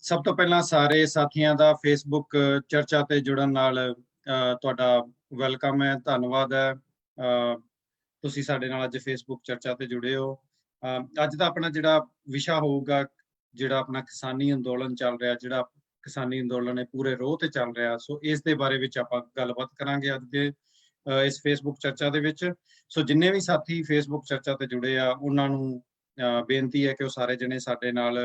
ਸਭ ਤੋਂ ਪਹਿਲਾਂ ਸਾਰੇ ਸਾਥੀਆਂ ਦਾ ਫੇਸਬੁੱਕ ਚਰਚਾ ਤੇ ਜੁੜਨ ਨਾਲ ਤੁਹਾਡਾ ਵੈਲਕਮ ਹੈ, ਧੰਨਵਾਦ ਹੈ। ਤੁਸੀਂ ਸਾਡੇ ਨਾਲ ਅੱਜ ਫੇਸਬੁੱਕ ਚਰਚਾ ਤੇ ਜੁੜੇ ਹੋ। ਅੱਜ ਦਾ ਆਪਣਾ ਜਿਹੜਾ ਵਿਸ਼ਾ ਹੋਊਗਾ, ਜਿਹੜਾ ਆਪਣਾ ਕਿਸਾਨੀ ਅੰਦੋਲਨ ਚੱਲ ਰਿਹਾ, ਜਿਹੜਾ ਕਿਸਾਨੀ ਅੰਦੋਲਨ ਹੈ ਪੂਰੇ ਰੋਹ ਤੇ ਚੱਲ ਰਿਹਾ, ਸੋ ਇਸ ਦੇ ਬਾਰੇ ਵਿੱਚ ਆਪਾਂ ਗੱਲਬਾਤ ਕਰਾਂਗੇ ਅੱਜ ਦੇ ਇਸ ਫੇਸਬੁੱਕ ਚਰਚਾ ਦੇ ਵਿੱਚ। ਸੋ ਜਿੰਨੇ ਵੀ ਸਾਥੀ ਫੇਸਬੁੱਕ ਚਰਚਾ ਤੇ ਜੁੜੇ ਆ, ਉਹਨਾਂ ਨੂੰ ਬੇਨਤੀ ਹੈ ਕਿ ਉਹ ਸਾਰੇ ਜਣੇ ਸਾਡੇ ਨਾਲ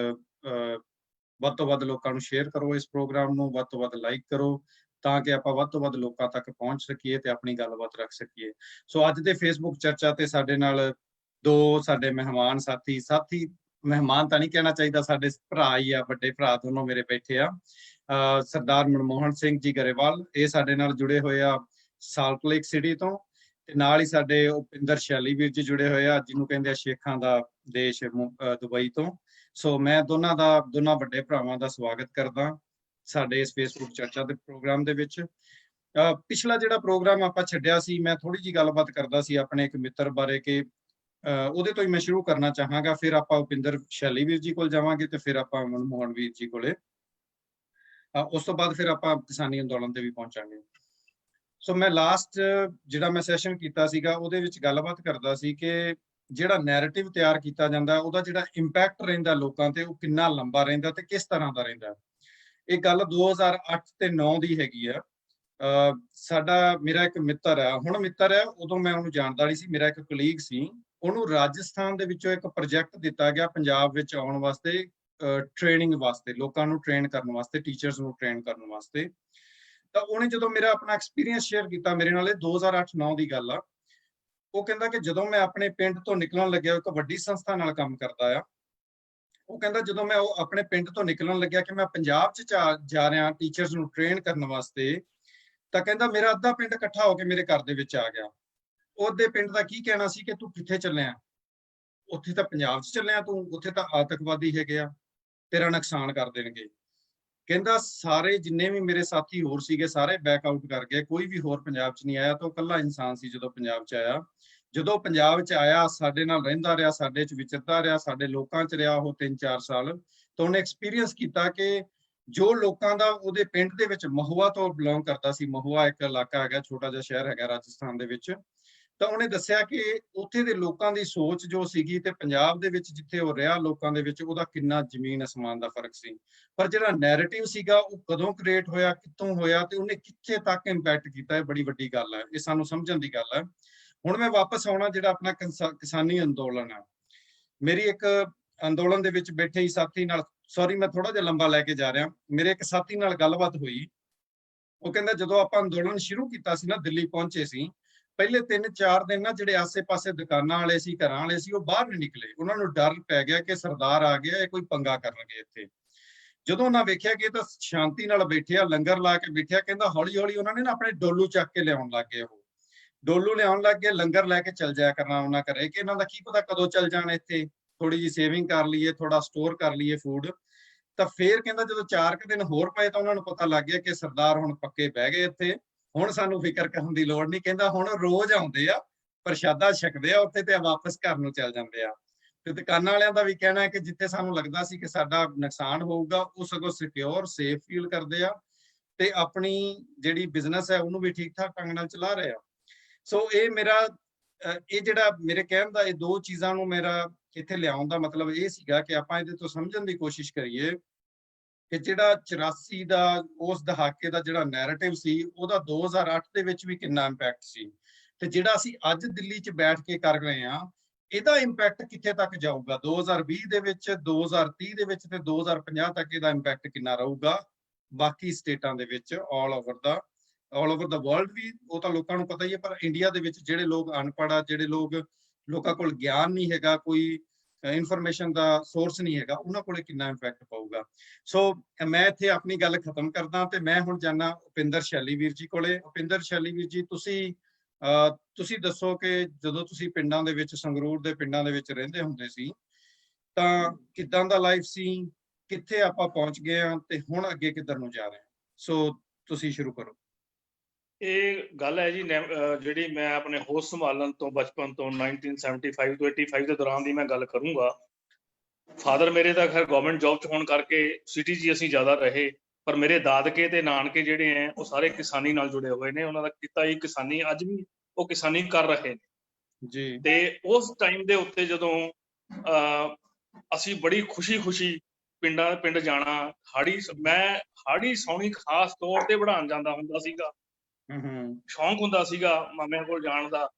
ਵੱਧ ਤੋਂ ਵੱਧ ਲੋਕਾਂ ਨੂੰ ਸ਼ੇਅਰ ਕਰੋ, ਇਸ ਪ੍ਰੋਗਰਾਮ ਨੂੰ ਵੱਧ ਤੋਂ ਵੱਧ ਲਾਈਕ ਕਰੋ, ਤਾਂ ਕਿ ਆਪਾਂ ਵੱਧ ਤੋਂ ਵੱਧ ਲੋਕਾਂ ਤੱਕ ਪਹੁੰਚ ਸਕੀਏ ਤੇ ਆਪਣੀ ਗੱਲਬਾਤ ਰੱਖ ਸਕੀਏ। ਸੋ ਅੱਜ ਦੇ ਫੇਸਬੁੱਕ ਚਰਚਾ ਤੇ ਸਾਡੇ ਨਾਲ ਦੋ ਸਾਡੇ ਮਹਿਮਾਨ ਸਾਥੀ ਮਹਿਮਾਨ ਤਾਂ ਨਹੀਂ ਕਹਿਣਾ ਚਾਹੀਦਾ, ਸਾਡੇ ਭਰਾ ਹੀ ਆ, ਵੱਡੇ ਭਰਾ ਦੋਨੋਂ ਮੇਰੇ ਬੈਠੇ ਆ। ਸਰਦਾਰ ਮਨਮੋਹਨ ਸਿੰਘ ਜੀ ਗਰੇਵਾਲ, ਇਹ ਸਾਡੇ ਨਾਲ ਜੁੜੇ ਹੋਏ ਆ ਸਾਲਟ ਲੇਕ ਸਿਟੀ ਤੋਂ, ਤੇ ਨਾਲ ਹੀ ਸਾਡੇ ਉਪਿੰਦਰ ਸ਼ੈਲੀ ਵੀਰ ਜੀ ਜੁੜੇ ਹੋਏ ਆ, ਜਿਹਨੂੰ ਕਹਿੰਦੇ ਆ ਸ਼ੇਖਾਂ ਦਾ ਦੇਸ਼, ਦੁਬਈ ਤੋਂ। ਸੋ ਮੈਂ ਦੋਨਾਂ ਵੱਡੇ ਭਰਾਵਾਂ ਦਾ ਸਵਾਗਤ ਕਰਦਾ ਸਾਡੇ ਇਸ ਫੇਸਬੁੱਕ ਚਰਚਾ ਦੇ ਪ੍ਰੋਗਰਾਮ ਦੇ ਵਿੱਚ। ਪਿਛਲਾ ਜਿਹੜਾ ਪ੍ਰੋਗਰਾਮ ਆਪਾਂ ਛੱਡਿਆ ਸੀ, ਮੈਂ ਥੋੜੀ ਜਿਹੀ ਗੱਲਬਾਤ ਕਰਦਾ ਸੀ ਆਪਣੇ ਇੱਕ ਮਿੱਤਰ ਬਾਰੇ, ਕਿ ਉਹਦੇ ਤੋਂ ਹੀ ਮੈਂ ਸ਼ੁਰੂ ਕਰਨਾ ਚਾਹਾਂਗਾ। ਫਿਰ ਆਪਾਂ ਉਪਿੰਦਰ ਸ਼ੈਲੀ ਵੀਰ ਜੀ ਕੋਲ ਜਾਵਾਂਗੇ ਤੇ ਫਿਰ ਆਪਾਂ ਮਨਮੋਹਨ ਵੀਰ ਜੀ ਕੋਲੇ, ਉਸ ਤੋਂ ਬਾਅਦ ਫਿਰ ਆਪਾਂ ਕਿਸਾਨੀ ਅੰਦੋਲਨ ਤੇ ਵੀ ਪਹੁੰਚਾਂਗੇ। ਸੋ ਮੈਂ ਲਾਸਟ ਜਿਹੜਾ ਮੈਂ ਸੈਸ਼ਨ ਕੀਤਾ ਸੀਗਾ, ਉਹਦੇ ਵਿੱਚ ਗੱਲਬਾਤ ਕਰਦਾ ਸੀ ਕਿ ਜਿਹੜਾ ਨੈਰੇਟਿਵ ਤਿਆਰ ਕੀਤਾ ਜਾਂਦਾ, ਉਹਦਾ ਜਿਹੜਾ ਇੰਪੈਕਟ ਰਹਿੰਦਾ ਲੋਕਾਂ ਤੇ, ਉਹ ਕਿੰਨਾ ਲੰਬਾ ਰਹਿੰਦਾ ਤੇ ਕਿਸ ਤਰ੍ਹਾਂ ਦਾ ਰਹਿੰਦਾ। ਇਹ ਗੱਲ 2008 ਤੇ 9 ਦੀ ਹੈਗੀ ਆ। ਮੇਰਾ ਇੱਕ ਮਿੱਤਰ ਹੈ, ਹੁਣ ਮਿੱਤਰ ਹੈ, ਉਦੋਂ ਮੈਂ ਉਹਨੂੰ ਜਾਣਦਾ ਨਹੀਂ ਸੀ, ਮੇਰਾ ਇੱਕ ਕਲੀਗ ਸੀ। ਉਹਨੂੰ ਰਾਜਸਥਾਨ ਦੇ ਵਿੱਚੋਂ ਇੱਕ ਪ੍ਰੋਜੈਕਟ ਦਿੱਤਾ ਗਿਆ ਪੰਜਾਬ ਵਿੱਚ ਆਉਣ ਵਾਸਤੇ, ਟ੍ਰੇਨਿੰਗ ਵਾਸਤੇ, ਲੋਕਾਂ ਨੂੰ ਟ੍ਰੇਨ ਕਰਨ ਵਾਸਤੇ, ਟੀਚਰਸ ਨੂੰ ਟ੍ਰੇਨ ਕਰਨ ਵਾਸਤੇ। ਤਾਂ ਉਹਨੇ ਜਦੋਂ ਮੇਰਾ ਆਪਣਾ ਐਕਸਪੀਰੀਅੰਸ ਸ਼ੇਅਰ ਕੀਤਾ ਮੇਰੇ ਨਾਲ, ਇਹ 2008-9 ਦੀ ਗੱਲ ਆ। ਉਹ ਕਹਿੰਦਾ ਕਿ ਜਦੋਂ ਮੈਂ ਆਪਣੇ ਪਿੰਡ ਤੋਂ ਨਿਕਲਣ ਲੱਗਿਆ, ਇੱਕ ਵੱਡੀ ਸੰਸਥਾ ਨਾਲ ਕੰਮ ਕਰਦਾ ਆ, ਉਹ ਕਹਿੰਦਾ ਜਦੋਂ ਮੈਂ ਆਪਣੇ ਪਿੰਡ ਤੋਂ ਨਿਕਲਣ ਲੱਗਿਆ ਕਿ ਮੈਂ ਪੰਜਾਬ 'ਚ ਜਾ ਰਿਹਾ ਟੀਚਰਸ ਨੂੰ ਟ੍ਰੇਨ ਕਰਨ ਵਾਸਤੇ, ਤਾਂ ਕਹਿੰਦਾ ਮੇਰਾ ਅੱਧਾ ਪਿੰਡ ਇਕੱਠਾ ਹੋ ਕੇ ਮੇਰੇ ਘਰ ਦੇ ਵਿੱਚ ਆ ਗਿਆ। ਉਹਦੇ ਪਿੰਡ ਦਾ ਕੀ ਕਹਿਣਾ ਸੀ ਕਿ ਤੂੰ ਕਿੱਥੇ ਚੱਲਿਆ? ਉੱਥੇ ਤਾਂ ਪੰਜਾਬ 'ਚ ਚੱਲਿਆ ਤੂੰ, ਉੱਥੇ ਤਾਂ ਆਤੰਕਵਾਦੀ ਹੈਗੇ ਆ, ਤੇਰਾ ਨੁਕਸਾਨ ਕਰ ਦੇਣਗੇ। ਕਹਿੰਦਾ ਸਾਰੇ ਜਿੰਨੇ ਵੀ ਮੇਰੇ ਸਾਥੀ ਹੋਰ ਸੀਗੇ, ਸਾਰੇ ਬੈਕ ਆਊਟ ਕਰ ਗਏ, ਕੋਈ ਵੀ ਹੋਰ ਪੰਜਾਬ 'ਚ ਨਹੀਂ ਆਇਆ। ਤਾਂ ਉਹ ਇਕੱਲਾ ਇਨਸਾਨ ਸੀ ਜਦੋਂ ਪੰਜਾਬ 'ਚ ਆਇਆ। ਜਦੋਂ ਪੰਜਾਬ 'ਚ ਆਇਆ, ਸਾਡੇ ਨਾਲ ਰਹਿੰਦਾ ਰਿਹਾ, ਸਾਡੇ 'ਚ ਵਿਚਰਦਾ ਰਿਹਾ, ਸਾਡੇ ਲੋਕਾਂ 'ਚ ਰਿਹਾ ਉਹ 3-4 ਸਾਲ। ਤਾਂ ਉਹਨੇ ਐਕਸਪੀਰੀਅੰਸ ਕੀਤਾ ਕਿ ਜੋ ਲੋਕਾਂ ਦਾ ਉਹਦੇ ਪਿੰਡ ਦੇ ਵਿੱਚ, ਮਹੂਆ ਤੋਂ ਬਿਲੋਂਗ ਕਰਦਾ ਸੀ, ਮਹੂਆ ਇੱਕ ਇਲਾਕਾ ਹੈਗਾ, ਛੋਟਾ ਜਿਹਾ ਸ਼ਹਿਰ ਹੈਗਾ ਰਾਜਸਥਾਨ ਦੇ ਵਿੱਚ। ਤਾਂ ਉਹਨੇ ਦੱਸਿਆ ਕਿ ਉੱਥੇ ਦੇ ਲੋਕਾਂ ਦੀ ਸੋਚ ਜੋ ਸੀਗੀ ਤੇ ਪੰਜਾਬ ਦੇ ਵਿੱਚ ਜਿੱਥੇ ਉਹ ਰਿਹਾ ਲੋਕਾਂ ਦੇ ਵਿੱਚ, ਉਹਦਾ ਕਿੰਨਾ ਜ਼ਮੀਨ ਅਸਮਾਨ ਦਾ ਫਰਕ ਸੀ। ਪਰ ਜਿਹੜਾ ਨੈਰੇਟਿਵ ਸੀਗਾ, ਉਹ ਕਦੋਂ ਕ੍ਰੀਏਟ ਹੋਇਆ, ਕਿੱਥੋਂ ਹੋਇਆ, ਤੇ ਉਹਨੇ ਕਿੱਥੇ ਤੱਕ ਇੰਪੈਕਟ ਕੀਤਾ, ਇਹ ਬੜੀ ਵੱਡੀ ਗੱਲ ਹੈ, ਇਹ ਸਾਨੂੰ ਸਮਝਣ ਦੀ ਗੱਲ ਹੈ। ਹੁਣ ਮੈਂ ਵਾਪਸ ਆਉਣਾ ਜਿਹੜਾ ਆਪਣਾ ਕਿਸਾਨੀ ਅੰਦੋਲਨ ਹੈ। ਮੇਰੀ ਇੱਕ ਅੰਦੋਲਨ ਦੇ ਵਿੱਚ ਬੈਠੇ ਹੀ ਸਾਥੀ ਨਾਲ, ਸੌਰੀ ਮੈਂ ਥੋੜਾ ਜਿਹਾ ਲੰਬਾ ਲੈ ਕੇ ਜਾ ਰਿਹਾ, ਮੇਰੇ ਇੱਕ ਸਾਥੀ ਨਾਲ ਗੱਲਬਾਤ ਹੋਈ। ਉਹ ਕਹਿੰਦਾ ਜਦੋਂ ਆਪਾਂ ਅੰਦੋਲਨ ਸ਼ੁਰੂ ਕੀਤਾ ਸੀ ਨਾ, ਦਿੱਲੀ ਪਹੁੰਚੇ ਸੀ, ਪਹਿਲੇ 3-4 ਦਿਨ ਨਾ ਜਿਹੜੇ ਆਸੇ-ਪਾਸੇ ਦੁਕਾਨਾਂ ਵਾਲੇ ਸੀ, ਘਰਾਂ ਵਾਲੇ ਸੀ, ਉਹ ਬਾਹਰ ਨਹੀਂ ਨਿਕਲੇ। ਉਹਨਾਂ ਨੂੰ ਡਰ ਪੈ ਗਿਆ ਕਿ ਸਰਦਾਰ ਆ ਗਿਆ, ਇਹ ਕੋਈ ਪੰਗਾ ਕਰਨਗੇ ਇੱਥੇ। ਜਦੋਂ ਉਹਨਾਂ ਵੇਖਿਆ ਕਿ ਇਹ ਤਾਂ ਸ਼ਾਂਤੀ ਨਾਲ ਬੈਠਿਆ, ਲੰਗਰ ਲਾ ਕੇ ਬੈਠਿਆ, ਕਹਿੰਦਾ ਹੌਲੀ ਹੌਲੀ ਉਹਨਾਂ ਨੇ ਨਾ ਆਪਣੇ ਡੋਲੂ ਚੱਕ ਕੇ ਲਿਆਉਣ ਲੱਗ ਗਏ। ਉਹ ਡੋਲੂ ਲਿਆਉਣ ਲੱਗ ਗਏ, ਲੰਗਰ ਲੈ ਕੇ ਚੱਲ ਜਾਇਆ ਕਰਨਾ ਉਹਨਾਂ ਘਰੇ, ਕਿ ਇਹਨਾਂ ਦਾ ਕੀ ਪਤਾ ਕਦੋਂ ਚੱਲ ਜਾਣ ਇੱਥੇ, ਥੋੜੀ ਜਿਹੀ ਸੇਵਿੰਗ ਕਰ ਲਈਏ, ਥੋੜਾ ਸਟੋਰ ਕਰ ਲਈਏ ਫੂਡ। ਤਾਂ ਫੇਰ ਕਹਿੰਦਾ ਜਦੋਂ 4 ਦਿਨ ਹੋਰ ਪਏ ਤਾਂ ਉਹਨਾਂ ਨੂੰ ਪਤਾ ਲੱਗ ਗਿਆ ਕਿ ਸਰਦਾਰ ਹੁਣ ਪੱਕੇ ਬਹਿ ਗਏ ਇੱਥੇ, ਹੁਣ ਸਾਨੂੰ ਫਿਕਰ ਕਰਨ ਦੀ ਲੋੜ ਨਹੀਂ। ਕਹਿੰਦਾ ਹੁਣ ਰੋਜ਼ ਆਉਂਦੇ ਆ, ਪ੍ਰਸ਼ਾਦਾ ਛਕਦੇ ਆ ਉੱਥੇ ਤੇ ਵਾਪਸ ਘਰ ਨੂੰ ਚੱਲ ਜਾਂਦੇ ਆ। ਤੇ ਦੁਕਾਨਾਂ ਵਾਲਿਆਂ ਦਾ ਵੀ ਕਹਿਣਾ ਹੈ ਕਿ ਜਿੱਥੇ ਸਾਨੂੰ ਲੱਗਦਾ ਸੀ ਕਿ ਸਾਡਾ ਨੁਕਸਾਨ ਹੋਊਗਾ, ਉਹ ਸਗੋਂ ਸਿਕਿਉਰ, ਸੇਫ ਫੀਲ ਕਰਦੇ ਆ ਤੇ ਆਪਣੀ ਜਿਹੜੀ ਬਿਜ਼ਨਸ ਹੈ ਉਹਨੂੰ ਵੀ ਠੀਕ ਠਾਕ ਢੰਗ ਨਾਲ ਚਲਾ ਰਹੇ ਆ। ਸੋ ਇਹ ਜਿਹੜਾ ਮੇਰੇ ਕਹਿਣ ਦਾ, ਇਹ ਦੋ ਚੀਜ਼ਾਂ ਨੂੰ ਮੇਰਾ ਇੱਥੇ ਲਿਆਉਣ ਦਾ ਮਤਲਬ ਇਹ ਸੀਗਾ ਕਿ ਆਪਾਂ ਇਹਦੇ ਤੋਂ ਸਮਝਣ ਦੀ ਕੋਸ਼ਿਸ਼ ਕਰੀਏ ਕਿ ਜਿਹੜਾ 84 ਦਾ ਉਸ ਦਹਾਕੇ ਦਾ ਜਿਹੜਾ ਨੈਰੇਟਿਵ ਸੀ, ਉਹਦਾ 2008 ਦੇ ਵਿੱਚ ਵੀ ਕਿੰਨਾ ਇੰਪੈਕਟ ਸੀ, ਤੇ ਜਿਹੜਾ ਅਸੀਂ ਅੱਜ ਦਿੱਲੀ 'ਚ ਬੈਠ ਕੇ ਕਰ ਰਹੇ ਹਾਂ, ਇਹਦਾ ਇੰਪੈਕਟ ਕਿੱਥੇ ਤੱਕ ਜਾਊਗਾ 2020 ਦੇ ਵਿੱਚ, 2030 ਦੇ ਵਿੱਚ ਤੇ 2050 ਤੱਕ ਇਹਦਾ ਇੰਪੈਕਟ ਕਿੰਨਾ ਰਹੂਗਾ ਬਾਕੀ ਸਟੇਟਾਂ ਦੇ ਵਿੱਚ, ਆਲ ਓਵਰ ਦਾ ਵਰਲਡ ਵੀ। ਉਹ ਤਾਂ ਲੋਕਾਂ ਨੂੰ ਪਤਾ ਹੀ ਹੈ, ਪਰ ਇੰਡੀਆ ਦੇ ਵਿੱਚ ਜਿਹੜੇ ਲੋਕ ਅਨਪੜ੍ਹ ਆ, ਜਿਹੜੇ ਲੋਕਾਂ ਕੋਲ ਗਿਆਨ ਨਹੀਂ ਹੈਗਾ, ਕੋਈ ਇਨਫੋਰਮੇਸ਼ਨ ਦਾ ਸੋਰਸ ਨਹੀਂ ਹੈਗਾ, ਉਹਨਾਂ ਕੋਲੇ ਕਿੰਨਾ ਇੰਪੈਕਟ ਪਊਗਾ। ਸੋ ਮੈਂ ਇੱਥੇ ਆਪਣੀ ਗੱਲ ਖਤਮ ਕਰਦਾ ਤੇ ਮੈਂ ਹੁਣ ਜਾਣਾ ਉਪਿੰਦਰ ਸ਼ੈਲੀ ਵੀਰ ਜੀ ਕੋਲੇ। ਉਪਿੰਦਰ ਸ਼ੈਲੀ ਵੀਰ ਜੀ, ਤੁਸੀਂ ਦੱਸੋ ਕਿ ਜਦੋਂ ਤੁਸੀਂ ਪਿੰਡਾਂ ਦੇ ਵਿੱਚ, ਸੰਗਰੂਰ ਦੇ ਪਿੰਡਾਂ ਦੇ ਵਿੱਚ ਰਹਿੰਦੇ ਹੁੰਦੇ ਸੀ, ਤਾਂ ਕਿੱਦਾਂ ਦਾ ਲਾਈਫ ਸੀ, ਕਿੱਥੇ ਆਪਾਂ ਪਹੁੰਚ ਗਏ ਹਾਂ ਤੇ ਹੁਣ ਅੱਗੇ ਕਿੱਧਰ ਨੂੰ ਜਾ ਰਹੇ ਹਾਂ। ਸੋ ਤੁਸੀਂ ਸ਼ੁਰੂ ਕਰੋ। ਇਹ ਗੱਲ ਹੈ ਜੀ, ਜਿਹੜੀ ਮੈਂ ਆਪਣੇ ਹੋਸ਼ ਸੰਭਾਲਣ ਤੋਂ ਬਚਪਨ ਤੋਂ 1975 ਤੋਂ 85 ਦੇ ਦੌਰਾਨ ਦੀ ਮੈਂ ਗੱਲ ਕਰੂੰਗਾ। ਫਾਦਰ ਮੇਰੇ ਤਾਂ ਖੈਰ ਗਵਰਨਮੈਂਟ ਜੌਬ 'ਚ ਹੋਣ ਕਰਕੇ ਸਿਟੀ 'ਚ ਹੀ ਅਸੀਂ ਜ਼ਿਆਦਾ ਰਹੇ, ਪਰ ਮੇਰੇ ਦਾਦਕੇ ਤੇ ਨਾਨਕੇ ਜਿਹੜੇ ਹੈ ਉਹ ਸਾਰੇ ਕਿਸਾਨੀ ਨਾਲ ਜੁੜੇ ਹੋਏ ਨੇ। ਉਹਨਾਂ ਦਾ ਕਿੱਤਾ ਹੀ ਕਿਸਾਨੀ, ਅੱਜ ਵੀ ਉਹ ਕਿਸਾਨੀ ਕਰ ਰਹੇ ਨੇ। ਜੀ ਤੇ ਉਸ ਟਾਈਮ ਦੇ ਉੱਤੇ ਜਦੋਂ ਅਸੀਂ ਬੜੀ ਖੁਸ਼ੀ ਪਿੰਡ ਜਾਣਾ, ਮੈਂ ਹਾੜੀ ਸੌਣੀ ਖਾਸ ਤੌਰ ਤੇ ਵਢਾਉਣ ਜਾਂਦਾ ਹੁੰਦਾ ਸੀਗਾ। ਹੂੰ ਸ਼ੌਂਕ ਹੁੰਦਾ ਸੀਗਾ ਮਾਮਿਆਂ ਕੋਲ ਜਾਣ ਦਾ।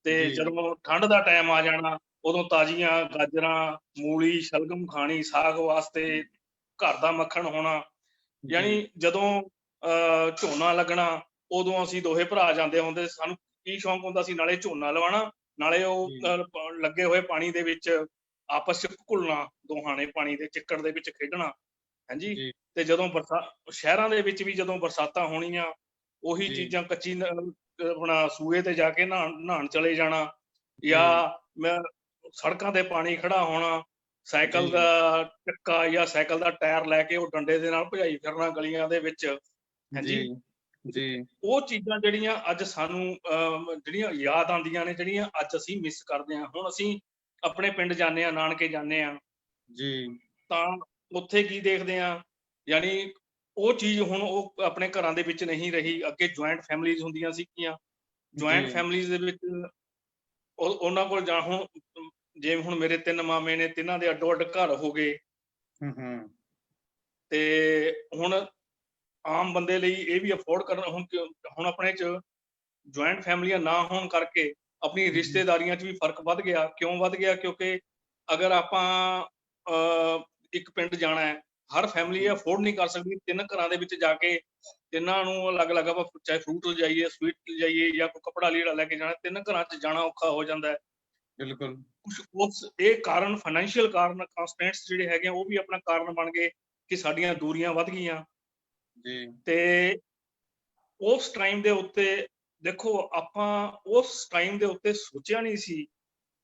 ਤੇ ਜੀ ਜਦੋਂ ਠੰਡ ਦਾ ਟਾਈਮ ਆ ਜਾਣਾ, ਉਦੋਂ ਤਾਜ਼ੀਆਂ ਗਾਜਰਾਂ, ਮੂਲੀ, ਸ਼ਲਗਮ ਖਾਣੀ, ਸਾਗ ਵਾਸਤੇ, ਘਰ ਦਾ ਮੱਖਣ ਹੋਣਾ। ਜੀ ਯਾਨੀ ਜਦੋਂ ਝੋਨਾ ਲੱਗਣਾ, ਉਦੋਂ ਅਸੀਂ ਦੋਹੇ ਭਰਾ ਜਾਂਦੇ ਹੁੰਦੇ। ਸਾਨੂੰ ਕੀ ਸ਼ੌਂਕ ਹੁੰਦਾ ਸੀ, ਨਾਲੇ ਝੋਨਾ ਲਵਾਉਣਾ, ਨਾਲੇ ਉਹ ਜੀ ਲੱਗੇ ਹੋਏ ਪਾਣੀ ਦੇ ਵਿੱਚ ਆਪਸ 'ਚ ਘੁਲਣਾ, ਦੋਹਾਂ ਨੇ ਪਾਣੀ ਦੇ ਚਿੱਕੜ ਦੇ ਵਿੱਚ ਖੇਡਣਾ। ਹਾਂਜੀ। ਜੀ ਤੇ ਜਦੋਂ ਸ਼ਹਿਰਾਂ ਦੇ ਵਿੱਚ ਵੀ ਜਦੋਂ ਬਰਸਾਤਾਂ ਹੋਣੀਆਂ, ਉਹੀ ਜੀ ਚੀਜ਼ਾਂ ਕੱਚੀ ਆਪਣਾ ਸੂਏ ਤੇ ਜਾ ਕੇ ਨਹਾਉਣ ਚਲੇ ਜਾਣਾ, ਜੀ ਜਾਂ ਮੈਂ ਸੜਕਾਂ ਤੇ ਪਾਣੀ ਖੜਾ ਹੋਣਾ, ਸਾਈਕਲ ਜੀ ਦਾ ਚੱਕਾ ਜਾਂ ਸਾਈਕਲ ਦਾ ਟਾਇਰ ਲੈ ਕੇ ਉਹ ਡੰਡੇ ਦੇ ਨਾਲ ਭਜਾਈ ਫਿਰਨਾ ਗਲੀਆਂ ਦੇ ਵਿੱਚ। ਜੀ ਹਾਂਜੀ। ਜੀ ਉਹ ਚੀਜ਼ਾਂ ਜਿਹੜੀਆਂ ਅੱਜ ਸਾਨੂੰ ਜਿਹੜੀਆਂ ਯਾਦ ਆਉਂਦੀਆਂ ਨੇ, ਜਿਹੜੀਆਂ ਅੱਜ ਅਸੀਂ ਮਿਸ ਕਰਦੇ ਹਾਂ। ਹੁਣ ਅਸੀਂ ਆਪਣੇ ਪਿੰਡ ਜਾਂਦੇ ਹਾਂ, ਨਾਨਕੇ ਜਾਂਦੇ ਹਾਂ, ਜੀ ਤਾਂ ਉੱਥੇ ਕੀ ਦੇਖਦੇ ਹਾਂ, ਯਾਨੀ ਉਹ ਚੀਜ਼ ਹੁਣ ਉਹ ਆਪਣੇ ਘਰਾਂ ਦੇ ਵਿੱਚ ਨਹੀਂ ਰਹੀ। ਅੱਗੇ ਜੁਆਇੰਟ ਫੈਮਿਲੀਜ਼ ਹੁੰਦੀਆਂ ਸੀਗੀਆਂ। ਜੁਆਇੰਟ ਜੀ ਫੈਮਿਲੀਜ਼ ਦੇ ਵਿੱਚ ਉਹਨਾਂ ਕੋਲ ਹੁਣ ਜਿਵੇਂ ਹੁਣ ਮੇਰੇ 3 ਮਾਮੇ ਨੇ, ਤਿੰਨਾਂ ਦੇ ਅੱਡੋ ਅੱਡ ਘਰ ਹੋ ਗਏ। ਹੂੰ ਤੇ ਹੁਣ ਆਮ ਬੰਦੇ ਲਈ ਇਹ ਵੀ ਅਫੋਰਡ ਕਰਨਾ, ਹੁਣ ਆਪਣੇ 'ਚ ਜੁਆਇੰਟ ਫੈਮਲੀਆਂ ਨਾ ਹੋਣ ਕਰਕੇ ਆਪਣੀ ਰਿਸ਼ਤੇਦਾਰੀਆਂ 'ਚ ਵੀ ਫਰਕ ਵੱਧ ਗਿਆ। ਕਿਉਂ ਵੱਧ ਗਿਆ? ਕਿਉਂਕਿ ਅਗਰ ਆਪਾਂ ਇੱਕ ਪਿੰਡ ਜਾਣਾ ਹੈ, ਹਰ ਫੈਮਿਲੀ ਇਹ ਅਫੋਰਡ ਨਹੀਂ ਕਰ ਸਕਦੀ 3 ਘਰਾਂ ਦੇ ਵਿੱਚ ਜਾ ਕੇ ਤਿੰਨਾਂ ਨੂੰ ਅਲੱਗ-ਅਲੱਗ, ਆਪਾਂ ਚਾਹੇ ਫਰੂਟ ਲਿਜਾਈਏ, ਸਵੀਟ ਲਿਜਾਈਏ, ਜਾਂ ਕੋਈ ਕੱਪੜਾ ਲੀੜਾ ਲੈ ਕੇ ਜਾਣਾ, 3 ਘਰਾਂ 'ਚ ਜਾਣਾ ਔਖਾ ਹੋ ਜਾਂਦਾ ਹੈ। ਬਿਲਕੁਲ ਇਹ ਕਾਰਨ, ਫਾਈਨੈਂਸ਼ੀਅਲ ਕਾਰਨ, ਕੰਸਟ੍ਰੇਂਟਸ ਜਿਹੜੇ ਹੈਗੇ ਆ, ਉਹ ਵੀ ਆਪਣਾ ਕਾਰਨ ਬਣ ਗਏ ਕਿ ਸਾਡੀਆਂ ਦੂਰੀਆਂ ਵੱਧ ਗਈਆਂ। ਜੀ ਤੇ ਉਸ ਟਾਈਮ ਦੇ ਉੱਤੇ ਦੇਖੋ, ਆਪਾਂ ਉਸ ਟਾਈਮ ਦੇ ਉੱਤੇ ਸੋਚਿਆ ਨਹੀਂ ਸੀ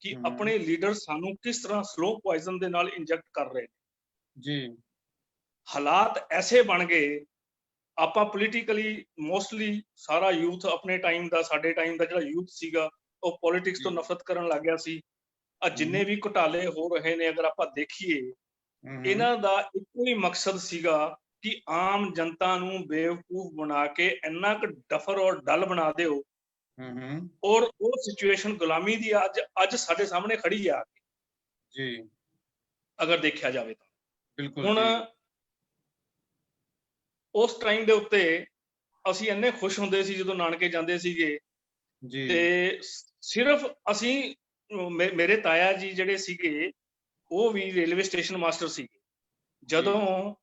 ਕਿ ਆਪਣੇ ਲੀਡਰ ਸਾਨੂੰ ਕਿਸ ਤਰ੍ਹਾਂ ਸਲੋ ਪੋਇਜ਼ਨ ਦੇ ਨਾਲ ਇੰਜੈਕਟ ਕਰ ਰਹੇ ਨੇ। ਜੀ ਹਾਲਾਤ ਐਸੇ ਬਣ ਗਏ, ਆਪਾਂ ਪੋਲੀਟੀਕਲੀ ਮੋਸਟਲੀ ਸਾਰਾ ਯੂਥ ਆਪਣੇ ਟਾਈਮ ਦਾ, ਸਾਡੇ ਟਾਈਮ ਦਾ ਜਿਹੜਾ ਯੂਥ ਸੀਗਾ, ਉਹ ਪੋਲਿਟਿਕਸ ਤੋਂ ਨਫ਼ਰਤ ਕਰਨ ਲੱਗ ਗਿਆ ਸੀ। ਜਿੰਨੇ ਵੀ ਘੁਟਾਲੇ ਹੋ ਰਹੇ ਨੇ, ਅਗਰ ਆਪਾਂ ਦੇਖੀਏ, ਇਹਨਾਂ ਦਾ ਇੱਕੋ ਹੀ ਮਕਸਦ ਸੀਗਾ ਕਿ ਆਮ ਜਨਤਾ ਨੂੰ ਬੇਵਕੂਫ ਬਣਾ ਕੇ ਇੰਨਾ ਕੁ ਡਫਰ ਔਰ ਡਲ ਬਣਾ ਦਿਓ, ਔਰ ਉਹ ਸਿਚੁਏਸ਼ਨ ਗੁਲਾਮੀ ਦੀ ਅੱਜ ਸਾਡੇ ਸਾਹਮਣੇ ਖੜੀ ਆ। ਜੀ ਅਗਰ ਦੇਖਿਆ ਜਾਵੇ ਤਾਂ ਬਿਲਕੁਲ ਹੁਣ ਜੀ ਉਸ ਟਾਈਮ ਦੇ ਉੱਤੇ ਅਸੀਂ ਇੰਨੇ ਖੁਸ਼ ਹੁੰਦੇ ਸੀ ਜਦੋਂ ਨਾਨਕੇ ਜਾਂਦੇ ਸੀਗੇ। ਜੀ ਤੇ ਸਿਰਫ ਅਸੀਂ, ਮੇਰੇ ਤਾਇਆ ਜੀ ਜਿਹੜੇ ਸੀਗੇ, ਉਹ ਵੀ ਰੇਲਵੇ ਸਟੇਸ਼ਨ ਮਾਸਟਰ ਸੀਗੇ। ਜਦੋਂ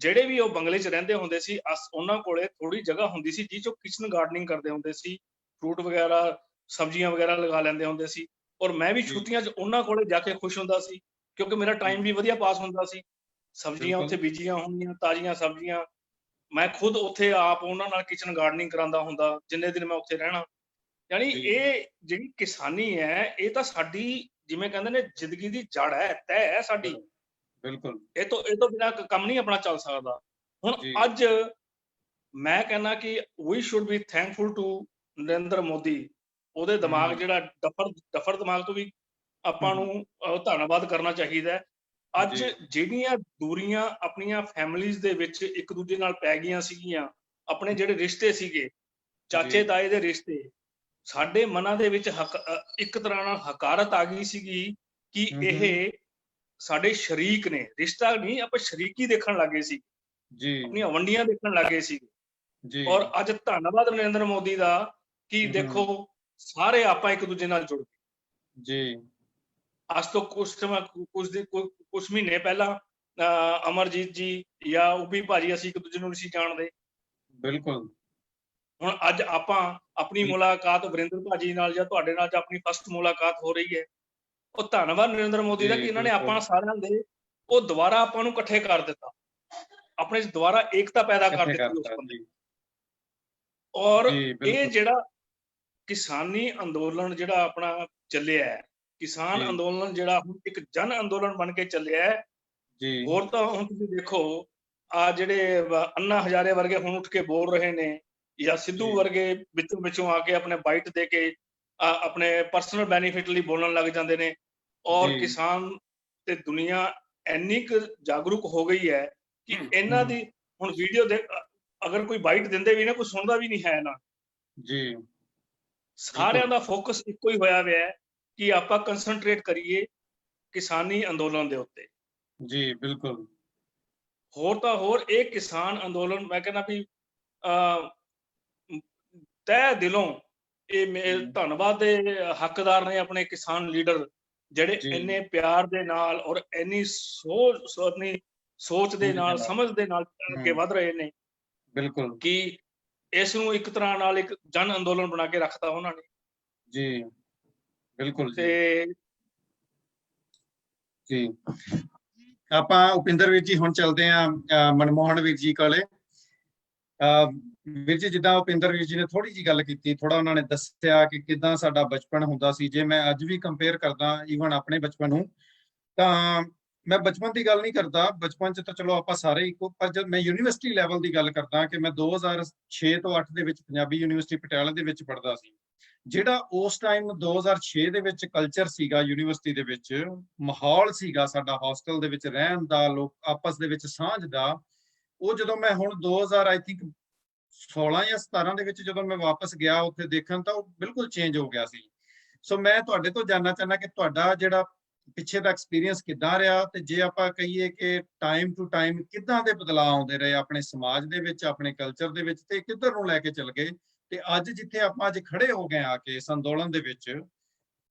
ਜਿਹੜੇ ਵੀ ਉਹ ਬੰਗਲੇ 'ਚ ਰਹਿੰਦੇ ਹੁੰਦੇ ਸੀ, ਉਹਨਾਂ ਕੋਲੇ ਥੋੜੀ ਜਗ੍ਹਾ ਹੁੰਦੀ ਸੀ ਜਿਹ 'ਚੋਂ ਕਿਚਨ ਗਾਰਡਨਿੰਗ ਕਰਦੇ ਹੁੰਦੇ ਸੀ, ਫਰੂਟ ਵਗੈਰਾ, ਸਬਜ਼ੀਆਂ ਵਗੈਰਾ ਲਗਾ ਲੈਂਦੇ ਹੁੰਦੇ ਸੀ। ਔਰ ਮੈਂ ਵੀ ਛੁੱਟੀਆਂ 'ਚ ਉਹਨਾਂ ਕੋਲੇ ਜਾ ਕੇ ਖੁਸ਼ ਹੁੰਦਾ ਸੀ, ਕਿਉਂਕਿ ਮੇਰਾ ਟਾਈਮ ਵੀ ਵਧੀਆ ਪਾਸ ਹੁੰਦਾ ਸੀ। ਸਬਜ਼ੀਆਂ ਉੱਥੇ ਬੀਜੀਆਂ ਹੋਣਗੀਆਂ, ਤਾਜ਼ੀਆਂ ਸਬਜ਼ੀਆਂ। ਮੈਂ ਖੁਦ ਉੱਥੇ ਆਪ ਉਹਨਾਂ ਨਾਲ ਕਿਚਨ ਗਾਰਡਨਿੰਗ ਕਰਾਉਂਦਾ ਹੁੰਦਾ, ਜਿੰਨੇ ਦਿਨ ਮੈਂ ਉੱਥੇ ਰਹਿਣਾ। ਯਾਨੀ ਇਹ ਜਿਹੜੀ ਕਿਸਾਨੀ ਹੈ, ਇਹ ਤਾਂ ਸਾਡੀ, ਜਿਵੇਂ ਕਹਿੰਦੇ ਨੇ, ਜ਼ਿੰਦਗੀ ਦੀ ਜੜ ਹੈ, ਤਹਿ ਹੈ ਸਾਡੀ। ਬਿਲਕੁਲ ਇਹ ਤੋਂ ਬਿਨਾਂ ਕੰਮ ਨਹੀਂ ਆਪਣਾ ਚੱਲ ਸਕਦਾ। ਹੁਣ ਅੱਜ ਮੈਂ ਕਹਿੰਦਾ ਕਿ we should be thankful to Narendra Modi. ਉਹਦੇ ਦਿਮਾਗ ਜਿਹੜਾ ਡਫਰ ਦਿਮਾਗ ਤੋਂ ਵੀ ਆਪਾਂ ਨੂੰ ਧੰਨਵਾਦ ਕਰਨਾ ਚਾਹੀਦਾ ਹੈ। ਅੱਜ ਜਿਹੜੀਆਂ ਦੂਰੀਆਂ ਆਪਣੀਆਂ ਫੈਮਿਲੀਜ਼ ਦੇ ਵਿੱਚ ਇੱਕ ਦੂਜੇ ਨਾਲ ਪੈ ਗਈਆਂ ਸੀਗੀਆਂ, ਆਪਣੇ ਜਿਹੜੇ ਰਿਸ਼ਤੇ ਸੀਗੇ, ਚਾਚੇ ਤਾਏ ਦੇ ਰਿਸ਼ਤੇ, ਸਾਡੇ ਮਨਾਂ ਦੇ ਵਿੱਚ ਇੱਕ ਤਰ੍ਹਾਂ ਨਾਲ ਹਕਾਰਤ ਆ ਗਈ ਸੀਗੀ ਕਿ ਇਹ ਸਾਡੇ ਸ਼ਰੀਕ ਨੇ। ਰਿਸ਼ਤਾ ਨਹੀਂ, ਆਪਾਂ ਸ਼ਰੀਕੀ ਦੇਖਣ ਲੱਗੇ ਸੀ, ਆਪਣੀਆਂ ਵੰਡੀਆਂ ਦੇਖਣ ਲੱਗੇ ਸੀ। ਔਰ ਅੱਜ ਧੰਨਵਾਦ ਨਰਿੰਦਰ ਮੋਦੀ ਦਾ ਕਿ ਦੇਖੋ, ਸਾਰੇ ਆਪਾਂ ਇੱਕ ਦੂਜੇ ਨਾਲ ਜੁੜ ਗਏ। ਜੀ ਅੱਜ ਤੋਂ ਕੁਝ ਮਹੀਨੇ ਪਹਿਲਾਂ ਅਮਰਜੀਤ ਜੀ ਜਾਂ ਉਪੀ ਭਾਜੀ, ਅਸੀਂ ਇੱਕ ਦੂਜੇ ਨੂੰ ਨਹੀਂ ਸੀ ਜਾਣਦੇ। ਬਿਲਕੁਲ। ਹੁਣ ਅੱਜ ਆਪਾਂ ਆਪਣੀ ਮੁਲਾਕਾਤ ਵਰਿੰਦਰ ਭਾਜੀ ਨਾਲ ਜਾਂ ਤੁਹਾਡੇ ਨਾਲ ਆਪਣੀ ਫਸਟ ਮੁਲਾਕਾਤ ਹੋ ਰਹੀ ਹੈ। ਉਹ ਧੰਨਵਾਦ ਨਰਿੰਦਰ ਮੋਦੀ ਦਾ ਕਿ ਇਹਨਾਂ ਨੇ ਆਪਾਂ ਸਾਰਿਆਂ ਦੇ ਉਹ ਦੁਬਾਰਾ ਆਪਾਂ ਨੂੰ ਇਕੱਠੇ ਕਰ ਦਿੱਤਾ, ਆਪਣੇ ਦੁਬਾਰਾ ਏਕਤਾ ਪੈਦਾ ਕਰ ਦਿੱਤੀ ਉਸ ਬੰਦੇ। ਔਰ ਇਹ ਜਿਹੜਾ ਕਿਸਾਨੀ ਅੰਦੋਲਨ ਜਿਹੜਾ ਆਪਣਾ ਚੱਲਿਆ ਹੈ, ਕਿਸਾਨ ਅੰਦੋਲਨ ਜਿਹੜਾ ਹੁਣ ਇੱਕ ਜਨ ਅੰਦੋਲਨ ਬਣ ਕੇ ਚੱਲਿਆ ਹੈ। ਹੋਰ ਤਾਂ ਹੁਣ ਤੁਸੀਂ ਦੇਖੋ, ਜਿਹੜੇ ਅੰਨਾ ਹਜ਼ਾਰੇ ਵਰਗੇ ਹੁਣ ਉੱਠ ਕੇ ਬੋਲ ਰਹੇ ਨੇ, ਜਾਂ ਸਿੱਧੂ ਵਰਗੇ ਵਿੱਚੋਂ ਆ ਕੇ ਆਪਣੇ ਬਾਈਟ ਦੇ ਕੇ ਆਪਣੇ ਪਰਸਨਲ ਬੈਨੀਫਿਟ ਲਈ ਬੋਲਣ ਲੱਗ ਜਾਂਦੇ ਨੇ। ਔਰ ਕਿਸਾਨ ਤੇ ਦੁਨੀਆ ਇੰਨੀ ਕੁ ਜਾਗਰੂਕ ਹੋ ਗਈ ਹੈ ਕਿ ਇਹਨਾਂ ਦੀ ਹੁਣ ਵੀਡੀਓ ਦੇ ਅਗਰ ਕੋਈ ਬਾਈਟ ਦਿੰਦੇ ਵੀ ਨਾ, ਕੋਈ ਸੁਣਦਾ ਵੀ ਨਹੀਂ ਹੈ ਨਾ ਜੀ। ਸਾਰਿਆਂ ਦਾ ਫੋਕਸ ਇੱਕੋ ਹੀ ਹੋਇਆ ਹੋਇਆ ਹੈ ਕਿ ਆਪਾਂ ਕੰਸੰਟਰੇਟ ਕਰੀਏ ਕਿਸਾਨੀ ਅੰਦੋਲਨ ਦੇ ਉੱਤੇ। ਜੀ ਬਿਲਕੁਲ। ਹੋਰ ਤਾਂ ਹੋਰ ਇਹ ਕਿਸਾਨ ਅੰਦੋਲਨ ਮੈਂ ਕਹਿੰਦਾ ਵੀ ਤਹਿ ਦਿਲੋਂ ਇਹ ਧੰਨਵਾਦ ਦੇ ਹੱਕਦਾਰ ਨੇ ਆਪਣੇ ਕਿਸਾਨ ਲੀਡਰ, ਜਿਹੜੇ ਇੰਨੇ ਪਿਆਰ ਦੇ ਨਾਲ ਔਰ ਇੰਨੀ ਸੋਚ ਦੇ ਨਾਲ, ਸਮਝ ਦੇ ਨਾਲ ਅੱਗੇ ਵਧ ਰਹੇ ਨੇ। ਬਿਲਕੁਲ ਕਿ ਇਸ ਨੂੰ ਇੱਕ ਤਰ੍ਹਾਂ ਨਾਲ ਇੱਕ ਜਨ ਅੰਦੋਲਨ ਬਣਾ ਕੇ ਰੱਖਤਾ ਉਹਨਾਂ ਨੇ। ਜੀ ਬਿਲਕੁਲ ਤੇ ਜੀ। ਆਪਾਂ ਉਪਿੰਦਰ ਵੀਰ ਜੀ ਹੁਣ ਚੱਲਦੇ ਹਾਂ ਮਨਮੋਹਨ ਵੀਰ ਜੀ ਕੋਲੇ। ਵੀਰ ਜੀ, ਜਿੱਦਾਂ ਉਪਿੰਦਰ ਵੀਰ ਜੀ ਨੇ ਥੋੜੀ ਜੀ ਗੱਲ ਕੀਤੀ, ਥੋੜਾ ਉਹਨਾਂ ਨੇ ਦੱਸਿਆ ਕਿ ਕਿਦਾਂ ਸਾਡਾ ਬਚਪਨ ਹੁੰਦਾ ਸੀ। ਜੇ ਮੈਂ ਅੱਜ ਵੀ ਕੰਪੇਅਰ ਕਰਦਾ ਈਵਨ ਆਪਣੇ ਬਚਪਨ ਨੂੰ, ਤਾਂ ਮੈਂ ਬਚਪਨ ਦੀ ਗੱਲ ਨਹੀਂ ਕਰਦਾ, ਬਚਪਨ 'ਚ ਤਾਂ ਚਲੋ ਆਪਾਂ ਸਾਰੇ ਇੱਕੋ, ਪਰ ਜਦ ਮੈਂ ਯੂਨੀਵਰਸਿਟੀ ਲੈਵਲ ਦੀ ਗੱਲ ਕਰਦਾ ਕਿ ਮੈਂ 2006 ਤੋਂ 8 ਦੇ ਵਿੱਚ ਪੰਜਾਬੀ ਯੂਨੀਵਰਸਿਟੀ ਪਟਿਆਲਾ ਦੇ ਵਿੱਚ ਪੜ੍ਹਦਾ ਸੀ। ਜਿਹੜਾ ਉਸ ਟਾਈਮ 2006 ਦੇ ਵਿੱਚ ਕਲਚਰ ਸੀਗਾ ਯੂਨੀਵਰਸਿਟੀ ਦੇ ਵਿੱਚ, ਮਾਹੌਲ ਸੀਗਾ ਸਾਡਾ ਹੋਸਟਲ ਦੇ ਵਿੱਚ ਰਹਿਣ ਦਾ, ਲੋਕ ਆਪਸ ਦੇ ਵਿੱਚ ਸਾਂਝ ਦਾ, ਉਹ ਜਦੋਂ ਮੈਂ ਹੁਣ 2000 ਆਈ ਥਿੰਕ 16 ਜਾਂ 17 ਦੇ ਵਿੱਚ ਜਦੋਂ ਮੈਂ ਵਾਪਸ ਗਿਆ ਉੱਥੇ ਦੇਖਣ, ਤਾਂ ਉਹ ਬਿਲਕੁਲ ਚੇਂਜ ਹੋ ਗਿਆ ਸੀ। ਸੋ ਮੈਂ ਤੁਹਾਡੇ ਤੋਂ ਜਾਨਣਾ ਚਾਹੁੰਦਾ ਕਿ ਤੁਹਾਡਾ ਜਿਹੜਾ ਪਿੱਛੇ ਦਾ ਐਕਸਪੀਰੀਅੰਸ ਕਿੱਦਾਂ ਰਿਹਾ, ਤੇ ਜੇ ਆਪਾਂ ਕਹੀਏ ਕਿ ਟਾਈਮ ਟੂ ਟਾਈਮ ਕਿੱਦਾਂ ਦੇ ਬਦਲਾਅ ਆਉਂਦੇ ਰਹੇ ਆਪਣੇ ਸਮਾਜ ਦੇ ਵਿੱਚ, ਆਪਣੇ ਕਲਚਰ ਦੇ ਵਿੱਚ, ਤੇ ਕਿੱਧਰ ਨੂੰ ਲੈ ਕੇ ਚੱਲ ਗਏ, ਤੇ ਅੱਜ ਜਿੱਥੇ ਆਪਾਂ ਅੱਜ ਖੜੇ ਹੋ ਗਏ ਆ ਕੇ ਇਸ ਅੰਦੋਲਨ ਦੇ ਵਿੱਚ,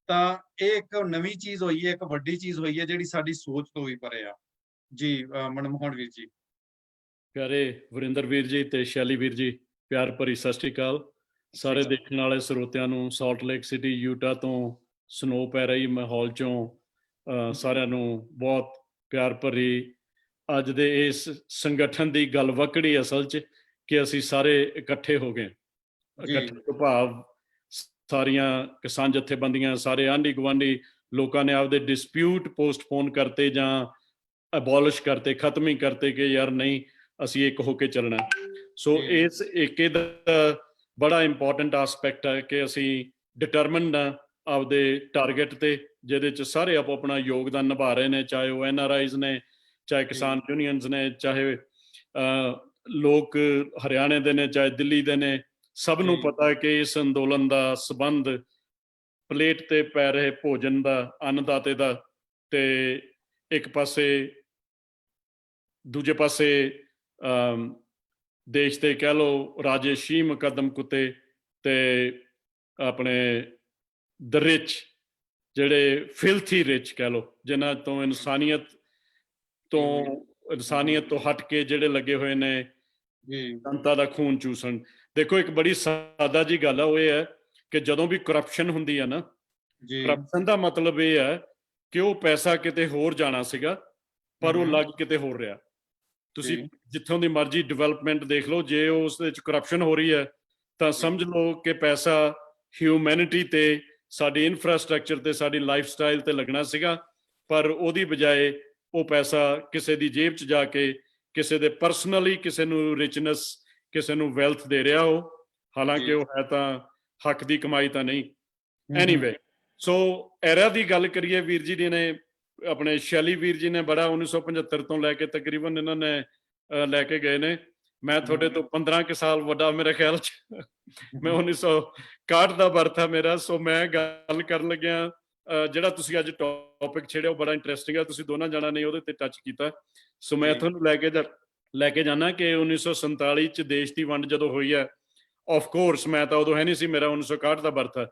ਤਾਂ ਇਹ ਇੱਕ ਨਵੀਂ ਚੀਜ਼ ਹੋਈ ਹੈ, ਇੱਕ ਵੱਡੀ ਚੀਜ਼ ਹੋਈ ਹੈ ਜਿਹੜੀ ਸਾਡੀ ਸੋਚ ਤੋਂ ਵੀ ਪਰੇ ਆ। ਜੀ ਮਨਮੋਹਨ ਵੀਰ ਜੀ। ਪਿਆਰੇ ਵਰਿੰਦਰ ਵੀਰ ਜੀ ਤੇ ਸ਼ੈਲੀ ਵੀਰ ਜੀ, ਪਿਆਰ ਭਰੀ ਸਤਿ ਸ਼੍ਰੀ ਅਕਾਲ। ਸਾਰੇ ਦੇਖਣ ਵਾਲੇ ਸਰੋਤਿਆਂ ਨੂੰ ਸਾਲਟ ਲੇਕ ਸਿਟੀ ਯੂਟਾ ਤੋਂ ਸਨੋ ਪੈ ਰਹੀ ਮਾਹੌਲ ਚੋਂ ਸਾਰਿਆਂ ਨੂੰ ਬਹੁਤ ਪਿਆਰ ਭਰੀ ਅੱਜ ਦੇ ਇਸ ਸੰਗਠਨ ਦੀ ਗੱਲ ਵਕੜੀ ਅਸਲ 'ਚ ਕਿ ਅਸੀਂ ਸਾਰੇ ਇਕੱਠੇ ਹੋ ਗਏ। ਇਕੱਠੇ ਭਾਵ ਸਾਰੀਆਂ ਕਿਸਾਨ ਜਥੇਬੰਦੀਆਂ, ਸਾਰੇ ਆਂਢੀ ਗੁਆਂਢੀ ਲੋਕਾਂ ਨੇ ਆਪਦੇ ਡਿਸਪਿਊਟ ਪੋਸਟਪੋਨ ਕਰਤੇ ਜਾਂ ਅਬੋਲਿਸ਼ ਕਰਤੇ, ਖਤਮ ਹੀ ਕਰਤੇ ਕਿ ਯਾਰ ਨਹੀਂ ਅਸੀਂ ਇੱਕ ਹੋ ਕੇ ਚੱਲਣਾ। ਸੋ ਇਸ ਏਕੇ ਦਾ ਬੜਾ ਇੰਪੋਰਟੈਂਟ ਆਸਪੈਕਟ ਹੈ ਕਿ ਅਸੀਂ ਡਿਟਰਮਿਨਡ ਹਾਂ ਆਪਦੇ ਟਾਰਗੇਟ ਤੇ, ਜਿਹਦੇ 'ਚ ਸਾਰੇ ਆਪੋ ਆਪਣਾ ਯੋਗਦਾਨ ਨਿਭਾ ਰਹੇ ਨੇ, ਚਾਹੇ ਉਹ NRIs ਨੇ, ਚਾਹੇ ਕਿਸਾਨ ਯੂਨੀਅਨਸ ਨੇ, ਚਾਹੇ ਲੋਕ ਹਰਿਆਣੇ ਦੇ ਨੇ, ਚਾਹੇ ਦਿੱਲੀ ਦੇ ਨੇ। ਸਭ ਨੂੰ ਪਤਾ ਹੈ ਕਿ ਇਸ ਅੰਦੋਲਨ ਦਾ ਸੰਬੰਧ ਪਲੇਟ ਤੇ ਪੈ ਰਹੇ ਭੋਜਨ ਦਾ, ਅੰਨਦਾਤੇ ਦਾ, ਤੇ ਇੱਕ ਪਾਸੇ ਦੂਜੇ ਪਾਸੇ ਦੇਸ਼ ਦੇ ਕਹਿ ਲਓ ਰਾਜੇਸ਼ੀ ਮੁਕੱਦਮ ਕੁੱਤੇ ਤੇ ਆਪਣੇ ਦ ਰਿਚ, ਜਿਹੜੇ ਫਿਲਥੀ ਰਿਚ ਕਹਿ ਲਓ, ਜਿਨ੍ਹਾਂ ਤੋਂ ਇਨਸਾਨੀਅਤ ਤੋਂ ਹਟ ਕੇ ਜਿਹੜੇ ਲੱਗੇ ਹੋਏ ਨੇ ਜਨਤਾ ਦਾ ਖੂਨ ਚੂਸਣ। ਦੇਖੋ ਇੱਕ ਬੜੀ ਸਾਦਾ ਜੀ ਗੱਲ ਆ, ਉਹ ਇਹ ਹੈ ਕਿ ਜਦੋਂ ਵੀ ਕਰਪਸ਼ਨ ਹੁੰਦੀ ਹੈ ਨਾ, ਕਰਪਸ਼ਨ ਦਾ ਮਤਲਬ ਇਹ ਹੈ ਕਿ ਉਹ ਪੈਸਾ ਕਿਤੇ ਹੋਰ ਜਾਣਾ ਸੀਗਾ ਪਰ ਉਹ ਲੱਗ ਕਿਤੇ ਹੋਰ ਰਿਹਾ। ਤੁਸੀਂ ਜਿੱਥੋਂ ਦੀ ਮਰਜ਼ੀ ਡਿਵੈਲਪਮੈਂਟ ਦੇਖ ਲਓ, ਜੇ ਉਸ ਦੇ ਵਿੱਚ ਕਰਪਸ਼ਨ ਹੋ ਰਹੀ ਹੈ ਤਾਂ ਸਮਝ ਲਓ ਕਿ ਪੈਸਾ ਹਿਊਮੈਨਿਟੀ ਤੇ, ਸਾਡੀ ਇਨਫਰਾਸਟਰਕਚਰ ਤੇ, ਸਾਡੀ ਲਾਈਫ ਸਟਾਈਲ ਤੇ ਲੱਗਣਾ ਸੀਗਾ, ਪਰ ਉਹਦੀ ਬਜਾਏ ਉਹ ਪੈਸਾ ਕਿਸੇ ਦੀ ਜੇਬ 'ਚ ਜਾ ਕੇ ਕਿਸੇ ਦੇ ਪਰਸਨਲੀ ਕਿਸੇ ਨੂੰ ਰਿਚਨੈਸ, ਕਿਸੇ ਨੂੰ ਵੈਲਥ ਦੇ ਰਿਹਾ ਉਹ, ਹਾਲਾਂਕਿ ਉਹ ਹੈ ਤਾਂ ਹੱਕ ਦੀ ਕਮਾਈ ਤਾਂ ਨਹੀਂ। ਐਨੀਵੇ, ਸੋ ਐਰਾ ਦੀ ਗੱਲ ਕਰੀਏ, ਵੀਰ ਜੀ ਨੇ ਆਪਣੇ ਸ਼ੈਲੀ ਵੀਰ ਜੀ ਨੇ ਬੜਾ 1975 ਤੋਂ ਲੈ ਕੇ ਤਕਰੀਬਨ ਇਹਨਾਂ ਨੇ ਲੈ ਕੇ ਗਏ ਨੇ। ਮੈਂ ਤੁਹਾਡੇ ਤੋਂ 15 ਕੁ ਸਾਲ ਵੱਡਾ ਮੇਰੇ ਖਿਆਲ 'ਚ, ਮੈਂ 1961 ਦਾ ਬਰਥ ਆ ਮੇਰਾ। ਸੋ ਮੈਂ ਗੱਲ ਕਰਨ ਲੱਗਿਆ, ਜਿਹੜਾ ਤੁਸੀਂ ਅੱਜ ਟੌਪਿਕ ਛੇੜਿਆ ਉਹ ਬੜਾ ਇੰਟਰਸਟਿੰਗ ਆ, ਤੁਸੀਂ ਦੋਨਾਂ ਜਣਾਂ ਨੇ ਉਹਦੇ ਤੇ ਟੱਚ ਕੀਤਾ। ਸੋ ਮੈਂ ਤੁਹਾਨੂੰ ਲੈ ਕੇ ਜਾਣਾ ਕਿ 1947 'ਚ ਦੇਸ਼ ਦੀ ਵੰਡ ਜਦੋਂ ਹੋਈ ਹੈ, ਆਫ ਕੋਰਸ ਮੈਂ ਤਾਂ ਉਦੋਂ ਹੈ ਨਹੀਂ ਸੀ, ਮੇਰਾ 1961 ਦਾ ਬਰਥ ਹੈ,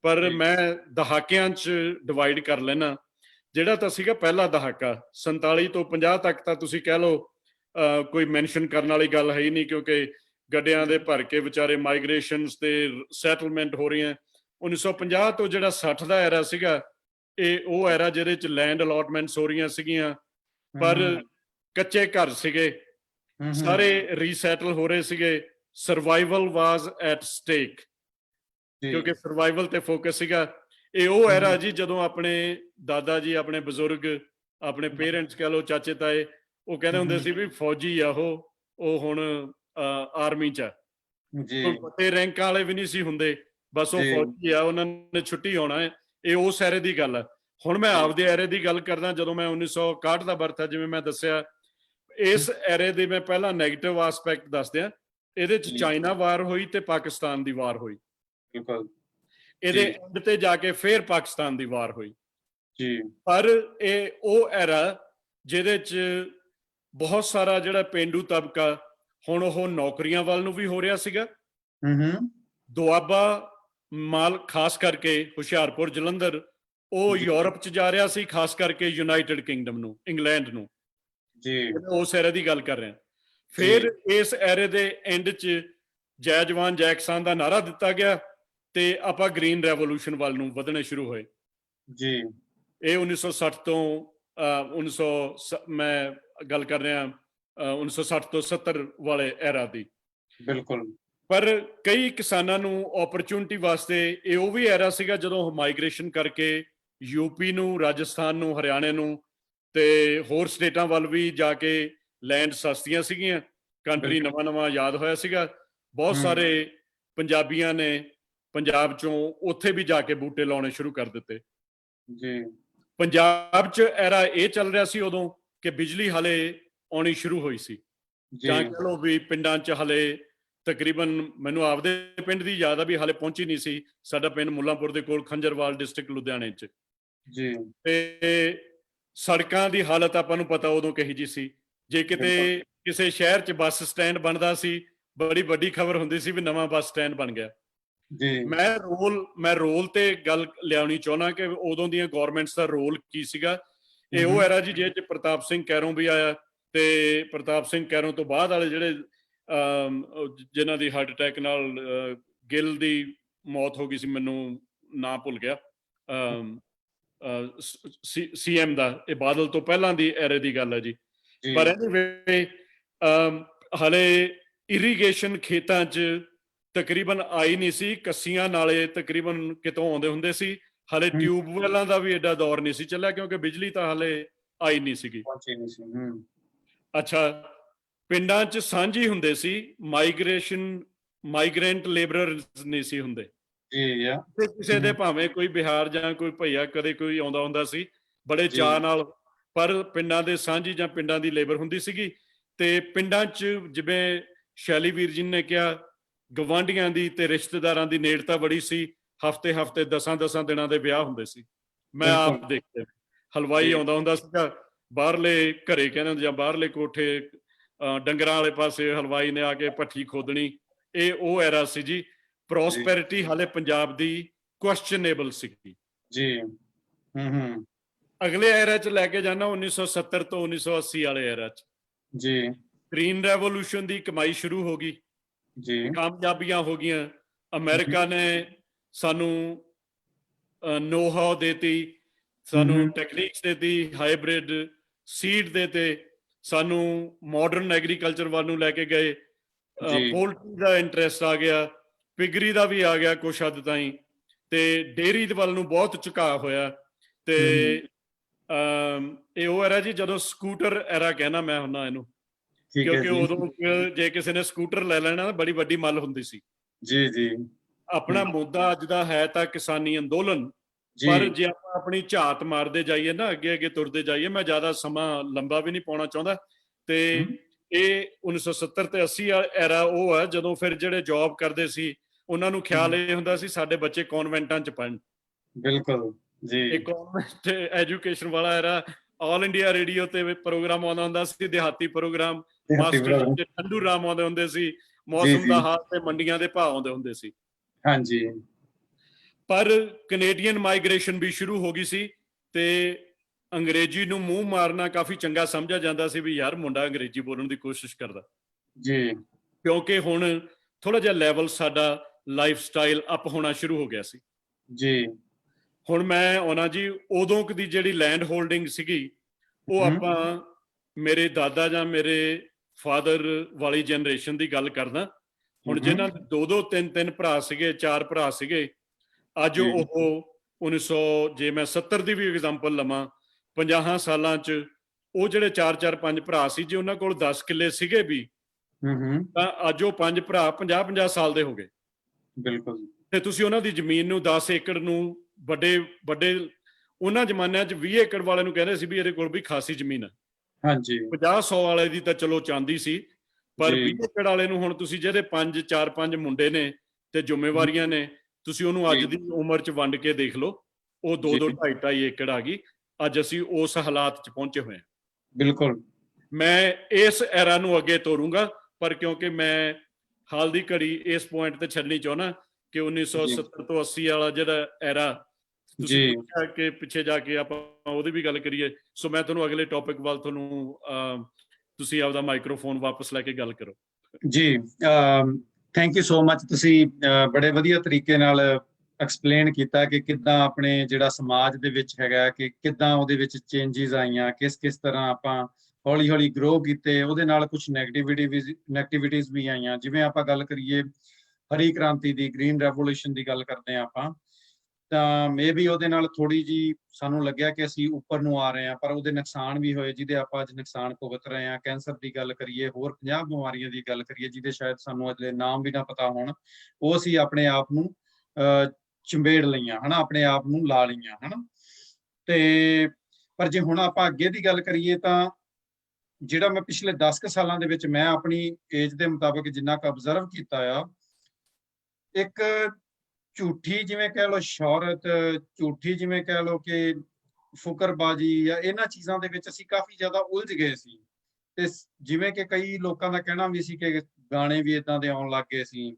ਪਰ ਮੈਂ ਦਹਾਕਿਆਂ 'ਚ ਡਿਵਾਈਡ ਕਰ ਲੈਣਾ। ਜਿਹੜਾ ਤਾਂ ਸੀਗਾ ਪਹਿਲਾ ਦਹਾਕਾ 47 ਤੋਂ 50 ਤੱਕ ਤਾਂ ਤੁਸੀਂ ਕਹਿ ਲਓ ਕੋਈ ਮੈਂਸ਼ਨ ਕਰਨ ਵਾਲੀ ਗੱਲ ਹੈ ਹੀ ਨਹੀਂ, ਕਿਉਂਕਿ ਗੱਡਿਆਂ ਦੇ ਭਰ ਕੇ ਵਿਚਾਰੇ ਮਾਈਗ੍ਰੇਸ਼ਨਸ ਤੇ ਸੈਟਲਮੈਂਟ ਹੋ ਰਹੀਆਂ। 1950 ਤੋਂ ਜਿਹੜਾ 60 ਦਾ ਐਰਾ ਸੀਗਾ, ਇਹ ਉਹ ਐਰਾ ਜਿਹਦੇ 'ਚ ਲੈਂਡ ਅਲਾਟਮੈਂਟਸ ਹੋ ਰਹੀਆਂ ਸੀਗੀਆਂ, ਪਰ ਕੱਚੇ ਘਰ ਸੀਗੇ, ਸਾਰੇ ਰੀਸੈਟਲ ਹੋ ਰਹੇ ਸੀਗੇ। ਸਰਵਾਈਵਲ ਵਾਜ਼ ਐਟ ਸਟੇਕ, ਕਿਉਂਕਿ ਸਰਵਾਈਵਲ ਤੇ ਫੋਕਸ ਸੀਗਾ। ਇਹ ਉਹ ਐਰਾ ਜੀ ਜਦੋਂ ਆਪਣੇ ਦਾਦਾ ਜੀ, ਆਪਣੇ ਬਜ਼ੁਰਗ, ਆਪਣੇ ਪੇਰੈਂਟਸ ਕਹਿ ਲਓ, ਚਾਚੇ ਤਾਏ, ਉਹ ਕਹਿੰਦੇ ਹੁੰਦੇ ਸੀ ਵੀ ਫੌਜੀ ਆ ਉਹ ਹੁਣ ਆਰਮੀ 'ਚ ਆ। ਵੱਡੇ ਰੈਂਕਾਂ ਵਾਲੇ ਵੀ ਨਹੀਂ ਸੀ ਹੁੰਦੇ, ਬਸ ਉਹ ਫੌਜੀ ਆ, ਉਹਨਾਂ ਨੇ ਛੁੱਟੀ ਆਉਣਾ ਹੈ। ਇਹ ਉਸ ਐਰੇ ਦੀ ਗੱਲ ਹੈ। ਹੁਣ ਮੈਂ ਆਪਦੇ ਐਰੇ ਦੀ ਗੱਲ ਕਰਦਾ, ਜਦੋਂ ਮੈਂ 1961 ਦਾ ਬਰਥ ਹੈ, ਜਿਵੇਂ ਮੈਂ ਦੱਸਿਆ, ਇਸ ਐਰੇ ਦੇ ਮੈਂ ਪਹਿਲਾਂ ਨੈਗੇਟਿਵ ਆਸਪੈਕਟ ਦੱਸਦੇ ਆ। ਇਹਦੇ ਚ ਚਾਈਨਾ ਵਾਰ ਹੋਈ ਤੇ ਪਾਕਿਸਤਾਨ ਦੀ ਵਾਰ ਹੋਈ, ਇਹਦੇ ਐਂਡ ਤੇ ਜਾ ਕੇ ਫਿਰ ਪਾਕਿਸਤਾਨ ਦੀ ਵਾਰ ਹੋਈ ਜੀ। ਪਰ ਇਹ ਉਹ ਐਰਾ ਜਿਹਦੇ ਚ ਬਹੁਤ ਸਾਰਾ ਜਿਹੜਾ ਪੇਂਡੂ ਤਬਕਾ ਹੁਣ ਉਹ ਨੌਕਰੀਆਂ ਵੱਲ ਨੂੰ ਵੀ ਹੋ ਰਿਹਾ ਸੀਗਾ। ਦੁਆਬਾ ਮਾਲ ਖਾਸ ਕਰਕੇ ਹੁਸ਼ਿਆਰਪੁਰ, ਜਲੰਧਰ, ਉਹ ਯੂਰਪ ਚ ਜਾ ਰਿਹਾ ਸੀ, ਖਾਸ ਕਰਕੇ ਯੂਨਾਈਟਿਡ ਕਿੰਗਡਮ ਨੂੰ, ਇੰਗਲੈਂਡ ਨੂੰ ਜੀ। ਉਸ ਐਰੇ ਦੀ ਗੱਲ ਕਰ ਰਹੇ ਹਾਂ। ਫਿਰ ਇਸ ਐਰੇ ਦੇ ਐਂਡ ਚ ਜੈ ਜਵਾਨ ਜੈ ਕਿਸਾਨ ਦਾ ਨਾਰਾ ਦਿੱਤਾ ਗਿਆ ਤੇ ਆਪਾਂ ਗ੍ਰੀਨ ਰੈਵੋਲੂਸ਼ਨ ਵੱਲ ਨੂੰ ਵਧਣੇ ਸ਼ੁਰੂ ਹੋਏ ਜੀ। ਇਹ 1960 ਤੋਂ 1900 ਮੈਂ ਗੱਲ ਕਰ ਰਿਹਾ 1960 ਤੋਂ 70 ਵਾਲੇ ਐਰਾ ਦੀ। ਬਿਲਕੁਲ। ਪਰ ਕਈ ਕਿਸਾਨਾਂ ਨੂੰ ਓਪਰਚੁਨਿਟੀ ਵਾਸਤੇ ਇਹ ਉਹ ਵੀ ਐਰਾ ਸੀਗਾ ਜਦੋਂ ਮਾਈਗ੍ਰੇਸ਼ਨ ਕਰਕੇ ਯੂਪੀ ਨੂੰ, ਰਾਜਸਥਾਨ ਨੂੰ, ਹਰਿਆਣੇ ਨੂੰ ਤੇ ਹੋਰ ਸਟੇਟਾਂ ਵੱਲ ਵੀ ਜਾ ਕੇ ਲੈਂਡ ਸਸਤੀਆਂ ਸੀਗੀਆਂ, ਕੰਟਰੀ ਨਵਾਂ ਯਾਦ ਹੋਇਆ ਸੀਗਾ। ਬਹੁਤ ਸਾਰੇ ਪੰਜਾਬੀਆਂ ਨੇ ਪੰਜਾਬ ਚੋਂ ਉੱਥੇ ਵੀ ਜਾ ਕੇ ਬੂਟੇ ਲਾਉਣੇ ਸ਼ੁਰੂ ਕਰ ਦਿੱਤੇ ਜੀ। ਪੰਜਾਬ 'ਚ ਐਰਾ ਇਹ ਚੱਲ ਰਿਹਾ ਸੀ ਉਦੋਂ ਕਿ ਬਿਜਲੀ ਹਲੇ ਆਉਣੀ ਸ਼ੁਰੂ ਹੋਈ ਸੀ, ਜਾਂ ਕਹ ਲਓ ਵੀ ਪਿੰਡਾਂ 'ਚ ਹਲੇ ਤਕਰੀਬਨ, ਮੈਨੂੰ ਆਪਦੇ ਪਿੰਡ ਦੀ ਯਾਦ ਆ ਵੀ ਹਲੇ ਪਹੁੰਚੀ ਨਹੀਂ ਸੀ। ਸਾਡਾ ਪਿੰਡ ਮੁੱਲਾਂਪੁਰ ਦੇ ਕੋਲ, ਖੰਜਰਵਾਲ ਡਿਸਟ੍ਰਿਕਟ, ਲੁਧਿਆਣੇ 'ਚ ਜੀ। ਤੇ ਸੜਕਾਂ ਦੀ ਹਾਲਤ ਆਪਾਂ ਨੂੰ ਪਤਾ ਉਦੋਂ ਕਹੀ ਜੀ ਸੀ। ਜੇ ਕਿਤੇ ਕਿਸੇ ਸ਼ਹਿਰ 'ਚ ਬੱਸ ਸਟੈਂਡ ਬਣਦਾ ਸੀ, ਬੜੀ ਵੱਡੀ ਖਬਰ ਹੁੰਦੀ ਸੀ ਵੀ ਨਵਾਂ ਬੱਸ ਸਟੈਂਡ ਬਣ ਗਿਆ ਜੀ। ਮੈਂ ਰੋਲ ਤੇ ਗੱਲ ਲਿਆਉਣੀ ਚਾਹੁੰਦਾ ਕਿ ਉਦੋਂ ਦੀਆਂ ਗੌਰਮੈਂਟਸ ਦਾ ਰੋਲ ਕੀ ਸੀਗਾ। ਇਹ ਉਹ ਐਰਾ ਜੀ ਜਿਹਦੇ 'ਚ ਪ੍ਰਤਾਪ ਸਿੰਘ ਕੈਰੋਂ ਵੀ ਆਇਆ, ਤੇ ਪ੍ਰਤਾਪ ਸਿੰਘ ਕੈਰੋਂ ਤੋਂ ਬਾਅਦ ਵਾਲੇ ਜਿਹੜੇ ਜਿਨ੍ਹਾਂ ਦੀ ਹਾਰਟ ਅਟੈਕ ਨਾਲ ਗਿੱਲ ਦੀ ਮੌਤ ਹੋ ਗਈ ਸੀ, ਮੈਨੂੰ ਨਾਂ ਭੁੱਲ ਗਿਆ, CM ਦਾ, ਇਹ ਬਾਦਲ ਤੋਂ ਪਹਿਲਾਂ ਦੀ ਐਰੇ ਦੀ ਗੱਲ ਹੈ ਜੀ। ਪਰ ਐਨੀਵੇ ਹਲੇ ਇਰੀਗੇਸ਼ਨ ਖੇਤਾਂ 'ਚ ਤਕਰੀਬਨ ਆਈ ਨਹੀਂ ਸੀ, ਕੱਸੀਆਂ ਨਾਲੇ ਤਕਰੀਬਨ ਕਿਤੋਂ ਆਉਂਦੇ ਹੁੰਦੇ ਸੀ। ਹਲੇ ਟਿਊਬਵੈਲਾਂ ਦਾ ਵੀ ਐਡਾ ਦੌਰ ਨਹੀਂ ਸੀ ਚੱਲਿਆ, ਕਿਉਂਕਿ ਬਿਜਲੀ ਤਾਂ ਹਲੇ ਆਈ ਨਹੀਂ ਸੀਗੀ। ਅੱਛਾ, ਪਿੰਡਾਂ 'ਚ ਸਾਂਝੀ ਹੁੰਦੇ ਸੀ, ਮਾਈਗ੍ਰੈਂਟ ਲੇਬਰਰ ਨਹੀਂ ਸੀ ਹੁੰਦੇ ਜੀ। ਕਿਸੇ ਦੇ ਭਾਵੇਂ ਕੋਈ ਬਿਹਾਰ ਜਾਂ ਕੋਈ ਭਈਆ ਕਦੇ ਕੋਈ ਆਉਂਦਾ ਹੁੰਦਾ ਸੀ ਬੜੇ ਚਾਅ ਨਾਲ, ਪਰ ਪਿੰਡਾਂ ਦੇ ਸਾਂਝੀ ਜਾਂ ਪਿੰਡਾਂ ਦੀ ਲੇਬਰ ਹੁੰਦੀ ਸੀਗੀ। ਤੇ ਪਿੰਡਾਂ 'ਚ ਜਿਵੇਂ ਸ਼ੈਲੀ ਵੀਰ ਜੀ ਨੇ ਕਿਹਾ, ਗਵਾਂਢੀਆਂ ਦੀ ਤੇ ਰਿਸ਼ਤੇਦਾਰਾਂ ਦੀ ਨੇੜਤਾ ਬੜੀ ਸੀ। ਹਫ਼ਤੇ 10 ਦਿਨਾਂ ਦੇ ਵਿਆਹ ਹੁੰਦੇ ਸੀ। ਮੈਂ ਆਪ ਦੇਖਿਆ, ਹਲਵਾਈ ਆਉਂਦਾ ਹੁੰਦਾ ਸੀਗਾ ਬਾਹਰਲੇ ਘਰੇ, ਕਹਿੰਦੇ ਜਾਂ ਬਾਹਰਲੇ ਕੋਠੇ ਡੰਗਰਾਂ ਵਾਲੇ ਪਾਸੇ, ਹਲਵਾਈ ਨੇ ਆ ਕੇ ਭੱਠੀ ਖੋਦਣੀ। ਇਹ ਉਹ ਐਰਾ ਸੀ ਜੀ। ਪ੍ਰੋਸਪੈਰਿਟੀ ਹਾਲੇ ਪੰਜਾਬ ਦੀ ਕੁਐਸਚਨੇਬਲ ਸੀਗੀ ਜੀ। ਅਗਲੇ ਐਰਾ 'ਚ ਲੈ ਕੇ ਜਾਣਾ 1970 ਤੋਂ 1980 ਵਾਲੇ ਐਰਾ 'ਚ ਜੀ। ਗ੍ਰੀਨ ਰੈਵੋਲੂਸ਼ਨ ਦੀ ਕਮਾਈ ਸ਼ੁਰੂ ਹੋ ਗਈ ਜੀ, ਕਾਮਯਾਬੀਆਂ ਹੋ ਗਈਆਂ। ਅਮਰੀਕਾ ਨੇ ਸਾਨੂੰ ਨੋ ਹਾਉ ਦੇਤੀ, ਸਾਨੂੰ ਟੈਕਨੀਕਸ ਦੇਤੀ, ਹਾਈਬ੍ਰਿਡ ਸੀਡ ਦੇਤੇ, ਸਾਨੂੰ ਮਾਡਰਨ ਐਗਰੀਕਲਚਰ ਵੱਲ ਨੂੰ ਲੈ ਕੇ ਗਏ। ਪੋਲਟਰੀ ਦਾ ਇੰਟਰਸਟ ਆ ਗਿਆ, ਪਿਗਰੀ ਦਾ ਵੀ ਆ ਗਿਆ ਕੁਛ ਹੱਦ ਤਾਈਂ, ਤੇ ਡੇਅਰੀ ਦੇ ਵੱਲ ਨੂੰ ਬਹੁਤ ਝੁਕਾਅ ਹੋਇਆ। ਤੇ ਇਹ ਉਹ ਐਰਾ ਜੀ ਜਦੋਂ ਸਕੂਟਰ ਐਰਾ ਕਹਿਣਾ ਮੈਂ ਹੁੰਦਾ ਇਹਨੂੰ, ਕਿਉਂਕਿ ਉਦੋਂ ਜੇ ਕਿਸੇ ਨੇ ਸਕੂਟਰ ਲੈ ਲੈਣਾ ਬੜੀ ਵੱਡੀ ਮੱਲ ਹੁੰਦੀ ਸੀ ਜੀ। ਆਪਣਾ ਮੁੱਦਾ ਅੱਜ ਦਾ ਹੈ ਤਾਂ ਕਿਸਾਨੀ ਅੰਦੋਲਨ, ਪਰ ਜੇ ਆਪਾਂ ਆਪਣੀ ਝਾਤ ਮਾਰਦੇ ਜਾਈਏ ਨਾ, ਅੱਗੇ ਤੁਰਦੇ ਜਾਈਏ, ਮੈਂ ਜ਼ਿਆਦਾ ਸਮਾਂ ਲੰਬਾ ਵੀ ਨਹੀਂ ਪਾਉਣਾ ਚਾਹੁੰਦਾ। ਤੇ ਇਹ 1970 ਤੇ 80 ਐਰਾ ਉਹ ਹੈ ਜਦੋਂ ਫਿਰ ਜਿਹੜੇ ਜੌਬ ਕਰਦੇ ਸੀ ਉਹਨਾਂ ਨੂੰ ਖਿਆਲ ਇਹ ਹੁੰਦਾ ਸੀ ਸਾਡੇ ਬੱਚੇ ਕਨਵੈਂਟਾਂ 'ਚ ਪੜ੍ਹਨ। ਬਿਲਕੁਲ ਜੀ। ਇਹ ਕਨਵੈਂਟ ਐਜੂਕੇਸ਼ਨ ਵਾਲਾ ਐਰਾ। ਆਲ ਇੰਡੀਆ ਰੇਡੀਓ ਤੇ ਪ੍ਰੋਗਰਾਮ ਆਉਂਦਾ ਹੁੰਦਾ ਸੀ, ਦਿਹਾਤੀ ਪ੍ਰੋਗਰਾਮ, ਮਾਸਟਰ ਠੰਡੂ ਰਾਮ ਆਉਂਦੇ ਹੁੰਦੇ ਸੀ, ਮੌਸਮ ਦਾ ਹਾਲ ਤੇ ਮੰਡੀਆਂ ਦੇ ਭਾਅ ਆਉਂਦੇ ਹੁੰਦੇ ਸੀ। ਹਾਂਜੀ। ਪਰ ਕੈਨੇਡੀਅਨ ਮਾਈਗ੍ਰੇਸ਼ਨ ਵੀ ਸ਼ੁਰੂ ਹੋ ਗਈ ਸੀ ਤੇ ਅੰਗਰੇਜ਼ੀ ਨੂੰ ਮੂੰਹ ਮਾਰਨਾ ਕਾਫੀ ਚੰਗਾ ਸਮਝਿਆ ਜਾਂਦਾ ਸੀ ਵੀ ਯਾਰ ਮੁੰਡਾ ਅੰਗਰੇਜ਼ੀ ਬੋਲਣ ਦੀ ਕੋਸ਼ਿਸ਼ ਕਰਦਾ ਜੀ, ਕਿਉਂਕਿ ਹੁਣ ਥੋੜਾ ਜਿਹਾ ਲੈਵਲ ਸਾਡਾ ਲਾਈਫ ਸਟਾਈਲ ਅਪ ਹੋਣਾ ਸ਼ੁਰੂ ਹੋ ਗਿਆ ਸੀ ਜੀ। ਹੁਣ ਮੈਂ ਆਉਣਾ ਜੀ ਉਦੋਂ ਦੀ ਜਿਹੜੀ ਲੈਂਡ ਹੋਲਡਿੰਗ ਸੀਗੀ, ਉਹ ਆਪਾਂ ਮੇਰੇ ਦਾਦਾ ਜਾਂ ਮੇਰੇ ਫਾਦਰ ਵਾਲੀ ਜਨਰੇਸ਼ਨ ਦੀ ਗੱਲ ਕਰਦਾ। ਹੁਣ ਜਿਨ੍ਹਾਂ ਦੇ 2-2 3-3 ਭਰਾ ਸੀਗੇ, 4 ਭਰਾ ਸੀਗੇ, ਅੱਜ ਉਹ 1900, ਜੇ ਮੈਂ 70 ਦੀ ਵੀ ਐਗਜ਼ਾਮਪਲ ਲਵਾਂ, 50 ਸਾਲਾਂ 'ਚ ਉਹ ਜਿਹੜੇ 4-4 5 ਭਰਾ ਸੀ, ਜੇ ਉਹਨਾਂ ਕੋਲ 10 ਕਿੱਲੇ ਸੀਗੇ ਵੀ, ਤਾਂ ਅੱਜ ਉਹ 5 ਭਰਾ 50-50 ਸਾਲ ਦੇ ਹੋ ਗਏ। ਬਿਲਕੁਲ। ਤੇ ਤੁਸੀਂ ਉਹਨਾਂ ਦੀ ਜ਼ਮੀਨ ਨੂੰ 10 ਏਕੜ ਨੂੰ ਵੱਡੇ ਉਹਨਾਂ ਜ਼ਮਾਨਿਆਂ 'ਚ 20 ਏਕੜ ਵਾਲੇ ਨੂੰ ਕਹਿੰਦੇ ਸੀ ਵੀ ਇਹਦੇ ਕੋਲ ਵੀ ਖਾਸੀ ਜ਼ਮੀਨ ਹੈ। ਹਾਂਜੀ 50-100 ਵਾਲੇ ਦੀ ਤਾਂ ਚਲੋ ਚਾਂਦੀ ਸੀ, ਪਰ ਜੀ 20 ਏਕੜ ਵਾਲੇ ਨੂੰ ਹੁਣ ਤੁਸੀਂ ਜਿਹਦੇ 4-5 ਮੁੰਡੇ ਨੇ ਤੇ ਜ਼ਿੰਮੇਵਾਰੀਆਂ ਨੇ, ਤੁਸੀਂ ਉਹਨੂੰ ਅੱਜ ਜੀ ਦੀ ਉਮਰ 'ਚ ਵੰਡ ਕੇ ਦੇਖ ਲਓ, ਉਹ 2-2 ਜੀ 2.5 ਏਕੜ ਆ ਗਈ। ਅੱਜ ਅਸੀਂ ਉਸ ਹਾਲਾਤ 'ਚ ਪਹੁੰਚੇ ਹੋਏ ਹਾਂ। ਬਿਲਕੁਲ ਮੈਂ ਇਸ ਐਰਾ ਨੂੰ ਅੱਗੇ ਤੋਰੂੰਗਾ, ਪਰ ਕਿਉਂਕਿ ਮੈਂ ਹਾਲ ਦੀ ਘੜੀ ਇਸ ਪੁਆਇੰਟ ਤੇ ਛੱਡਣੀ ਚਾਹੁੰਦਾ ਕਿ 1970 ਤੋਂ 80 ਵਾਲਾ ਜਿਹੜਾ ਐਰਾ ਤੁਸੀਂ ਜੀ ਪੁੱਛਿਆ ਕਿ ਪਿੱਛੇ ਜਾ ਕੇ ਆਪਾਂ ਉਹਦੀ ਵੀ ਗੱਲ ਕਰੀਏ, ਸੋ ਮੈਂ ਤੁਹਾਨੂੰ ਅਗਲੇ ਟੌਪਿਕ ਵੱਲ ਤੁਸੀਂ ਆਪਦਾ ਮਾਈਕ੍ਰੋਫੋਨ ਵਾਪਸ ਲੈ ਕੇ ਗੱਲ ਕਰੋ। ਜੀ ਥੈਂਕ ਯੂ ਸੋ ਮਚ। ਤੁਸੀਂ ਬੜੇ ਵਧੀਆ ਤਰੀਕੇ ਨਾਲ ਐਕਸਪਲੇਨ ਕੀਤਾ ਕਿ ਕਿੱਦਾਂ ਆਪਣੇ ਜਿਹੜਾ ਸਮਾਜ ਦੇ ਵਿੱਚ ਹੈਗਾ ਕਿ ਕਿੱਦਾਂ ਉਹਦੇ ਵਿੱਚ ਚੇਂਜਸ ਆਈਆਂ, ਕਿਸ ਤਰ੍ਹਾਂ ਆਪਾਂ ਹੌਲੀ ਹੌਲੀ ਗਰੋ ਕੀਤੇ, ਉਹਦੇ ਨਾਲ ਕੁਝ ਨੈਗੇਟਿਵਿਟੀਜ਼ ਵੀ ਆਈਆਂ। ਜਿਵੇਂ ਆਪਾਂ ਗੱਲ ਕਰੀਏ ਹਰੀ ਕ੍ਰਾਂਤੀ ਦੀ, ਗ੍ਰੀਨ ਰੈਵੋਲੂਸ਼ਨ ਦੀ ਗੱਲ ਕਰਦੇ ਹਾਂ ਆਪਾਂ, ਤਾਂ ਮੇ ਵੀ ਉਹਦੇ ਨਾਲ ਥੋੜੀ ਜੀ ਸਾਨੂੰ ਲੱਗਿਆ ਕਿ ਅਸੀਂ ਉੱਪਰ ਨੂੰ ਆ ਰਹੇ ਹਾਂ, ਪਰ ਉਹਦੇ ਨੁਕਸਾਨ ਵੀ ਹੋਏ ਜਿਹਦੇ ਆਪਾਂ ਅੱਜ ਨੁਕਸਾਨ ਭੁਗਤ ਰਹੇ ਹਾਂ। ਕੈਂਸਰ ਦੀ ਗੱਲ ਕਰੀਏ, ਹੋਰ 50 ਬਿਮਾਰੀਆਂ ਦੀ ਗੱਲ ਕਰੀਏ ਜਿਹਦੇ ਸ਼ਾਇਦ ਸਾਨੂੰ ਅਜੇ ਨਾਮ ਵੀ ਨਾ ਪਤਾ ਹੋਣ, ਉਹ ਅਸੀਂ ਆਪਣੇ ਆਪ ਨੂੰ ਚੰਬੇੜ ਲਈਆਂ ਹਨਾ, ਆਪਣੇ ਆਪ ਨੂੰ ਲਾ ਲਈਆਂ ਹਨਾ। ਤੇ ਪਰ ਜੇ ਹੁਣ ਆਪਾਂ ਅੱਗੇ ਦੀ ਗੱਲ ਕਰੀਏ ਤਾਂ ਜਿਹੜਾ ਮੈਂ ਪਿਛਲੇ 10 ਕੁ ਸਾਲਾਂ ਦੇ ਵਿੱਚ ਮੈਂ ਆਪਣੀ ਏਜ ਦੇ ਮੁਤਾਬਕ ਜਿੰਨਾ ਕੁ ਅਬਜ਼ਰਵ ਕੀਤਾ ਆ, ਇੱਕ ਝੂਠੀ ਜਿਵੇਂ ਕਹਿ ਲਓ ਸ਼ੌਹਰਤ, ਝੂਠੀ ਜਿਵੇਂ ਕਹਿ ਲਓ ਕਿ ਫੁਕਰਬਾਜੀ ਜਾਂ ਇਹਨਾਂ ਚੀਜ਼ਾਂ ਦੇ ਵਿੱਚ ਅਸੀਂ ਕਾਫੀ ਜ਼ਿਆਦਾ ਉਲਝ ਗਏ ਸੀ। ਤੇ ਜਿਵੇਂ ਕਿ ਕਈ ਲੋਕਾਂ ਦਾ ਕਹਿਣਾ ਵੀ ਸੀ ਕਿ ਗਾਣੇ ਵੀ ਇਦਾਂ ਦੇ ਆਉਣ ਲੱਗ ਗਏ ਸੀ,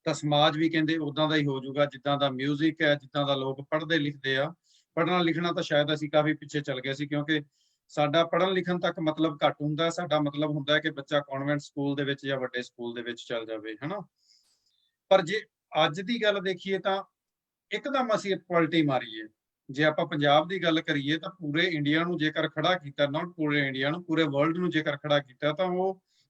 ਤਾਂ ਸਮਾਜ ਵੀ ਕਹਿੰਦੇ ਉਦਾਂ ਦਾ ਹੀ ਹੋ ਜਾਊਗਾ ਜਿੱਦਾਂ ਦਾ ਮਿਊਜ਼ਿਕ ਹੈ, ਜਿੱਦਾਂ ਦਾ ਲੋਕ ਪੜ੍ਹਦੇ ਲਿਖਦੇ ਆ। ਪੜ੍ਹਨਾ ਲਿਖਣਾ ਤਾਂ ਸ਼ਾਇਦ ਅਸੀਂ ਕਾਫੀ ਪਿੱਛੇ ਚੱਲ ਗਏ ਸੀ, ਕਿਉਂਕਿ ਸਾਡਾ ਪੜ੍ਹਨ ਲਿਖਣ ਤੱਕ ਮਤਲਬ ਘੱਟ ਹੁੰਦਾ। ਸਾਡਾ ਮਤਲਬ ਹੁੰਦਾ ਹੈ ਕਿ ਬੱਚਾ ਕਨਵੈਂਟ ਸਕੂਲ ਦੇ ਵਿੱਚ ਜਾਂ ਵੱਡੇ ਸਕੂਲ ਦੇ ਵਿੱਚ ਚੱਲ ਜਾਵੇ ਹਨਾ। ਪਰ ਜੇ ਅੱਜ ਦੀ ਗੱਲ ਦੇਖੀਏ ਤਾਂ ਇੱਕਦਮ ਅਸੀਂ ਪਲਟੀ ਮਾਰੀ ਹੈ। ਜੇ ਆਪਾਂ ਪੰਜਾਬ ਦੀ ਗੱਲ ਕਰੀਏ ਤਾਂ ਪੂਰੇ ਇੰਡੀਆ ਨੂੰ ਜੇਕਰ ਖੜਾ ਕੀਤਾ, ਨਾਟ ਪੂਰੇ ਇੰਡੀਆ ਨੂੰ, ਪੂਰੇ ਵਰਲਡ ਨੂੰ ਜੇਕਰ ਖੜਾ ਕੀਤਾ, ਤਾਂ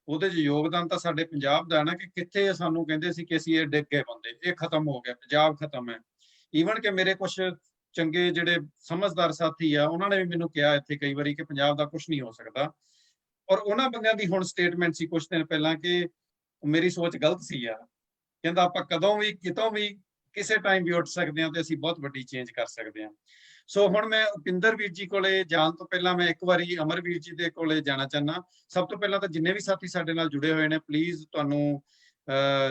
ਉਹਦੇ 'ਚ ਯੋਗਦਾਨ ਤਾਂ ਸਾਡੇ ਪੰਜਾਬ ਦਾ ਹੈ ਨਾ। ਕਿ ਕਿੱਥੇ ਸਾਨੂੰ ਕਹਿੰਦੇ ਸੀ ਕਿ ਅਸੀਂ ਇਹ ਡਿੱਗ ਗਏ ਬੰਦੇ, ਇਹ ਖਤਮ ਹੋ ਗਿਆ, ਪੰਜਾਬ ਖਤਮ ਹੈ। ਈਵਨ ਕਿ ਮੇਰੇ ਕੁਝ ਚੰਗੇ ਜਿਹੜੇ ਸਮਝਦਾਰ ਸਾਥੀ ਆ, ਉਹਨਾਂ ਨੇ ਵੀ ਮੈਨੂੰ ਕਿਹਾ ਇੱਥੇ ਕਈ ਵਾਰੀ ਕਿ ਪੰਜਾਬ ਦਾ ਕੁਝ ਨਹੀਂ ਹੋ ਸਕਦਾ। ਔਰ ਉਹਨਾਂ ਬੰਦਿਆਂ ਦੀ ਹੁਣ ਸਟੇਟਮੈਂਟ ਸੀ ਕੁਝ ਦਿਨ ਪਹਿਲਾਂ ਕਿ ਮੇਰੀ ਸੋਚ ਗਲਤ ਸੀ ਯਾਰ, ਕਹਿੰਦਾ ਆਪਾਂ ਕਦੋਂ ਵੀ ਕਿਤੋਂ ਵੀ ਕਿਸੇ ਟਾਈਮ ਵੀ ਉੱਠ ਸਕਦੇ ਹਾਂ ਤੇ ਅਸੀਂ ਬਹੁਤ ਵੱਡੀ ਚੇਂਜ ਕਰ ਸਕਦੇ ਹਾਂ। ਸੋ ਹੁਣ ਮੈਂ ਉਪਿੰਦਰ ਵੀਰ ਜੀ ਕੋਲੇ ਜਾਣ ਤੋਂ ਪਹਿਲਾਂ ਮੈਂ ਇੱਕ ਵਾਰੀ ਅਮਰਵੀਰ ਜੀ ਦੇ ਕੋਲੇ ਜਾਣਾ ਚਾਹੁੰਦਾ। ਸਭ ਤੋਂ ਪਹਿਲਾਂ ਤਾਂ ਜਿੰਨੇ ਵੀ ਸਾਥੀ ਸਾਡੇ ਨਾਲ ਜੁੜੇ ਹੋਏ ਨੇ, ਪਲੀਜ਼ ਤੁਹਾਨੂੰ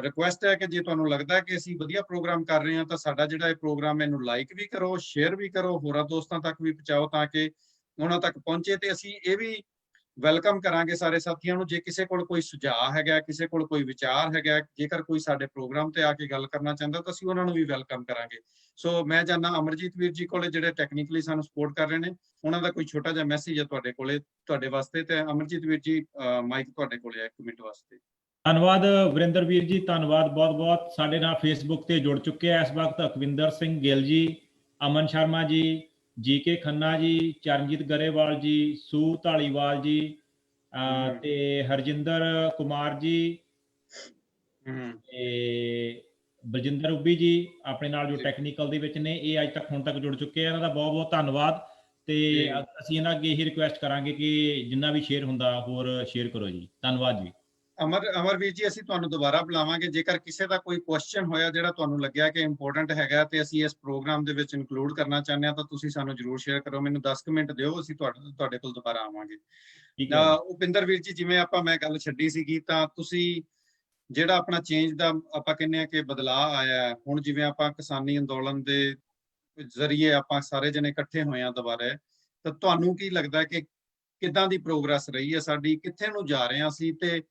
ਰਿਕੁਐਸਟ ਹੈ ਕਿ ਜੇ ਤੁਹਾਨੂੰ ਲੱਗਦਾ ਕਿ ਅਸੀਂ ਵਧੀਆ ਪ੍ਰੋਗਰਾਮ ਕਰ ਰਹੇ ਹਾਂ ਤਾਂ ਸਾਡਾ ਜਿਹੜਾ ਇਹ ਪ੍ਰੋਗਰਾਮ ਇਹਨੂੰ ਲਾਈਕ ਵੀ ਕਰੋ, ਸ਼ੇਅਰ ਵੀ ਕਰੋ, ਹੋਰਾਂ ਦੋਸਤਾਂ ਤੱਕ ਵੀ ਪਹੁੰਚਾਓ ਤਾਂ ਕਿ ਉਹਨਾਂ ਤੱਕ ਪਹੁੰਚੇ। ਤੇ ਅਸੀਂ ਇਹ ਵੀ ਵੈਲਕਮ ਕਰਾਂਗੇ ਸਾਰੇ ਸਾਥੀਆਂ ਨੂੰ, ਜੇ ਕਿਸੇ ਕੋਲ ਕੋਈ ਸੁਝਾਅ ਹੈਗਾ, ਕਿਸੇ ਕੋਲ ਕੋਈ ਵਿਚਾਰ ਹੈਗਾ, ਜੇਕਰ ਕੋਈ ਸਾਡੇ ਪ੍ਰੋਗਰਾਮ ਤੇ ਆ ਕੇ ਗੱਲ ਕਰਨਾ ਚਾਹੁੰਦਾ ਤਾਂ ਅਸੀਂ ਉਹਨਾਂ ਨੂੰ ਵੀ ਵੈਲਕਮ ਕਰਾਂਗੇ। ਸੋ ਮੈਂ ਜਾਣਦਾ ਅਮਰਜੀਤ ਵੀਰ ਜੀ ਕੋਲੇ ਜਿਹੜੇ ਟੈਕਨੀਕਲੀ ਸਾਨੂੰ ਸਪੋਰਟ ਕਰ ਰਹੇ ਨੇ, ਉਹਨਾਂ ਦਾ ਕੋਈ ਛੋਟਾ ਜਿਹਾ ਮੈਸੇਜ ਹੈ ਤੁਹਾਡੇ ਕੋਲੇ, ਤੁਹਾਡੇ ਵਾਸਤੇ। ਤੇ ਅਮਰਜੀਤ ਵੀਰ ਜੀ ਮਾਈਕ ਤੁਹਾਡੇ ਕੋਲੇ ਹੈ 1 ਮਿੰਟ ਵਾਸਤੇ। ਧੰਨਵਾਦ ਵਰਿੰਦਰ ਵੀਰ ਜੀ, ਧੰਨਵਾਦ ਬਹੁਤ ਬਹੁਤ। ਸਾਡੇ ਨਾਲ ਫੇਸਬੁੱਕ ਤੇ ਜੁੜ ਚੁੱਕੇ ਆ ਇਸ ਵਕਤ ਅਕਵਿੰਦਰ ਸਿੰਘ ਗਿੱਲ ਜੀ, ਅਮਨ ਸ਼ਰਮਾ ਜੀ, ਜੀਕੇ ਖੰਨਾ ਜੀ, ਚਰਨਜੀਤ ਗਰੇਵਾਲ ਜੀ, ਸੂ ਢਾਲੀਵਾਲ ਜੀ ਤੇ ਹਰਜਿੰਦਰ ਕੁਮਾਰ ਜੀ ਤੇ ਬਲਜਿੰਦਰ ਉੱਬੀ ਜੀ ਆਪਣੇ ਨਾਲ ਜੋ ਟੈਕਨੀਕਲ ਦੇ ਵਿੱਚ ਨੇ, ਇਹ ਅੱਜ ਤੱਕ ਹੁਣ ਤੱਕ ਜੁੜ ਚੁੱਕੇ ਆ। ਇਹਨਾਂ ਦਾ ਬਹੁਤ ਬਹੁਤ ਧੰਨਵਾਦ। ਤੇ ਅਸੀਂ ਇਹਨਾਂ ਅੱਗੇ ਇਹੀ ਰਿਕੁਐਸਟ ਕਰਾਂਗੇ ਕਿ ਜਿੰਨਾ ਵੀ ਸ਼ੇਅਰ ਹੁੰਦਾ ਹੋਰ ਸ਼ੇਅਰ ਕਰੋ ਜੀ। ਧੰਨਵਾਦ ਜੀ। ਅਮਰਵੀਰ ਜੀ, ਅਸੀਂ ਤੁਹਾਨੂੰ ਦੁਬਾਰਾ ਬੁਲਾਵਾਂਗੇ ਜੇਕਰ ਕਿਸੇ ਦਾ ਕੋਈ ਕੁਐਸਚਨ ਹੋਇਆ ਜਿਹੜਾ ਤੁਹਾਨੂੰ ਲੱਗਿਆ ਕਿ ਇੰਪੋਰਟੈਂਟ ਹੈਗਾ ਤੇ ਅਸੀਂ ਇਸ ਪ੍ਰੋਗਰਾਮ ਦੇ ਵਿੱਚ ਇਨਕਲੂਡ ਕਰਨਾ ਚਾਹੁੰਦੇ ਹਾਂ, ਤਾਂ ਤੁਸੀਂ ਸਾਨੂੰ ਜਰੂਰ ਸ਼ੇਅਰ ਕਰੋ। ਮੈਨੂੰ 10 ਮਿੰਟ ਦਿਓ, ਅਸੀਂ ਤੁਹਾਡੇ ਕੋਲ ਦੁਬਾਰਾ ਆਵਾਂਗੇ। ਉਪਿੰਦਰ ਵੀਰ ਜੀ, ਜਿਵੇਂ ਮੈਂ ਗੱਲ ਛੱਡੀ ਸੀਗੀ, ਤਾਂ ਤੁਸੀਂ ਜਿਹੜਾ ਆਪਣਾ ਚੇਂਜ ਦਾ ਆਪਾਂ ਕਹਿੰਦੇ ਆ ਕਿ ਬਦਲਾਅ ਆਇਆ ਹੈ ਹੁਣ, ਜਿਵੇਂ ਆਪਾਂ ਕਿਸਾਨੀ ਅੰਦੋਲਨ ਦੇ ਜ਼ਰੀਏ ਆਪਾਂ ਸਾਰੇ ਜਣੇ ਇਕੱਠੇ ਹੋਏ ਆ ਦੁਬਾਰਾ, ਤਾਂ ਤੁਹਾਨੂੰ ਕੀ ਲੱਗਦਾ ਕਿ ਕਿੱਦਾਂ ਦੀ ਪ੍ਰੋਗਰੈਸ ਰਹੀ ਹੈ ਸਾਡੀ, ਕਿੱਥੇ ਨੂੰ ਜਾ ਰਹੇ ਹਾਂ ਅਸੀਂ, ਤੇ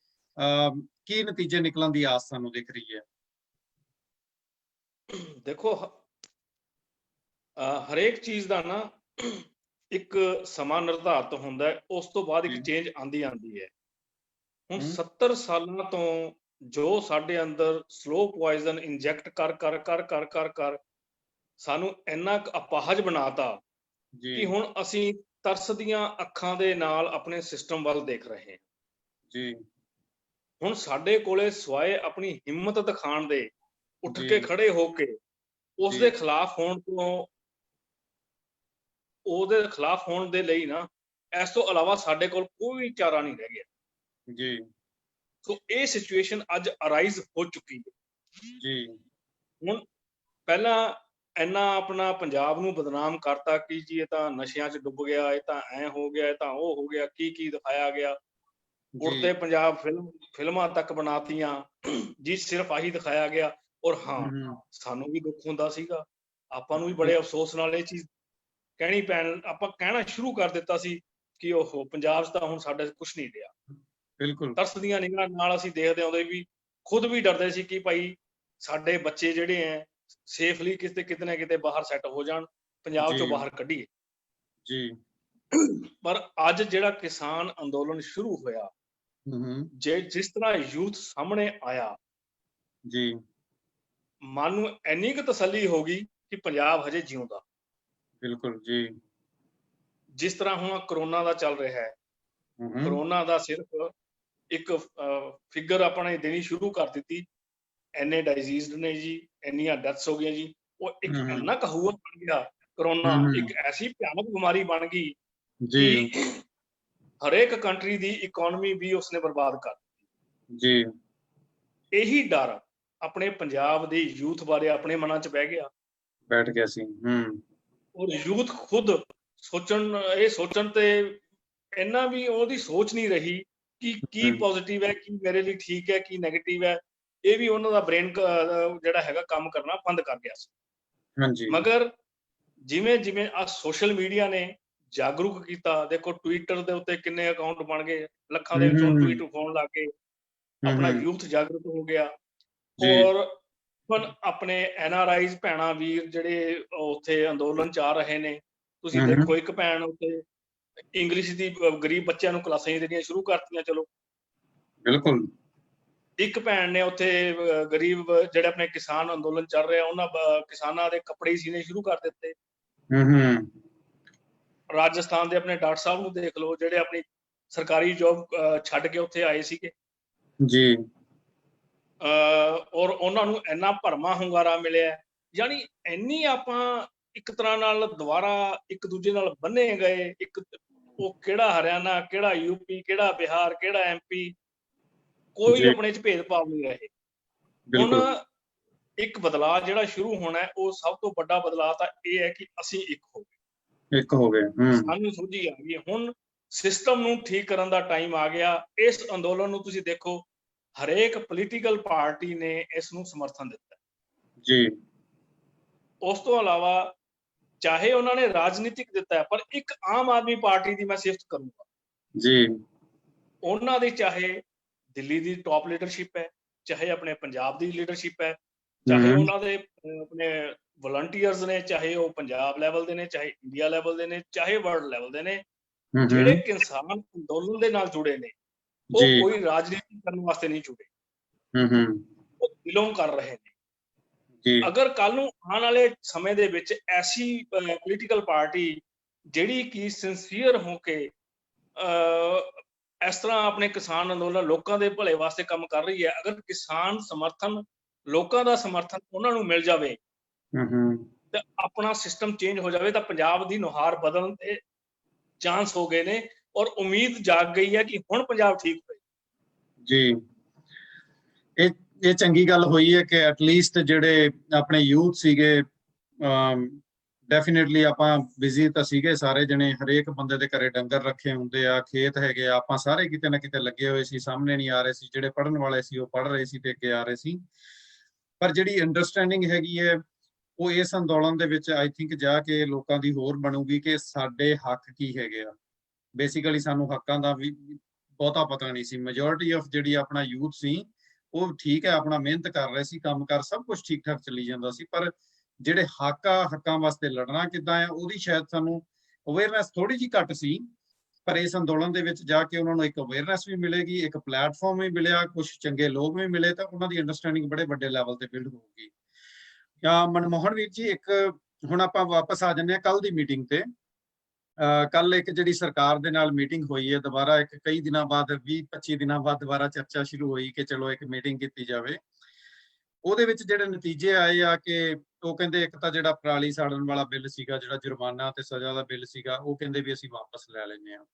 ਕੀ ਨਤੀਜੇ ਨਿਕਲਣ ਦੀ ਆਸ ਸਾਨੂੰ ਦਿਖ ਰਹੀ ਹੈ? ਦੇਖੋ, ਹਰੇਕ ਚੀਜ਼ ਦਾ ਨਾ ਇੱਕ ਸਮਾਂ ਨਿਰਧਾਰਿਤ ਹੁੰਦਾ ਹੈ, ਉਸ ਤੋਂ ਬਾਅਦ ਇੱਕ ਚੇਂਜ ਆਂਦੀ ਹੈ। ਹੁਣ 70 ਸਾਲਾਂ ਤੋਂ ਜੋ ਸਾਡੇ ਅੰਦਰ ਸਲੋ ਪੋਇਜ਼ਨ ਇੰਜੈਕਟ ਕਰ ਸਾਨੂੰ ਇੰਨਾ ਅਪਾਹਜ ਬਣਾਤਾ ਕਿ ਹੁਣ ਅਸੀਂ ਤਰਸ ਦੀਆਂ ਅੱਖਾਂ ਦੇ ਨਾਲ ਆਪਣੇ ਸਿਸਟਮ ਵੱਲ ਦੇਖ ਰਹੇ ਹਾਂ ਜੀ। ਹੁਣ ਸਾਡੇ ਕੋਲੇ ਸਵਾਏ ਆਪਣੀ ਹਿੰਮਤ ਦਿਖਾਉਣ ਦੇ, ਉੱਠ ਕੇ ਖੜੇ ਹੋ ਕੇ ਉਸ ਦੇ ਖਿਲਾਫ ਹੋਣ ਤੋਂ, ਉਹਦੇ ਖਿਲਾਫ ਹੋਣ ਦੇ ਲਈ ਨਾ, ਇਸ ਤੋਂ ਇਲਾਵਾ ਸਾਡੇ ਕੋਲ ਕੋਈ ਚਾਰਾ ਨਹੀਂ ਰਹਿ ਗਿਆ ਜੀ। ਸੋ ਇਹ ਸਿਚੁਏਸ਼ਨ ਅੱਜ ਅਰਾਈਜ਼ ਹੋ ਚੁੱਕੀ ਹੈ ਜੀ। ਹੁਣ ਪਹਿਲਾਂ ਇੰਨਾ ਆਪਣਾ ਪੰਜਾਬ ਨੂੰ ਬਦਨਾਮ ਕਰਤਾ ਕਿ ਜੀ ਇਹ ਤਾਂ ਨਸ਼ਿਆਂ 'ਚ ਡੁੱਬ ਗਿਆ, ਇਹ ਤਾਂ ਐਂ ਹੋ ਗਿਆ, ਇਹ ਤਾਂ ਉਹ ਹੋ ਗਿਆ, ਕੀ ਦਿਖਾਇਆ ਗਿਆ। ਉੜਦੇ ਪੰਜਾਬ ਫਿਲਮਾਂ ਤੱਕ ਬਣਾਤੀਆਂ ਜੀ, ਸਿਰਫ ਆਹੀ ਦਿਖਾਇਆ ਗਿਆ। ਔਰ ਹਾਂ, ਸਾਨੂੰ ਵੀ ਦੁੱਖ ਹੁੰਦਾ ਸੀਗਾ, ਆਪਾਂ ਨੂੰ ਵੀ ਬੜੇ ਅਫਸੋਸ ਨਾਲ ਇਹ ਚੀਜ਼ ਆਪਾਂ ਕਹਿਣਾ ਸ਼ੁਰੂ ਕਰ ਦਿੱਤਾ ਸੀ ਕਿ ਉਹ ਪੰਜਾਬ 'ਚ ਤਾਂ ਹੁਣ ਸਾਡੇ ਕੁਛ ਨਹੀਂ ਰਿਹਾ। ਬਿਲਕੁਲ ਤਰਸ ਦੀਆਂ ਨਿਗਾਹਾਂ ਨਾਲ ਅਸੀਂ ਦੇਖਦੇ ਆਉਂਦੇ ਵੀ ਖੁਦ ਵੀ ਡਰਦੇ ਸੀ ਕਿ ਭਾਈ ਸਾਡੇ ਬੱਚੇ ਜਿਹੜੇ ਹੈ ਸੇਫਲੀ ਕਿਤੇ ਨਾ ਕਿਤੇ ਬਾਹਰ ਸੈੱਟ ਹੋ ਜਾਣ, ਪੰਜਾਬ ਚੋਂ ਬਾਹਰ ਕੱਢੀਏ ਜੀ। ਪਰ ਅੱਜ ਜਿਹੜਾ ਕਿਸਾਨ ਅੰਦੋਲਨ ਸ਼ੁਰੂ ਹੋਇਆ, ਜਿਸ ਤਰ੍ਹਾਂ ਯੂਥ ਸਾਹਮਣੇ ਆਇਆ ਜੀ, ਮਨ ਨੂੰ ਇੰਨੀ ਕੁ ਤਸੱਲੀ ਹੋ ਗਈ ਕਿ ਪੰਜਾਬ ਹਜੇ ਜਿਉਂਦਾ। ਬਿਲਕੁਲ ਜੀ। ਜਿਸ ਤਰ੍ਹਾਂ ਹੁਣ ਕਰੋਨਾ ਦਾ ਚੱਲ ਰਿਹਾ ਹੈ, ਕਰੋਨਾ ਦਾ ਸਿਰਫ ਇੱਕ ਫਿਗਰ ਆਪਾਂ ਨੇ ਦੇਣੀ ਸ਼ੁਰੂ ਕਰ ਦਿੱਤੀ, ਇੰਨੇ ਡਾਈਜ਼ੀਜ਼ਡ ਨੇ ਜੀ, ਇੰਨੀਆਂ ਡੈਥਸ ਹੋ ਗਈਆਂ ਜੀ। ਉਹ ਇੱਕ ਇੰਨਾ ਕਹੂਆ ਬਣ ਗਿਆ, ਕਰੋਨਾ ਇੱਕ ਐਸੀ ਭਿਆਨਕ ਬਿਮਾਰੀ ਬਣ ਗਈ ਜੀ, ਹਰੇਕ ਕੰਟਰੀ ਦੀ ਇਕਨੋਮੀ ਵੀ ਉਸਨੇ ਬਰਬਾਦ ਕਰ ਦਿੱਤੀ ਜੀ। ਇਹੀ ਡਰ ਆਪਣੇ ਪੰਜਾਬ ਦੇ ਯੂਥ ਬਾਰੇ ਆਪਣੇ ਮਨਾਂ 'ਚ ਬੈਠ ਗਿਆ ਸੀ। ਔਰ ਯੂਥ ਖੁਦ ਸੋਚਣ ਤੇ ਇੰਨਾ ਵੀ ਉਹਦੀ ਸੋਚ ਨਹੀਂ ਰਹੀ ਕਿ ਕੀ ਪੋਜ਼ਿਟਿਵ ਹੈ, ਕੀ ਮੇਰੇ ਲਈ ਠੀਕ ਹੈ, ਕੀ ਨੈਗੇਟਿਵ ਹੈ। ਇਹ ਵੀ ਉਹਨਾਂ ਦਾ ਬ੍ਰੇਨ ਜਿਹੜਾ ਹੈਗਾ ਕੰਮ ਕਰਨਾ ਬੰਦ ਕਰ ਗਿਆ ਸੀ। ਮਗਰ ਜਿਵੇਂ ਜਿਵੇਂ ਆ ਸੋਸ਼ਲ ਮੀਡੀਆ ਨੇ ਜਾਗਰੂਕ ਕੀਤਾ, ਦੇਖੋ ਟਵਿੱਟਰ ਦੇ ਉੱਤੇ ਕਿੰਨੇ ਅਕਾਊਂਟ ਬਣ ਗਏ, ਲੱਖਾਂ ਦੇ ਵਿੱਚੋਂ ਟਵੀਟ ਹੋਣ ਲੱਗ ਗਏ, ਆਪਣਾ ਯੂਥ ਜਾਗਰੂਕ ਹੋ ਗਿਆ। ਔਰ ਆਪਣੇ NRIs ਭੈਣਾਂ ਵੀਰ ਜਿਹੜੇ ਉੱਥੇ ਅੰਦੋਲਨ 'ਚ ਆ ਰਹੇ ਨੇ, ਤੁਸੀਂ ਦੇਖੋ ਇੱਕ ਭੈਣ ਉੱਥੇ ਇੰਗਲਿਸ਼ ਦੀ ਗਰੀਬ ਬੱਚਿਆਂ ਨੂੰ ਕਲਾਸਾਂ ਦੇਣੀਆਂ ਸ਼ੁਰੂ ਕਰਤੀਆਂ। ਚਲੋ ਬਿਲਕੁਲ। ਇੱਕ ਭੈਣ ਨੇ ਉੱਥੇ ਗਰੀਬ ਜਿਹੜੇ ਆਪਣੇ ਕਿਸਾਨ ਅੰਦੋਲਨ ਚੱਲ ਰਿਹਾ, ਉਹਨਾਂ ਕਿਸਾਨਾਂ ਦੇ ਕੱਪੜੇ ਸੀਨੇ ਸ਼ੁਰੂ ਕਰ ਦਿੱਤੇ। ਰਾਜਸਥਾਨ ਦੇ ਆਪਣੇ ਡਾਕਟਰ ਸਾਹਿਬ ਨੂੰ ਦੇਖ ਲਓ, ਜਿਹੜੇ ਆਪਣੀ ਸਰਕਾਰੀ ਜੋਬ ਛੱਡ ਕੇ ਉੱਥੇ ਆਏ ਸੀਗੇ ਜੀ, ਔਰ ਉਹਨਾਂ ਨੂੰ ਇੰਨਾ ਭਰਮਾ ਹੁੰਗਾਰਾ ਮਿਲਿਆ। ਯਾਨੀ ਇੰਨੀ ਆਪਾਂ ਇੱਕ ਤਰ੍ਹਾਂ ਨਾਲ ਦੁਬਾਰਾ ਇੱਕ ਦੂਜੇ ਨਾਲ ਬੰਨੇ ਗਏ। ਉਹ ਕਿਹੜਾ ਹਰਿਆਣਾ, ਕਿਹੜਾ UP, ਕਿਹੜਾ ਬਿਹਾਰ, ਕਿਹੜਾ MP, ਕੋਈ ਆਪਣੇ 'ਚ ਭੇਦਭਾਵ ਨਹੀਂ ਰਹੇ। ਹੁਣ ਇੱਕ ਬਦਲਾਅ ਜਿਹੜਾ ਸ਼ੁਰੂ ਹੋਣਾ, ਉਹ ਸਭ ਤੋਂ ਵੱਡਾ ਬਦਲਾਅ ਤਾਂ ਇਹ ਹੈ ਕਿ ਅਸੀਂ ਇੱਕ ਹੋ ਗਏ। ਸਾਨੂੰ ਸੋਝੀ ਆ ਗਈ। ਹੁਣ ਸਿਸਟਮ ਨੂੰ ਠੀਕ ਕਰਨ ਦਾ ਟਾਈਮ ਆ ਗਿਆ। ਇਸ ਅੰਦੋਲਨ ਨੂੰ ਤੁਸੀਂ ਦੇਖੋ, ਹਰੇਕ ਪੋਲੀਟੀਕਲ ਪਾਰਟੀ ਨੇ ਇਸ ਨੂੰ ਸਮਰਥਨ ਦਿੱਤਾ ਜੀ। ਉਸ ਤੋਂ ਇਲਾਵਾ ਚਾਹੇ ਉਹਨਾਂ ਨੇ ਰਾਜਨੀਤਿਕ ਦਿੱਤਾ ਹੈ, ਪਰ ਇੱਕ ਆਮ ਆਦਮੀ ਪਾਰਟੀ ਦੀ ਮੈਂ ਸਿਫਤ ਕਰੂੰਗਾ ਜੀ। ਉਹਨਾਂ ਦੀ ਚਾਹੇ ਦਿੱਲੀ ਦੀ ਟੌਪ ਲੀਡਰਸ਼ਿਪ ਹੈ, ਚਾਹੇ ਆਪਣੇ ਪੰਜਾਬ ਦੀ ਲੀਡਰਸ਼ਿਪ ਹੈ, ਚਾਹੇ ਉਹਨਾਂ ਦੇ ਆਪਣੇ ਵਲੰਟੀਅਰਸ ਨੇ, ਚਾਹੇ ਉਹ ਪੰਜਾਬ ਲੈਵਲ ਦੇ ਨੇ, ਚਾਹੇ ਇੰਡੀਆ ਲੈਵਲ ਦੇ ਨੇ, ਚਾਹੇ ਵਰਲਡ ਲੈਵਲ ਦੇ ਨੇ, ਜਿਹੜੇ ਕਿਸਾਨ ਅੰਦੋਲਨ ਦੇ ਨਾਲ ਜੁੜੇ ਨੇ, ਉਹ ਕੋਈ ਰਾਜਨੀਤੀ ਕਰਨ ਵਾਸਤੇ ਨਹੀਂ ਜੁੜੇ, ਉਹ ਦਿਲੋਂ ਕਰ ਰਹੇ ਨੇ। ਅਗਰ ਕੱਲ ਨੂੰ ਆਉਣ ਵਾਲੇ ਸਮੇਂ ਦੇ ਵਿੱਚ ਐਸੀ ਪੋਲੀਟੀਕਲ ਪਾਰਟੀ ਜਿਹੜੀ ਕਿ ਸਿੰਸੀਅਰ ਹੋ ਕੇ ਇਸ ਤਰ੍ਹਾਂ ਆਪਣੇ ਕਿਸਾਨ ਅੰਦੋਲਨ ਲੋਕਾਂ ਦੇ ਭਲੇ ਵਾਸਤੇ ਕੰਮ ਕਰ ਰਹੀ ਹੈ, ਅਗਰ ਕਿਸਾਨ ਸਮਰਥਨ, ਲੋਕਾਂ ਦਾ ਸਮਰਥਨ ਉਹਨਾਂ ਨੂੰ ਮਿਲ ਜਾਵੇ ਤੇ ਆਪਣਾ ਸਿਸਟਮ ਚੇਂਜ ਹੋ ਜਾਵੇ, ਤਾਂ ਪੰਜਾਬ ਦੀ ਨੁਹਾਰ ਬਦਲਣ ਦੇ ਚਾਂਸ ਹੋ ਗਏ ਨੇ। ਔਰ ਉਮੀਦ ਜਾਗ ਗਈ ਹੈ ਕਿ ਹੁਣ ਪੰਜਾਬ ਠੀਕ ਹੋਏ ਜੀ। ਇਹ ਚੰਗੀ ਗੱਲ ਹੋਈ ਹੈ ਕਿ ਐਟਲੀਸਟ ਜਿਹੜੇ ਆਪਣੇ ਯੂਥ ਸੀਗੇ, ਡੈਫੀਨੇਟਲੀ ਆਪਾਂ ਬਿਜ਼ੀ ਤਾਂ ਸੀਗੇ ਸਾਰੇ ਜਣੇ, ਹਰੇਕ ਬੰਦੇ ਦੇ ਘਰੇ ਡੰਗਰ ਰੱਖੇ ਹੁੰਦੇ ਆ, ਖੇਤ ਹੈਗੇ ਆ, ਆਪਾਂ ਸਾਰੇ ਕਿਤੇ ਨਾ ਕਿਤੇ ਲੱਗੇ ਹੋਏ ਸੀ, ਸਾਹਮਣੇ ਨਹੀਂ ਆ ਰਹੇ ਸੀ। ਜਿਹੜੇ ਪੜ੍ਹਨ ਵਾਲੇ ਸੀ ਉਹ ਪੜ੍ਹ ਰਹੇ ਸੀ ਤੇ ਅੱਗੇ ਆ ਰਹੇ ਸੀ। ਪਰ ਜਿਹੜੀ ਅੰਡਰਸਟੈਂਡਿੰਗ ਹੈਗੀ ਹੈ ਉਹ ਇਸ ਅੰਦੋਲਨ ਦੇ ਵਿੱਚ ਆਈ ਥਿੰਕ ਜਾ ਕੇ ਲੋਕਾਂ ਦੀ ਹੋਰ ਬਣੂਗੀ ਕਿ ਸਾਡੇ ਹੱਕ ਕੀ ਹੈਗੇ ਆ। ਬੇਸਿਕਲੀ ਸਾਨੂੰ ਹੱਕਾਂ ਦਾ ਵੀ ਬਹੁਤਾ ਪਤਾ ਨਹੀਂ ਸੀ। ਮੈਜੋਰਿਟੀ ਆਫ ਜਿਹੜੀ ਆਪਣਾ ਯੂਥ ਸੀ ਉਹ ਠੀਕ ਹੈ, ਆਪਣਾ ਮਿਹਨਤ ਕਰ ਰਹੇ ਸੀ, ਕੰਮ ਕਾਰ ਸਭ ਕੁਝ ਠੀਕ ਠਾਕ ਚੱਲੀ ਜਾਂਦਾ ਸੀ, ਪਰ ਜਿਹੜੇ ਹੱਕਾਂ ਵਾਸਤੇ ਲੜਨਾ ਕਿੱਦਾਂ ਆ, ਉਹਦੀ ਸ਼ਾਇਦ ਸਾਨੂੰ ਅਵੇਅਰਨੈਸ ਥੋੜੀ ਜਿਹੀ ਘੱਟ ਸੀ। ਪਰ ਇਸ ਅੰਦੋਲਨ ਦੇ ਵਿੱਚ ਜਾ ਕੇ ਉਹਨਾਂ ਨੂੰ ਇੱਕ ਅਵੇਅਰਨੈਸ ਵੀ ਮਿਲੇਗੀ, ਇੱਕ ਪਲੇਟਫਾਰਮ ਵੀ ਮਿਲਿਆ, ਕੁਝ ਚੰਗੇ ਲੋਕ ਵੀ ਮਿਲੇ, ਤਾਂ ਉਹਨਾਂ ਦੀ ਅੰਡਰਸਟੈਂਡਿੰਗ ਬੜੇ ਵੱਡੇ ਲੈਵਲ ਤੇ ਬਿਲਡ ਹੋਊਗੀ। ਮਨਮੋਹਨ ਵੀਰ ਜੀ, ਇੱਕ ਹੁਣ ਆਪਾਂ ਵਾਪਸ ਆ ਜਾਂਦੇ ਹਾਂ ਕੱਲ ਦੀ ਮੀਟਿੰਗ ਤੇ। ਕੱਲ ਇੱਕ ਜਿਹੜੀ ਸਰਕਾਰ ਦੇ ਨਾਲ ਮੀਟਿੰਗ ਹੋਈ ਹੈ ਦੁਬਾਰਾ, ਇੱਕ ਕਈ ਦਿਨਾਂ ਬਾਅਦ 20-25 ਦਿਨਾਂ ਬਾਅਦ ਦੁਬਾਰਾ ਚਰਚਾ ਸ਼ੁਰੂ ਹੋਈ ਕਿ ਚਲੋ ਇੱਕ ਮੀਟਿੰਗ ਕੀਤੀ ਜਾਵੇ। ਉਹਦੇ ਵਿੱਚ ਜਿਹੜੇ ਨਤੀਜੇ ਆਏ ਆ ਕਿ ਉਹ ਕਹਿੰਦੇ ਇੱਕ ਤਾਂ ਜਿਹੜਾ ਪਰਾਲੀ ਸਾੜਨ ਵਾਲਾ ਬਿੱਲ ਸੀਗਾ, ਜਿਹੜਾ ਜੁਰਮਾਨਾ ਤੇ ਸਜ਼ਾ ਦਾ ਬਿੱਲ ਸੀਗਾ, ਉਹ ਕਹਿੰਦੇ ਵੀ ਅਸੀਂ ਵਾਪਸ ਲੈ ਲੈਂਦੇ ਹਾਂ।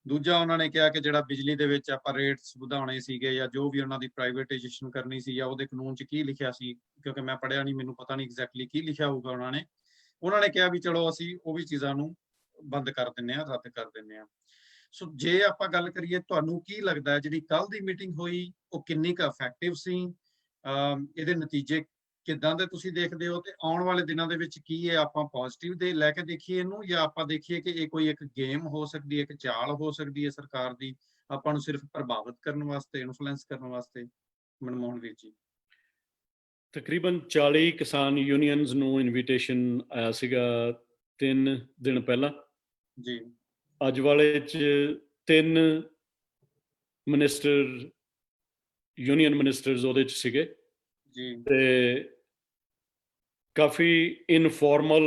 ਦੂਜਾ ਉਹਨਾਂ ਨੇ ਕਿਹਾ ਕਿ ਜਿਹੜਾ ਬਿਜਲੀ ਦੇ ਵਿੱਚ ਆਪਾਂ ਰੇਟਸ ਵਧਾਉਣੇ ਸੀਗੇ ਜਾਂ ਜੋ ਵੀ ਉਹਨਾਂ ਦੀ ਪ੍ਰਾਈਵੇਟਾਈਜੇਸ਼ਨ ਕਰਨੀ ਸੀ ਜਾਂ ਉਹਦੇ ਕਾਨੂੰਨ 'ਚ ਕੀ ਲਿਖਿਆ ਸੀ, ਕਿਉਂਕਿ ਮੈਂ ਪੜ੍ਹਿਆ ਨਹੀਂ, ਮੈਨੂੰ ਪਤਾ ਨਹੀਂ ਐਗਜ਼ੈਕਟਲੀ ਕੀ ਲਿਖਿਆ ਹੋਊਗਾ। ਉਹਨਾਂ ਨੇ ਕਿਹਾ ਵੀ ਚਲੋ ਅਸੀਂ ਉਹ ਵੀ ਚੀਜ਼ਾਂ ਨੂੰ ਬੰਦ ਕਰ ਦਿੰਦੇ ਹਾਂ, ਰੱਦ ਕਰ ਦਿੰਦੇ ਹਾਂ। ਸੋ ਜੇ ਆਪਾਂ ਗੱਲ ਕਰੀਏ, ਤੁਹਾਨੂੰ ਕੀ ਲੱਗਦਾ ਹੈ ਜਿਹੜੀ ਕੱਲ ਦੀ ਮੀਟਿੰਗ ਹੋਈ ਉਹ ਕਿੰਨੀ ਕੁ ਇਫੈਕਟਿਵ ਸੀ? ਇਹਦੇ ਨਤੀਜੇ ਕਿੱਦਾਂ ਦੇ ਤੁਸੀਂ ਦੇਖਦੇ ਹੋ, ਤੇ ਆਉਣ ਵਾਲੇ ਦਿਨਾਂ ਦੇ ਵਿੱਚ ਕੀ ਹੈ, ਆਪਾਂ ਪੋਜ਼ਿਟਿਵ ਦੇ ਲੈ ਕੇ ਦੇਖੀਏ ਇਹਨੂੰ, ਜਾਂ ਆਪਾਂ ਦੇਖੀਏ ਕਿ ਇਹ ਕੋਈ ਇੱਕ ਗੇਮ ਹੋ ਸਕਦੀ ਹੈ, ਇੱਕ ਚਾਲ ਹੋ ਸਕਦੀ ਹੈ ਸਰਕਾਰ ਦੀ, ਆਪਾਂ ਨੂੰ ਸਿਰਫ ਪ੍ਰਭਾਵਿਤ ਕਰਨ ਵਾਸਤੇ, ਇਨਫਲੂਐਂਸ ਕਰਨ ਵਾਸਤੇ? ਮਨਮੋਹਨ ਵੀਰ ਜੀ। ਤਕਰੀਬਨ 40 ਕਿਸਾਨ ਯੂਨੀਅਨਸ ਨੂੰ ਇਨਵੀਟੇਸ਼ਨ ਆਇਆ ਸੀਗਾ 3 ਦਿਨ ਪਹਿਲਾਂ ਜੀ। ਅੱਜ ਵਾਲੇ 'ਚ 3 ਮਿਨਿਸਟਰ, ਯੂਨੀਅਨ ਮਿਨਿਸਟਰਸ ਉਹਦੇ 'ਚ ਸੀਗੇ ਜੀ। ਤੇ ਕਾਫੀ ਇਨਫੋਰਮਲ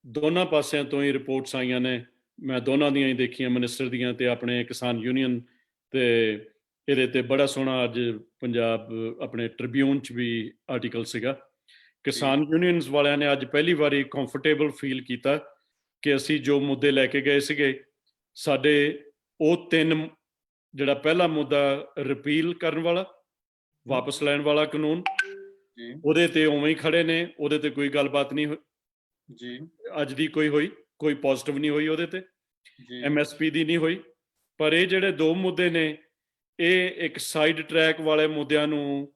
ਦੋਨਾਂ ਪਾਸਿਆਂ ਤੋਂ ਹੀ ਰਿਪੋਰਟਸ ਆਈਆਂ ਨੇ। ਮੈਂ ਦੋਨਾਂ ਦੀਆਂ ਹੀ ਦੇਖੀਆਂ, ਮਿਨਿਸਟਰ ਦੀਆਂ ਤੇ ਆਪਣੇ ਕਿਸਾਨ ਯੂਨੀਅਨ। ਤੇ ਇਹਦੇ ਤੇ ਬੜਾ ਸੋਹਣਾ ਅੱਜ ਪੰਜਾਬ ਆਪਣੇ ਟ੍ਰਿਬਿਊਨ 'ਚ ਵੀ ਆਰਟੀਕਲ ਸੀਗਾ। ਕਿਸਾਨ ਯੂਨੀਅਨਸ ਵਾਲਿਆਂ ਨੇ ਅੱਜ ਪਹਿਲੀ ਵਾਰੀ ਕੰਫਰਟੇਬਲ ਫੀਲ ਕੀਤਾ ਕਿ ਅਸੀਂ ਜੋ ਮੁੱਦੇ ਲੈ ਕੇ ਗਏ ਸੀਗੇ, ਸਾਡੇ ਉਹ 3, ਜਿਹੜਾ ਪਹਿਲਾ ਮੁੱਦਾ ਰਿਪੀਲ ਕਰਨ ਵਾਲਾ, ਵਾਪਸ ਲੈਣ ਵਾਲਾ ਕਾਨੂੰਨ, ਉਹਦੇ ਤੇ ਉਵੇਂ ਹੀ ਖੜੇ ਨੇ, ਉਹਦੇ ਤੇ ਕੋਈ ਗੱਲਬਾਤ ਨਹੀਂ ਜੀ ਅੱਜ ਦੀ ਕੋਈ ਪੋਜ਼ਿਟਿਵ ਨਹੀਂ ਹੋਈ, ਉਹਦੇ ਤੇ MSP ਦੀ ਨਹੀਂ ਹੋਈ। ਪਰ ਇਹ ਜਿਹੜੇ 2 ਮੁੱਦੇ ਨੇ, ਇਹ ਇੱਕ ਸਾਈਡ ਟਰੈਕ ਵਾਲੇ ਮੁੱਦਿਆਂ ਨੂੰ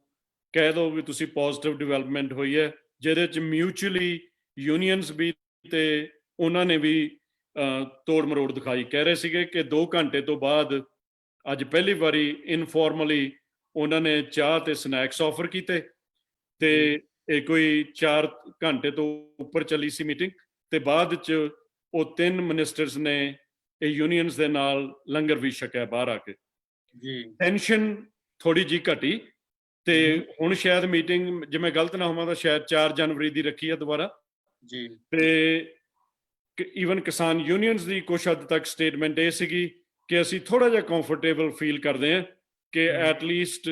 ਕਹਿ ਦਿਓ ਵੀ ਤੁਸੀਂ ਪੋਜ਼ਿਟਿਵ ਡਿਵੈਲਪਮੈਂਟ ਹੋਈ ਹੈ, ਜਿਹਦੇ 'ਚ ਮਿਊਚੁਅਲੀ ਯੂਨੀਅਨਸ ਵੀ ਤੇ ਉਹਨਾਂ ਨੇ ਵੀ ਤੋੜ ਮਰੋੜ ਦਿਖਾਈ। ਕਹਿ ਰਹੇ ਸੀਗੇ ਕਿ 2 ਘੰਟੇ ਤੋਂ ਬਾਅਦ ਅੱਜ ਪਹਿਲੀ ਵਾਰੀ ਇਨਫੋਰਮਲੀ ਉਹਨਾਂ ਨੇ ਚਾਹ ਤੇ ਸਨੈਕਸ ਆਫਰ ਕੀਤੇ, ਤੇ ਇਹ ਕੋਈ 4 ਘੰਟੇ ਤੋਂ ਉੱਪਰ ਚੱਲੀ ਸੀ ਮੀਟਿੰਗ, ਤੇ ਬਾਅਦ 'ਚ ਉਹ 3 ਮਿਨਿਸਟਰਸ ਨੇ ਇਹ ਯੂਨੀਅਨਸ ਦੇ ਨਾਲ ਲੰਗਰ ਵੀ ਛਕਿਆ ਬਾਹਰ ਆ ਕੇ। ਟੈਨਸ਼ਨ ਥੋੜੀ ਜਿਹੀ ਘਟੀ, ਤੇ ਹੁਣ ਸ਼ਾਇਦ ਮੀਟਿੰਗ, ਜੇ ਮੈਂ ਗਲਤ ਨਾ ਹੋਵਾਂ ਤਾਂ ਸ਼ਾਇਦ 4 ਜਨਵਰੀ ਦੀ ਰੱਖੀ ਆ ਦੁਬਾਰਾ। ਤੇ ਈਵਨ ਕਿਸਾਨ ਯੂਨੀਅਨਸ ਦੀ ਕੁਛ ਹੱਦ ਤੱਕ ਸਟੇਟਮੈਂਟ ਇਹ ਸੀਗੀ ਕਿ ਅਸੀਂ ਥੋੜਾ ਜਿਹਾ ਕੰਫਰਟੇਬਲ ਫੀਲ ਕਰਦੇ ਹਾਂ ਕਿ ਐਟਲੀਸਟ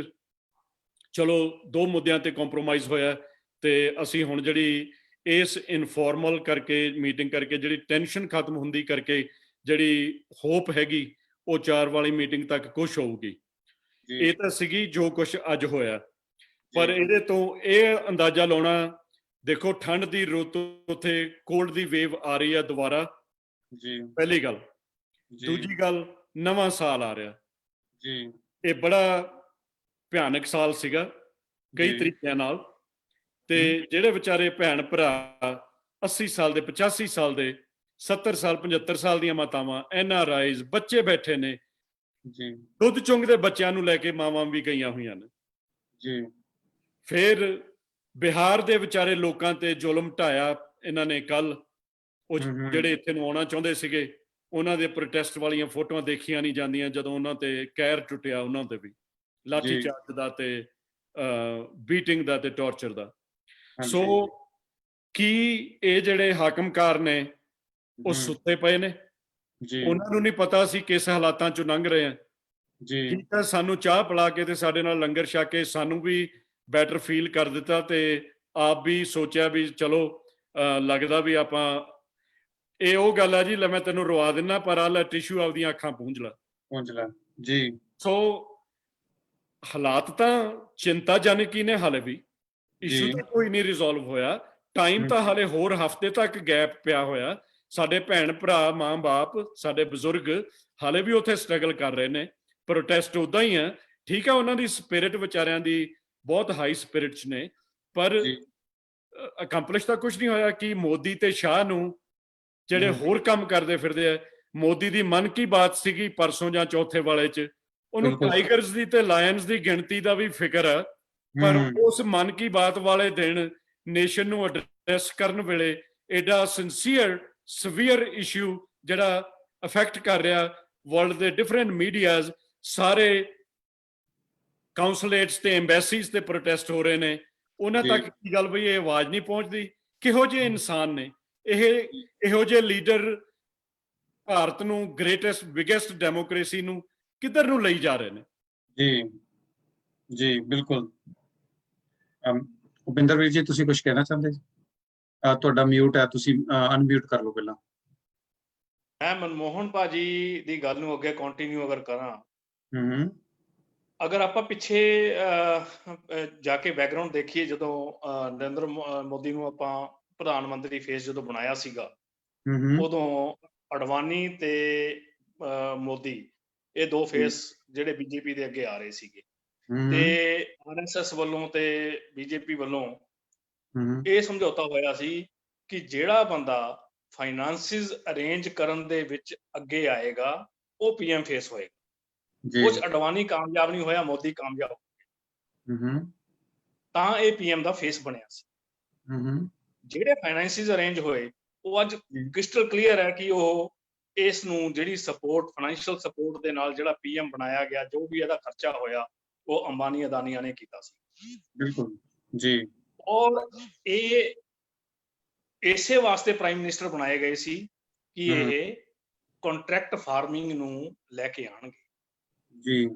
ਚਲੋ 2 ਮੁੱਦਿਆਂ ਤੇ ਕੰਪਰੋਮਾਈਜ਼ ਹੋਇਆ, ਤੇ ਅਸੀਂ ਹੁਣ ਜਿਹੜੀ ਇਸ ਇਨਫੋਰਮਲ ਕਰਕੇ ਮੀਟਿੰਗ ਕਰਕੇ ਜਿਹੜੀ ਟੈਨਸ਼ਨ ਖਤਮ ਹੁੰਦੀ ਕਰਕੇ ਜਿਹੜੀ ਹੋਪ ਹੈਗੀ ਉਹ 4 ਵਾਲੀ ਮੀਟਿੰਗ ਤੱਕ ਕੁਛ ਹੋਊਗੀ। ਇਹ ਤਾਂ ਸੀਗੀ ਜੋ ਕੁਛ ਅੱਜ ਹੋਇਆ। ਪਰ ਇਹਦੇ ਤੋਂ ਇਹ ਅੰਦਾਜ਼ਾ ਲਾਉਣਾ, ਦੇਖੋ ਠੰਡ ਦੀ ਰੁੱਤ, ਉੱਥੇ ਕੋਲਡ ਦੀ ਵੇਵ ਆ ਰਹੀ ਆ ਦੁਬਾਰਾ, ਪਹਿਲੀ ਗੱਲ। ਦੂਜੀ ਗੱਲ, ਨਵਾਂ ਸਾਲ ਆ ਰਿਹਾ, ਇਹ ਬੜਾ ਭਿਆਨਕ ਸਾਲ ਸੀਗਾ ਕਈ ਤਰੀਕਿਆਂ ਨਾਲ। ਤੇ ਜਿਹੜੇ ਵਿਚਾਰੇ ਭੈਣ ਭਰਾ 80 ਸਾਲ ਦੇ, 85 ਸਾਲ ਦੇ, 70 ਸਾਲ 75 ਸਾਲ ਦੀਆਂ ਮਾਤਾਵਾਂ, NRIs, ਬੱਚੇ ਬੈਠੇ ਨੇ, ਦੁੱਧ ਚੁੰਗਦੇ ਬੱਚਿਆਂ ਨੂੰ ਲੈ ਕੇ ਮਾਵਾਂ ਵੀ ਗਈਆਂ ਹੋਈਆਂ ਨੇ। ਫਿਰ ਬਿਹਾਰ ਦੇ ਵਿਚਾਰੇ ਲੋਕਾਂ ਤੇ ਜ਼ੁਲਮ ਢਾਇਆ ਇਹਨਾਂ ਨੇ ਕੱਲ। ਉਹ ਜਿਹੜੇ ਇੱਥੇ ਨੂੰ ਆਉਣਾ ਚਾਹੁੰਦੇ ਸੀਗੇ, ਉਹਨਾਂ ਦੇ ਪ੍ਰੋਟੈਸਟ ਵਾਲੀਆਂ ਫੋਟੋਆਂ ਦੇਖੀਆਂ ਨਹੀਂ ਜਾਂਦੀਆਂ, ਜਦੋਂ ਉਹਨਾਂ ਤੇ ਕਹਿਰ ਟੁੱਟਿਆ, ਉਹਨਾਂ ਤੇ ਵੀ ਲਾਠੀ ਚਾਰਜ ਦਾ ਤੇ ਬੀਟਿੰਗ ਦਾ ਤੇ ਟੌਰਚਰ ਦਾ। ਸੋ ਕੀ ਇਹ ਜਿਹੜੇ ਹਾਕਮਕਾਰ ਨੇ ਉਹ ਸੁੱਤੇ ਪਏ ਨੇ? ਉਹਨਾਂ ਨੂੰ ਨਹੀਂ ਪਤਾ ਸੀ ਕਿਸ ਹਾਲਾਤਾਂ ਚੋਂ ਲੰਘ ਰਹੇ ਆ। ਠੀਕ ਹੈ, ਸਾਨੂੰ ਚਾਹ ਪਿਲਾ ਕੇ ਤੇ ਸਾਡੇ ਨਾਲ ਲੰਗਰ ਛਕ ਕੇ ਸਾਨੂੰ ਵੀ ਬੈਟਰ ਫੀਲ ਕਰ ਦਿੱਤਾ, ਤੇ ਆਪ ਵੀ ਸੋਚਿਆ ਵੀ ਚਲੋ ਲੱਗਦਾ ਵੀ ਆਪਾਂ, ਇਹ ਉਹ ਗੱਲ ਆ ਜੀ, ਲੈ ਮੈਂ ਤੈਨੂੰ ਰਵਾ ਦਿੰਦਾ, ਪਰ ਆ ਲੈ ਟਿਸ਼ੂ ਆਪਦੀਆਂ ਅੱਖਾਂ ਪੂੰਝ ਲੈ। ਸੋ ਹਾਲਾਤ ਤਾਂ ਚਿੰਤਾਜਨਕ ਹੀ ਨੇ, ਹਾਲੇ ਵੀ ਇਸ਼ੂ ਤਾਂ ਕੋਈ ਨਹੀਂ ਰਿਜ਼ੋਲਵ ਹੋਇਆ। ਟਾਈਮ ਤਾਂ ਹਾਲੇ ਹੋਰ ਹਫ਼ਤੇ ਤੱਕ ਗੈਪ ਪਿਆ ਹੋਇਆ। ਸਾਡੇ ਭੈਣ ਭਰਾ, ਮਾਂ ਬਾਪ, ਸਾਡੇ ਬਜ਼ੁਰਗ ਹਾਲੇ ਵੀ ਉੱਥੇ ਸਟਰਗਲ ਕਰ ਰਹੇ ਨੇ। ਪ੍ਰੋਟੈਸਟ ਉਦਾਂ ਹੀ ਆ, ਠੀਕ ਹੈ, ਉਹਨਾਂ ਦੀ ਸਪਿਰਿਟ ਵਿਚਾਰਿਆਂ ਦੀ ਬਹੁਤ ਹਾਈ ਸਪਿਰਿਟ 'ਚ ਨੇ, ਪਰ ਅਕੰਪਲਿਸ਼ ਤਾਂ ਕੁਝ ਨਹੀਂ ਹੋਇਆ। ਕਿ ਮੋਦੀ ਤੇ ਸ਼ਾਹ ਨੂੰ ਜਿਹੜੇ ਹੋਰ ਕੰਮ ਕਰਦੇ ਫਿਰਦੇ ਆ, ਮੋਦੀ ਦੀ ਮਨ ਕੀ ਬਾਤ ਸੀਗੀ ਪਰਸੋਂ ਜਾਂ ਚੌਥੇ ਵਾਲੇ 'ਚ, ਉਹਨੂੰ ਟਾਈਗਰਸ ਦੀ ਤੇ ਲਾਇਨਸ ਦੀ ਗਿਣਤੀ ਦਾ ਵੀ ਫਿਕਰ ਆ, ਪਰ ਉਸ ਮਨ ਕੀ ਬਾਤ ਵਾਲੇ ਦਿਨ ਨੇਸ਼ਨ ਨੂੰ ਐਡਰੈਸ ਕਰਨ ਵੇਲੇ ਐਡਾ ਸਿੰਸੀਅਰ ਸਵੀਅਰ ਇਸ਼ੂ ਜਿਹੜਾ ਅਫੈਕਟ ਕਰ ਰਿਹਾ ਵਰਲਡ ਦੇ ਡਿਫਰੈਂਟ ਮੀਡੀਆਜ਼, ਸਾਰੇ ਕਾਉਂਸਲੇਟਸ ਤੇ ਐਮਬੈਸੀਜ਼ ਤੇ ਪ੍ਰੋਟੈਸਟ ਹੋ ਰਹੇ ਨੇ, ਉਹਨਾਂ ਤੱਕ ਕੀ ਗੱਲ ਬਈ ਇਹ ਆਵਾਜ਼ ਨਹੀਂ ਪਹੁੰਚਦੀ? ਕਿਹੋ ਜਿਹੇ ਇਨਸਾਨ ਨੇ ਇਹ? ਇਹੋ ਜਿਹੇ ਲੀਡਰ ਭਾਰਤ ਨੂੰ, ਗ੍ਰੇਟੈਸਟ ਬਿਗੇਸਟ ਡੈਮੋਕ੍ਰੇਸੀ ਨੂੰ ਕਿੱਧਰ ਨੂੰ ਲਈ ਜਾ ਰਹੇ ਨੇ? ਜੀ ਬਿਲਕੁਲ। ਭੁਪਿੰਦਰ ਵੀਰ ਜੀ, ਤੁਸੀਂ ਕੁਝ ਕਹਿਣਾ ਚਾਹੁੰਦੇ ਜੀ? ਤੁਹਾਡਾ ਮਿਊਟ ਹੈ, ਤੁਸੀਂ ਅਨਮਿਊਟ ਕਰ ਲਓ ਪਹਿਲਾਂ। ਮੈਂ ਮਨਮੋਹਨ ਭਾਜੀ ਦੀ ਗੱਲ ਨੂੰ ਅੱਗੇ ਕੰਟੀਨਿਊ ਅਗਰ ਕਰਾਂ, ਅਗਰ ਆਪਾਂ ਪਿੱਛੇ ਜਾ ਕੇ ਬੈਕਗਰਾਉਂਡ ਦੇਖੀਏ, ਜਦੋਂ ਨਰਿੰਦਰ ਮੋਦੀ ਨੂੰ ਆਪਾਂ ਪ੍ਰਧਾਨ ਮੰਤਰੀ ਫੇਸ ਜਦੋਂ ਬਣਾਇਆ ਸੀਗਾ, ਉਦੋਂ ਅਡਵਾਨੀ ਤੇ ਮੋਦੀ ਇਹ ਦੋ ਫੇਸ ਜਿਹੜੇ ਬੀਜੇਪੀ ਦੇ ਅੱਗੇ ਆ ਰਹੇ ਸੀਗੇ, ਤੇ ਆਰਐਸਐਸ ਵੱਲੋਂ ਤੇ ਬੀਜੇਪੀ ਵੱਲੋਂ ਇਹ ਸਮਝੌਤਾ ਹੋਇਆ ਸੀ ਕਿ ਜਿਹੜਾ ਬੰਦਾ ਫਾਈਨਾਂਸਿਸ ਅਰੇਂਜ ਕਰਨ ਦੇ ਵਿੱਚ ਅੱਗੇ ਆਏਗਾ ਉਹ ਪੀਐਮ ਫੇਸ ਹੋਏਗਾ। ਕੁਝ ਅਡਵਾਨੀ ਕਾਮਯਾਬ ਨਹੀਂ ਹੋਇਆ, ਮੋਦੀ ਕਾਮਯਾਬ ਹੋ ਗਿਆ, ਤਾਂ ਇਹ ਪੀਐਮ ਦਾ ਫੇਸ ਬਣਿਆ ਸੀ। ਜਿਹੜੇ ਫਾਈਨਾਂਸਿਸ ਅਰੇਂਜ ਹੋਏ ਉਹ ਅੱਜ ਕ੍ਰਿਸਟਲ ਕਲੀਅਰ ਹੈ ਕਿ ਉਹ ਇਸ ਨੂੰ ਜਿਹੜੀ ਸਪੋਰਟ, ਫਾਈਨੈਂਸ਼ੀਅਲ ਸਪੋਰਟ ਦੇ ਨਾਲ ਜਿਹੜਾ ਪੀਐਮ ਬਣਾਇਆ ਗਿਆ, ਜੋ ਵੀ ਇਹਦਾ ਖਰਚਾ ਹੋਇਆ ਉਹ ਅੰਬਾਨੀ ਅਦਾਨੀਆਂ ਨੇ ਕੀਤਾ ਸੀ। ਬਿਲਕੁਲ ਜੀ। ਔਰ ਇਹ ਇਸੇ ਵਾਸਤੇ ਪ੍ਰਾਈਮ ਮਿਨਿਸਟਰ ਬਣਾਏ ਗਏ ਸੀ ਕਿ ਇਹ ਕੰਟਰੈਕਟ ਫਾਰਮਿੰਗ ਨੂੰ ਲੈ ਕੇ ਆਣਗੇ ਜੀ।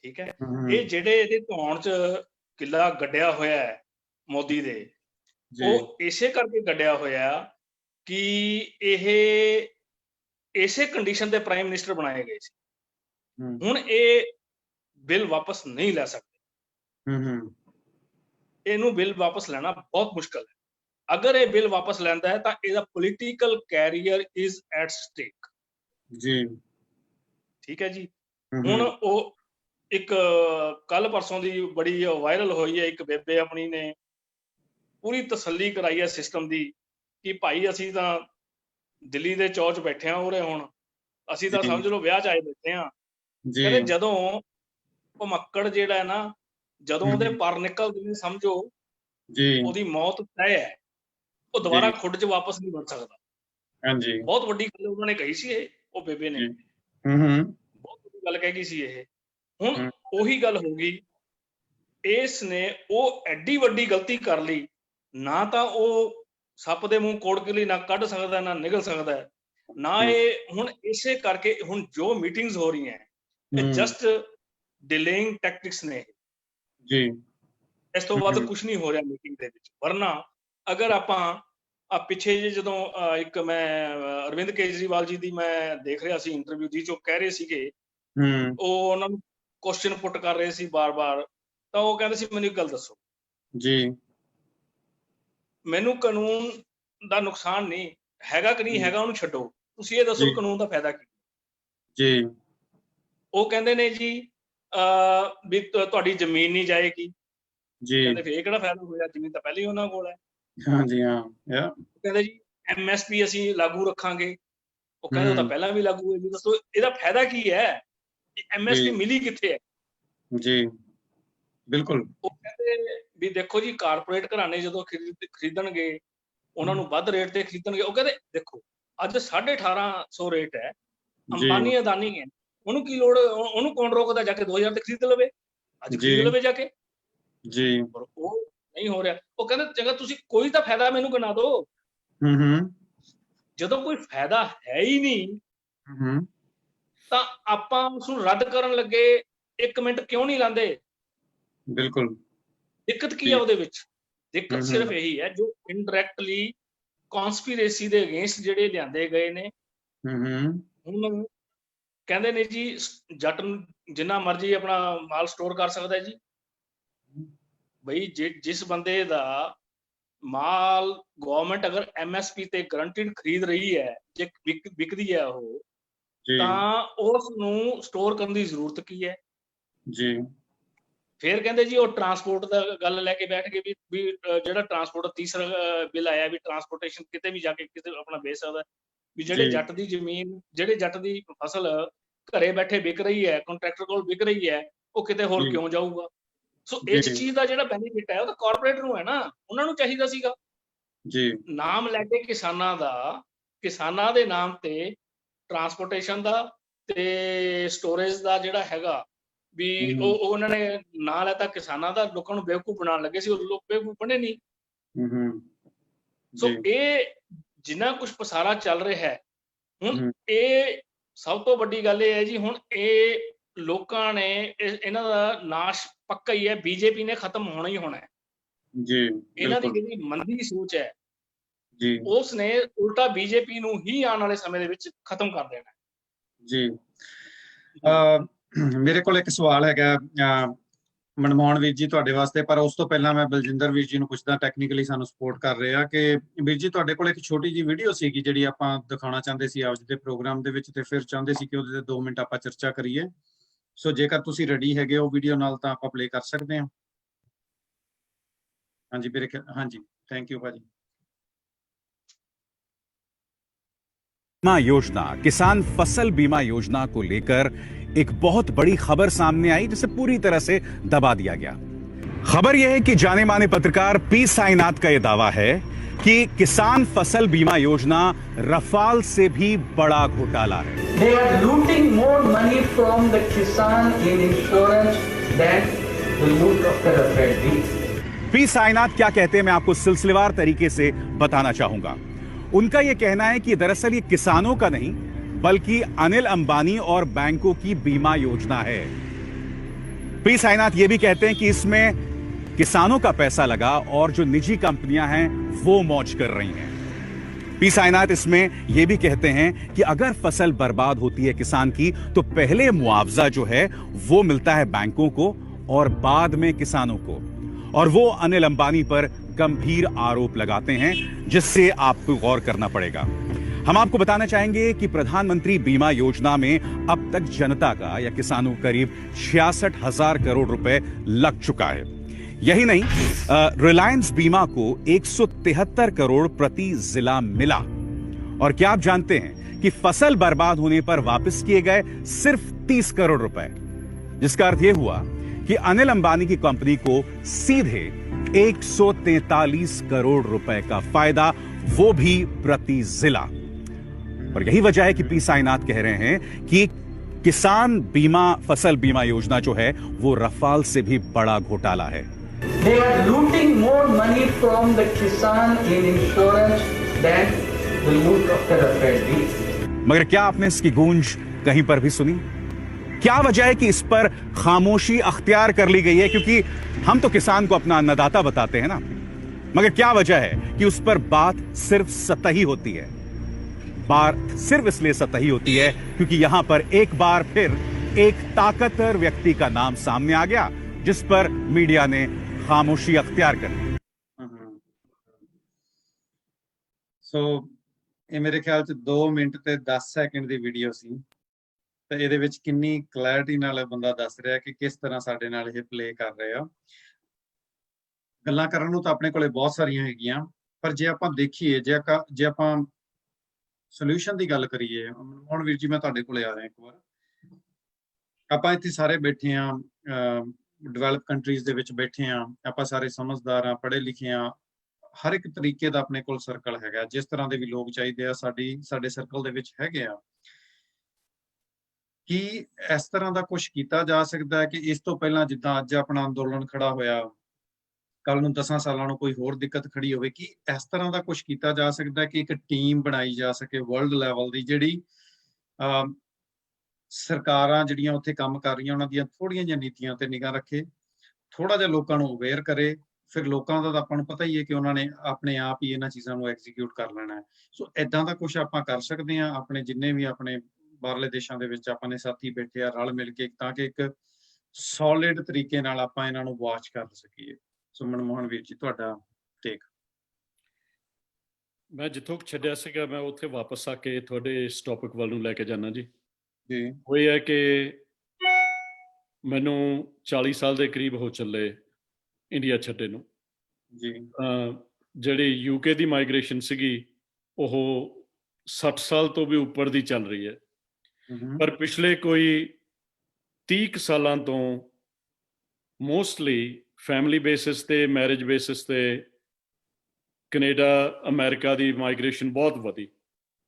ਠੀਕ ਹੈ। ਇਹ ਜਿਹੜੇ ਇਹਦੇ ਧੌਣ 'ਚ ਕਿੱਲਾ ਗੱਡਿਆ ਹੋਇਆ ਹੈ ਮੋਦੀ ਦੇ, ਉਹ ਇਸੇ ਕਰਕੇ ਗੱਡਿਆ ਹੋਇਆ ਕਿ ਇਹ ਇਸੇ ਕੰਡੀਸ਼ਨ ਦੇ ਪ੍ਰਾਈਮ ਮਿਨਿਸਟਰ ਬਣਾਏ ਗਏ ਸੀ। ਹੁਣ ਇਹ ਬਿੱਲ ਵਾਪਸ ਨਹੀਂ ਲੈ ਸਕਦੇ। ਇਹਨੂੰ ਬਿੱਲ ਵਾਪਸ ਲੈਣਾ ਬਹੁਤ ਮੁਸ਼ਕਲ ਹੈ। ਅਗਰ ਇਹ ਬਿੱਲ ਵਾਪਸ ਲੈਂਦਾ ਹੈ ਤਾਂ ਇਹਦਾ political career is at stake ji. ਠੀਕ ਹੈ ਜੀ। ਹੁਣ ਉਹ ਇੱਕ ਕੱਲ ਪਰਸੋਂ ਦੀ ਬੜੀ ਵਾਇਰਲ ਹੋਈ ਹੈ, ਇੱਕ ਬੇਬੇ ਆਪਣੀ ਨੇ ਪੂਰੀ ਤਸੱਲੀ ਕਰਾਈ ਹੈ ਸਿਸਟਮ ਦੀ ਕਿ ਭਾਈ ਅਸੀਂ ਤਾਂ ਦਿੱਲੀ ਦੇ ਚੌਚ ਬੈਠੇ ਹਾਂ ਉਰੇ, ਹੁਣ ਅਸੀਂ ਤਾਂ ਸਮਝ ਲਓ ਵਿਆਹ 'ਚ ਆਏ ਬੈਠੇ ਹਾਂ। ਕਹਿੰਦੇ ਜਦੋਂ ਉਹ ਮੱਕੜ ਜਿਹੜਾ ਹੈ ਨਾ, ਜਦੋਂ ਉਹਦੇ ਪਰ ਨਿਕਲਦੇ ਨੇ ਸਮਝੋ ਉਹਦੀ ਮੌਤ ਤੈਅ ਹੈ, ਉਹ ਦੁਬਾਰਾ ਖੁੱਡ 'ਚ ਵਾਪਸ ਨਹੀਂ ਵੜ ਸਕਦਾ। ਹਾਂਜੀ, ਬਹੁਤ ਵੱਡੀ ਗੱਲ ਉਹਨਾਂ ਨੇ ਕਹੀ ਸੀ ਇਹ, ਉਹ ਬੇਬੇ ਨੇ ਬਹੁਤ ਵੱਡੀ ਗੱਲ ਕਹਿ ਗਈ ਸੀ ਇਹ। ਹੁਣ ਉਹੀ ਗੱਲ ਹੋ ਗਈ, ਇਸ ਨੇ ਉਹ ਐਡੀ ਵੱਡੀ ਗਲਤੀ ਕਰ ਲਈ, ਨਾ ਤਾਂ ਉਹ ਸੱਪ ਦੇ ਮੂੰਹ ਕੋੜ ਕੇ ਲਈ ਨਾ ਕੱਢ ਸਕਦਾ ਨਾ ਨਿਕਲ ਸਕਦਾ, ਨਾ ਇਹ ਹੁਣ ਇਸੇ ਕਰਕੇ ਹੁਣ ਜੋ ਮੀਟਿੰਗਸ ਹੋ ਰਹੀਆਂ ਇਹ ਜਸਟ ਡਿਲੇਇੰਗ ਟੈਕਟਿਕਸ ਨੇ ਜੀ। ਇਸ ਤੋਂ ਵੱਧ ਕੁਝ ਨਹੀਂ ਹੋ ਰਿਹਾ ਮੀਟਿੰਗ ਦੇ ਵਿੱਚ। ਵਰਨਾ ਅਗਰ ਆਪਾਂ ਪਿੱਛੇ ਜੇ ਜਦੋਂ ਇੱਕ ਮੈਂ ਅਰਵਿੰਦ ਕੇਜਰੀਵਾਲ ਜੀ ਦੀ ਮੈਂ ਦੇਖ ਰਿਹਾ ਸੀ ਇੰਟਰਵਿਊ ਦੀ, ਜੋ ਕਹਿ ਰਹੇ ਸੀਗੇ ਉਹ ਉਹਨਾਂ ਨੂੰ ਕੁਐਸਚਨ ਪੁੱਟ ਕਰ ਰਹੇ ਸੀ ਬਾਰ-ਬਾਰ, ਤਾਂ ਉਹ ਕਹਿੰਦੇ ਸੀ ਮੈਨੂੰ ਇੱਕ ਗੱਲ ਦੱਸੋ ਜੀ, ਮੈਨੂੰ ਕਾਨੂੰਨ ਦਾ ਨੁਕਸਾਨ ਨਹੀਂ ਹੈਗਾ ਕਿ ਨਹੀਂ ਹੈਗਾ ਉਹਨੂੰ ਛੱਡੋ, ਤੁਸੀਂ ਇਹ ਦੱਸੋ ਕਾਨੂੰਨ ਦਾ ਫਾਇਦਾ ਕੀ ਜੀ। ਉਹ ਕਹਿੰਦੇ ਨੇ ਜੀ ਵੀ ਤੁਹਾਡੀ ਜ਼ਮੀਨ ਨਹੀਂ ਜਾਏਗੀ ਜੀ। ਕਹਿੰਦੇ ਫਿਰ ਇਹ ਕਿਹੜਾ ਫਾਇਦਾ ਹੋਇਆ, ਜ਼ਮੀਨ ਤਾਂ ਪਹਿਲਾਂ ਹੀ ਉਹਨਾਂ ਕੋਲ ਹੈ। ਹਾਂਜੀ ਹਾਂ। ਕਹਿੰਦੇ ਜੀ MSP ਅਸੀਂ ਲਾਗੂ ਰੱਖਾਂਗੇ, ਉਹ ਕਹਿੰਦੇ ਉਹ ਤਾਂ ਪਹਿਲਾਂ ਵੀ ਲਾਗੂ ਹੈ ਜੀ, ਦੱਸੋ ਇਹਦਾ ਫਾਇਦਾ ਕੀ ਹੈ, MSP ਮਿਲੀ ਕਿੱਥੇ ਹੈ। ਜੀ ਬਿਲਕੁਲ। ਉਹ ਕਹਿੰਦੇ ਵੀ ਦੇਖੋ ਜੀ ਕਾਰਪੋਰੇਟ ਘਰਾਣੇ ਜਦੋਂ ਖਰੀਦਣਗੇ ਉਹਨਾਂ ਨੂੰ ਵੱਧ ਰੇਟ ਤੇ ਖਰੀਦਣਗੇ। ਉਹ ਕਹਿੰਦੇ ਦੇਖੋ ਅੱਜ 1850 ਰੇਟ ਹੈ, ਅੰਬਾਨੀ ਅਦਾਨੀ ਹੈ, ਉਹਨੂੰ ਕੀ ਲੋੜ, ਉਹਨੂੰ ਕੌਣ ਰੋਕਦਾ, ਜਾ ਕੇ 2000 ਤੇ ਖਰੀਦ ਲਵੇ, ਅੱਜ ਖਰੀਦ ਲਵੇ ਜਾ ਕੇ ਜੀ। ਪਰ ਉਹ ਨਹੀਂ ਹੋ ਰਿਹਾ। ਉਹ ਕਹਿੰਦੇ ਚੰਗਾ ਤੁਸੀਂ ਕੋਈ ਤਾਂ ਫਾਇਦਾ ਮੈਨੂੰ ਗਿਣਾ ਦਿਓ। ਜਦੋਂ ਕੋਈ ਫਾਇਦਾ ਹੈ ਹੀ ਨਹੀਂ ਤਾਂ ਆਪਾਂ ਉਸਨੂੰ ਰੱਦ ਕਰਨ ਲੱਗੇ 1 ਮਿੰਟ ਕਿਉਂ ਨਹੀਂ ਲਾਉਂਦੇ। ਬਿਲਕੁਲ। ਦਿੱਕਤ ਕੀ ਹੈ ਉਹਦੇ ਵਿੱਚ? ਦਿੱਕਤ ਸਿਰਫ ਇਹੀ ਹੈ ਜੋ ਇਨਡਾਇਰੈਕਟਲੀ ਕਨਸਪੀਰੇਸੀ ਦੇ ਅਗੇਂਸਟ ਜਿਹੜੇ ਲਿਆਂਦੇ ਗਏ ਨੇ। ਹੁਣ ਕਹਿੰਦੇ ਨੇ ਜੀ ਜੱਟ ਜਿੰਨਾ ਮਰਜ਼ੀ ਆਪਣਾ ਮਾਲ ਸਟੋਰ ਕਰ ਸਕਦਾ ਜੀ। ਬਈ ਜਿਸ ਬੰਦੇ ਦਾ ਮਾਲ ਗਵਰਨਮੈਂਟ ਅਗਰ MSP ਤੇ ਗਰੰਟਿਡ ਖਰੀਦ ਰਹੀ ਹੈ, ਜੇ ਵਿਕਦੀ ਹੈ ਉਹ, ਤਾਂ ਉਸ ਨੂੰ ਸਟੋਰ ਕਰਨ ਦੀ ਜ਼ਰੂਰਤ ਕੀ ਹੈ ਜੀ। ਫਿਰ ਕਹਿੰਦੇ ਜੀ ਉਹ ਟਰਾਂਸਪੋਰਟ ਦਾ ਗੱਲ ਲੈ ਕੇ ਬੈਠ ਗਏ ਵੀ ਜਿਹੜਾ ਟਰਾਂਸਪੋਰਟ ਤੀਸਰਾ ਬਿੱਲ ਆਇਆ ਵੀ ਟਰਾਂਸਪੋਰਟੇਸ਼ਨ ਕਿਤੇ ਵੀ ਜਾ ਕੇ ਕਿਤੇ ਆਪਣਾ ਵੇਚ ਸਕਦਾ, ਵੀ ਜਿਹੜੇ ਜੱਟ ਦੀ ਜ਼ਮੀਨ, ਜਿਹੜੇ ਜੱਟ ਦੀ ਫਸਲ ਘਰੇ ਬੈਠੇ ਵਿਕ ਰਹੀ ਹੈ, ਕੰਟਰੈਕਟਰ ਕੋਲ ਵਿਕ ਰਹੀ ਹੈ, ਉਹ ਕਿਤੇ ਹੋਰ ਕਿਉਂ ਜਾਊਗਾ। ਸੋ ਇਸ ਚੀਜ਼ ਦਾ ਜਿਹੜਾ ਬੈਨੀਫਿਟ ਹੈ ਉਹ ਤਾਂ ਕਾਰਪੋਰੇਟ ਨੂੰ ਹੈ ਨਾ, ਉਹਨਾਂ ਨੂੰ ਚਾਹੀਦਾ ਸੀਗਾ ਜੀ। ਨਾਮ ਲੈ ਕੇ ਕਿਸਾਨਾਂ ਦਾ, ਕਿਸਾਨਾਂ ਦੇ ਨਾਮ ਤੇ ਟਰਾਂਸਪੋਰਟੇਸ਼ਨ ਦਾ ਤੇ ਸਟੋਰੇਜ ਦਾ ਜਿਹੜਾ ਹੈਗਾ ਵੀ ਉਹ ਉਹਨਾਂ ਨੇ ਨਾਂ ਲੈਤਾ ਕਿਸਾਨਾਂ ਦਾ, ਲੋਕਾਂ ਨੂੰ ਬੇਵਕੂਫ ਬਣਾਉਣ ਲੱਗੇ ਸੀ, ਉਹ ਲੋਕ ਬੇਵਕੂਫ ਬਣੇ ਨਹੀਂ। ਸੋ ਇਹ ਜਿੰਨਾ ਕੁਝ ਪਸਾਰਾ ਚੱਲ ਰਿਹਾ ਹੈ ਹੁਣ, ਇਹ ਸਭ ਤੋਂ ਵੱਡੀ ਗੱਲ ਇਹ ਹੈ ਜੀ, ਹੁਣ ਇਹ ਲੋਕਾਂ ਨੇ ਇਹਨਾਂ ਦਾ ਨਾਸ਼ ਪੱਕਾ ਹੀ ਹੈ, ਬੀਜੇਪੀ ਨੇ ਖਤਮ ਹੋਣਾ ਹੀ ਹੋਣਾ ਹੈ ਜੀ। ਇਹਨਾਂ ਦੀ ਜਿਹੜੀ ਮੰਦੀ ਸੋਚ ਹੈ ਜੀ ਉਸਨੇ ਉਲਟਾ ਬੀਜੇਪੀ ਨੂੰ ਹੀ ਆਉਣ ਵਾਲੇ ਸਮੇਂ ਦੇ ਵਿੱਚ ਖਤਮ ਕਰ ਦੇਣਾ ਜੀ। ਮੇਰੇ ਕੋਲ ਇੱਕ ਸਵਾਲ ਹੈਗਾ ਮਨਮੋਹਨ ਵੀਰ ਜੀ ਤੁਹਾਡੇ ਵਾਸਤੇ, ਪਰ ਉਸ ਤੋਂ ਪਹਿਲਾਂ ਮੈਂ ਬਲਜਿੰਦਰ ਵੀਰ ਜੀ ਨੂੰ ਪੁੱਛਦਾ, ਟੈਕਨੀਕਲੀ ਸਾਨੂੰ ਸਪੋਰਟ ਕਰ ਰਹੇ ਆ, ਕਿ ਵੀਰ ਜੀ ਤੁਹਾਡੇ ਕੋਲ ਇੱਕ ਛੋਟੀ ਜਿਹੀ ਵੀਡੀਓ ਸੀਗੀ ਜਿਹੜੀ ਆਪਾਂ ਦਿਖਾਉਣਾ ਚਾਹੁੰਦੇ ਸੀ ਅੱਜ ਦੇ ਪ੍ਰੋਗਰਾਮ ਦੇ ਵਿੱਚ, ਤੇ ਫਿਰ ਚਾਹੁੰਦੇ ਸੀ ਕਿ ਉਹਦੇ ਤੇ 2 ਮਿੰਟ ਆਪਾਂ ਚਰਚਾ ਕਰੀਏ। ਸੋ ਜੇਕਰ ਤੁਸੀਂ ਰੈਡੀ ਹੈਗੇ ਹੋ ਵੀਡੀਓ ਨਾਲ ਤਾਂ ਆਪਾਂ ਪਲੇ ਕਰ ਸਕਦੇ ਹਾਂ। ਹਾਂਜੀ ਮੇਰੇ ਹਾਂਜੀ, ਥੈਂਕ ਯੂ ਭਾਜੀ। बीमा योजना, किसान फसल बीमा योजना को लेकर एक बहुत बड़ी खबर सामने आई जिसे पूरी तरह से दबा दिया गया। खबर यह है कि जाने माने पत्रकार पी साईनाथ का यह दावा है कि किसान फसल बीमा योजना रफाल से भी बड़ा घोटाला है। They are looting more money from the Kisan in insurance than the loot of the Rafale deal. P Sainath क्या कहते हैं मैं आपको सिलसिलेवार तरीके से बताना चाहूंगा। उनका यह कहना है कि दरअसल ये किसानों का नहीं बल्कि अनिल अंबानी और बैंकों की बीमा योजना है। पी साईनाथ ये भी कहते हैं कि इसमें किसानों का पैसा लगा और जो निजी कंपनियां हैं वो मौज कर रही हैं। पी साईनाथ इसमें यह भी कहते हैं कि अगर फसल बर्बाद होती है किसान की तो पहले मुआवजा जो है वो मिलता है बैंकों को और बाद में किसानों को, और वो अनिल अंबानी पर गंभीर आरोप लगाते हैं जिससे आपको गौर करना पड़ेगा। हम आपको बताना चाहेंगे कि प्रधानमंत्री बीमा योजना में अब तक जनता का या किसानों को करीब 66,000 करोड़ रुपए लग चुका है। यही नहीं, रिलायंस बीमा को 173 करोड़ प्रति जिला मिला। और क्या आप जानते हैं कि फसल बर्बाद होने पर वापस किए गए सिर्फ 30 करोड़ रुपए, जिसका अर्थ यह हुआ कि अनिल अंबानी की कंपनी को सीधे 143 करोड़ रुपए का फायदा, वो भी प्रति जिला। और यही वजह है कि पी साईनाथ कह रहे हैं कि किसान बीमा फसल बीमा योजना जो है वो रफाल से भी बड़ा घोटाला है। They are looting more money from the Kisan in insurance than the loot of the Rafale deal. मगर क्या आपने इसकी गूंज कहीं पर भी सुनी? क्या वजह है कि इस पर खामोशी अख्तियार कर ली गई है? क्योंकि हम तो किसान को अपना अन्नदाता बताते हैं ना, मगर क्या वजह है कि उस पर बात सिर्फ सतही होती है? बात सिर्फ इसलिए सतही होती है क्योंकि यहां पर एक बार फिर एक ताकतवर व्यक्ति का नाम सामने आ गया जिस पर मीडिया ने खामोशी अख्तियार कर ली। ਸੋ ਇਹ ਮੇਰੇ ਖਿਆਲ ਚ 2 ਮਿੰਟ ਤੇ 10 ਸੈਕਿੰਡ ਦੀ ਵੀਡੀਓ ਸੀ, ਤੇ ਇਹਦੇ ਵਿੱਚ ਕਿੰਨੀ ਕਲੈਰਿਟੀ ਨਾਲ ਬੰਦਾ ਦੱਸ ਰਿਹਾ ਕਿ ਕਿਸ ਤਰ੍ਹਾਂ ਸਾਡੇ ਨਾਲ ਇਹ ਪਲੇ ਕਰ ਰਹੇ ਆ। ਗੱਲਾਂ ਕਰਨ ਨੂੰ ਤਾਂ ਆਪਣੇ ਕੋਲੇ ਬਹੁਤ ਸਾਰੀਆਂ ਹੈਗੀਆਂ, ਪਰ ਜੇ ਆਪਾਂ ਦੇਖੀਏ, ਜੇ ਆਪਾਂ ਸੋਲੂਸ਼ਨ ਦੀ ਗੱਲ ਕਰੀਏ, ਹੁਣ ਵੀਰ ਜੀ ਮੈਂ ਤੁਹਾਡੇ ਕੋਲੇ ਆ ਰਿਹਾ ਇੱਕ ਵਾਰ। ਆਪਾਂ ਇੱਥੇ ਸਾਰੇ ਬੈਠੇ ਆ, ਡਿਵੈਲਪ ਕੰਟਰੀਜ਼ ਦੇ ਵਿੱਚ ਬੈਠੇ ਆ, ਆਪਾਂ ਸਾਰੇ ਸਮਝਦਾਰ ਆ, ਪੜ੍ਹੇ ਲਿਖੇ ਆ, ਹਰ ਇੱਕ ਤਰੀਕੇ ਦਾ ਆਪਣੇ ਕੋਲ ਸਰਕਲ ਹੈਗਾ, ਜਿਸ ਤਰ੍ਹਾਂ ਦੇ ਵੀ ਲੋਕ ਚਾਹੀਦੇ ਆ ਸਾਡੇ ਸਰਕਲ ਦੇ ਵਿੱਚ ਹੈਗੇ ਆ। ਕੀ ਇਸ ਤਰ੍ਹਾਂ ਦਾ ਕੁਝ ਕੀਤਾ ਜਾ ਸਕਦਾ ਹੈ ਕਿ ਇਸ ਤੋਂ ਪਹਿਲਾਂ ਜਿੱਦਾਂ ਅੱਜ ਆਪਣਾ ਅੰਦੋਲਨ ਖੜਾ ਹੋਇਆ, ਕੱਲ ਨੂੰ 10 ਸਾਲਾਂ ਨੂੰ ਕੋਈ ਹੋਰ ਦਿੱਕਤ ਖੜੀ ਹੋਵੇ, ਕੀ ਇਸ ਤਰ੍ਹਾਂ ਦਾ ਕੁਝ ਕੀਤਾ ਜਾ ਸਕਦਾ ਹੈ ਕਿ ਇੱਕ ਟੀਮ ਬਣਾਈ ਜਾ ਸਕੇ ਵਰਲਡ ਲੈਵਲ ਦੀ, ਜਿਹੜੀ ਸਰਕਾਰਾਂ ਜਿਹੜੀਆਂ ਉੱਥੇ ਕੰਮ ਕਰ ਰਹੀਆਂ ਉਹਨਾਂ ਦੀਆਂ ਥੋੜ੍ਹੀਆਂ ਜਿਹੀਆਂ ਨੀਤੀਆਂ ਤੇ ਨਿਗਾਹ ਰੱਖੇ, ਥੋੜਾ ਜਿਹਾ ਲੋਕਾਂ ਨੂੰ ਅਵੇਅਰ ਕਰੇ, ਫਿਰ ਲੋਕਾਂ ਦਾ ਤਾਂ ਆਪਾਂ ਨੂੰ ਪਤਾ ਹੀ ਹੈ ਕਿ ਉਹਨਾਂ ਨੇ ਆਪਣੇ ਆਪ ਹੀ ਇਹਨਾਂ ਚੀਜ਼ਾਂ ਨੂੰ ਐਗਜ਼ੀਕਿਊਟ ਕਰ ਲੈਣਾ ਹੈ। ਸੋ ਏਦਾਂ ਦਾ ਕੁਝ ਆਪਾਂ ਕਰ ਸਕਦੇ ਹਾਂ ਆਪਣੇ ਜਿੰਨੇ ਵੀ ਆਪਣੇ ਬਾਹਰਲੇ ਦੇਸ਼ਾਂ ਦੇ ਵਿੱਚ ਆਪਾਂ ਨੇ ਸਾਥੀ ਬੈਠੇ ਆ ਰਲ ਮਿਲ ਕੇ, ਤਾਂ ਕਿ ਇੱਕ ਸੋਲਿਡ ਤਰੀਕੇ ਨਾਲ ਆਪਾਂ ਇਹਨਾਂ ਨੂੰ ਵਾਚ ਕਰ ਸਕੀਏ। ਸੋ ਮਨਮੋਹਨ ਵੀਰ ਜੀ ਤੁਹਾਡਾ ਟੇਕ। ਮੈਂ ਜਿੱਥੋਂ ਛੱਡਿਆ ਸੀਗਾ ਮੈਂ ਉੱਥੇ ਵਾਪਸ ਆ ਕੇ ਤੁਹਾਡੇ ਇਸ ਟੌਪਿਕ ਵੱਲ ਨੂੰ ਲੈ ਕੇ ਜਾਣਾ ਜੀ। ਉਹ ਇਹ ਹੈ ਕਿ ਮੈਨੂੰ 40 ਸਾਲ ਦੇ ਕਰੀਬ ਹੋ ਚੱਲੇ ਇੰਡੀਆ ਛੱਡੇ ਨੂੰ ਜੀ। ਜਿਹੜੀ ਯੂਕੇ ਦੀ ਮਾਈਗ੍ਰੇਸ਼ਨ ਸੀਗੀ ਉਹ 60 ਸਾਲ ਤੋਂ ਵੀ ਉੱਪਰ ਦੀ ਚੱਲ ਰਹੀ ਹੈ, ਪਰ ਪਿਛਲੇ ਕੋਈ 30 ਸਾਲਾਂ ਤੋਂ ਮੋਸਟਲੀ ਫੈਮਿਲੀ ਬੇਸਿਸ ਤੇ, ਮੈਰਿਜ ਬੇਸਿਸ ਤੇ ਕੈਨੇਡਾ ਅਮਰੀਕਾ ਦੀ ਮਾਈਗ੍ਰੇਸ਼ਨ ਬਹੁਤ ਵਧੀ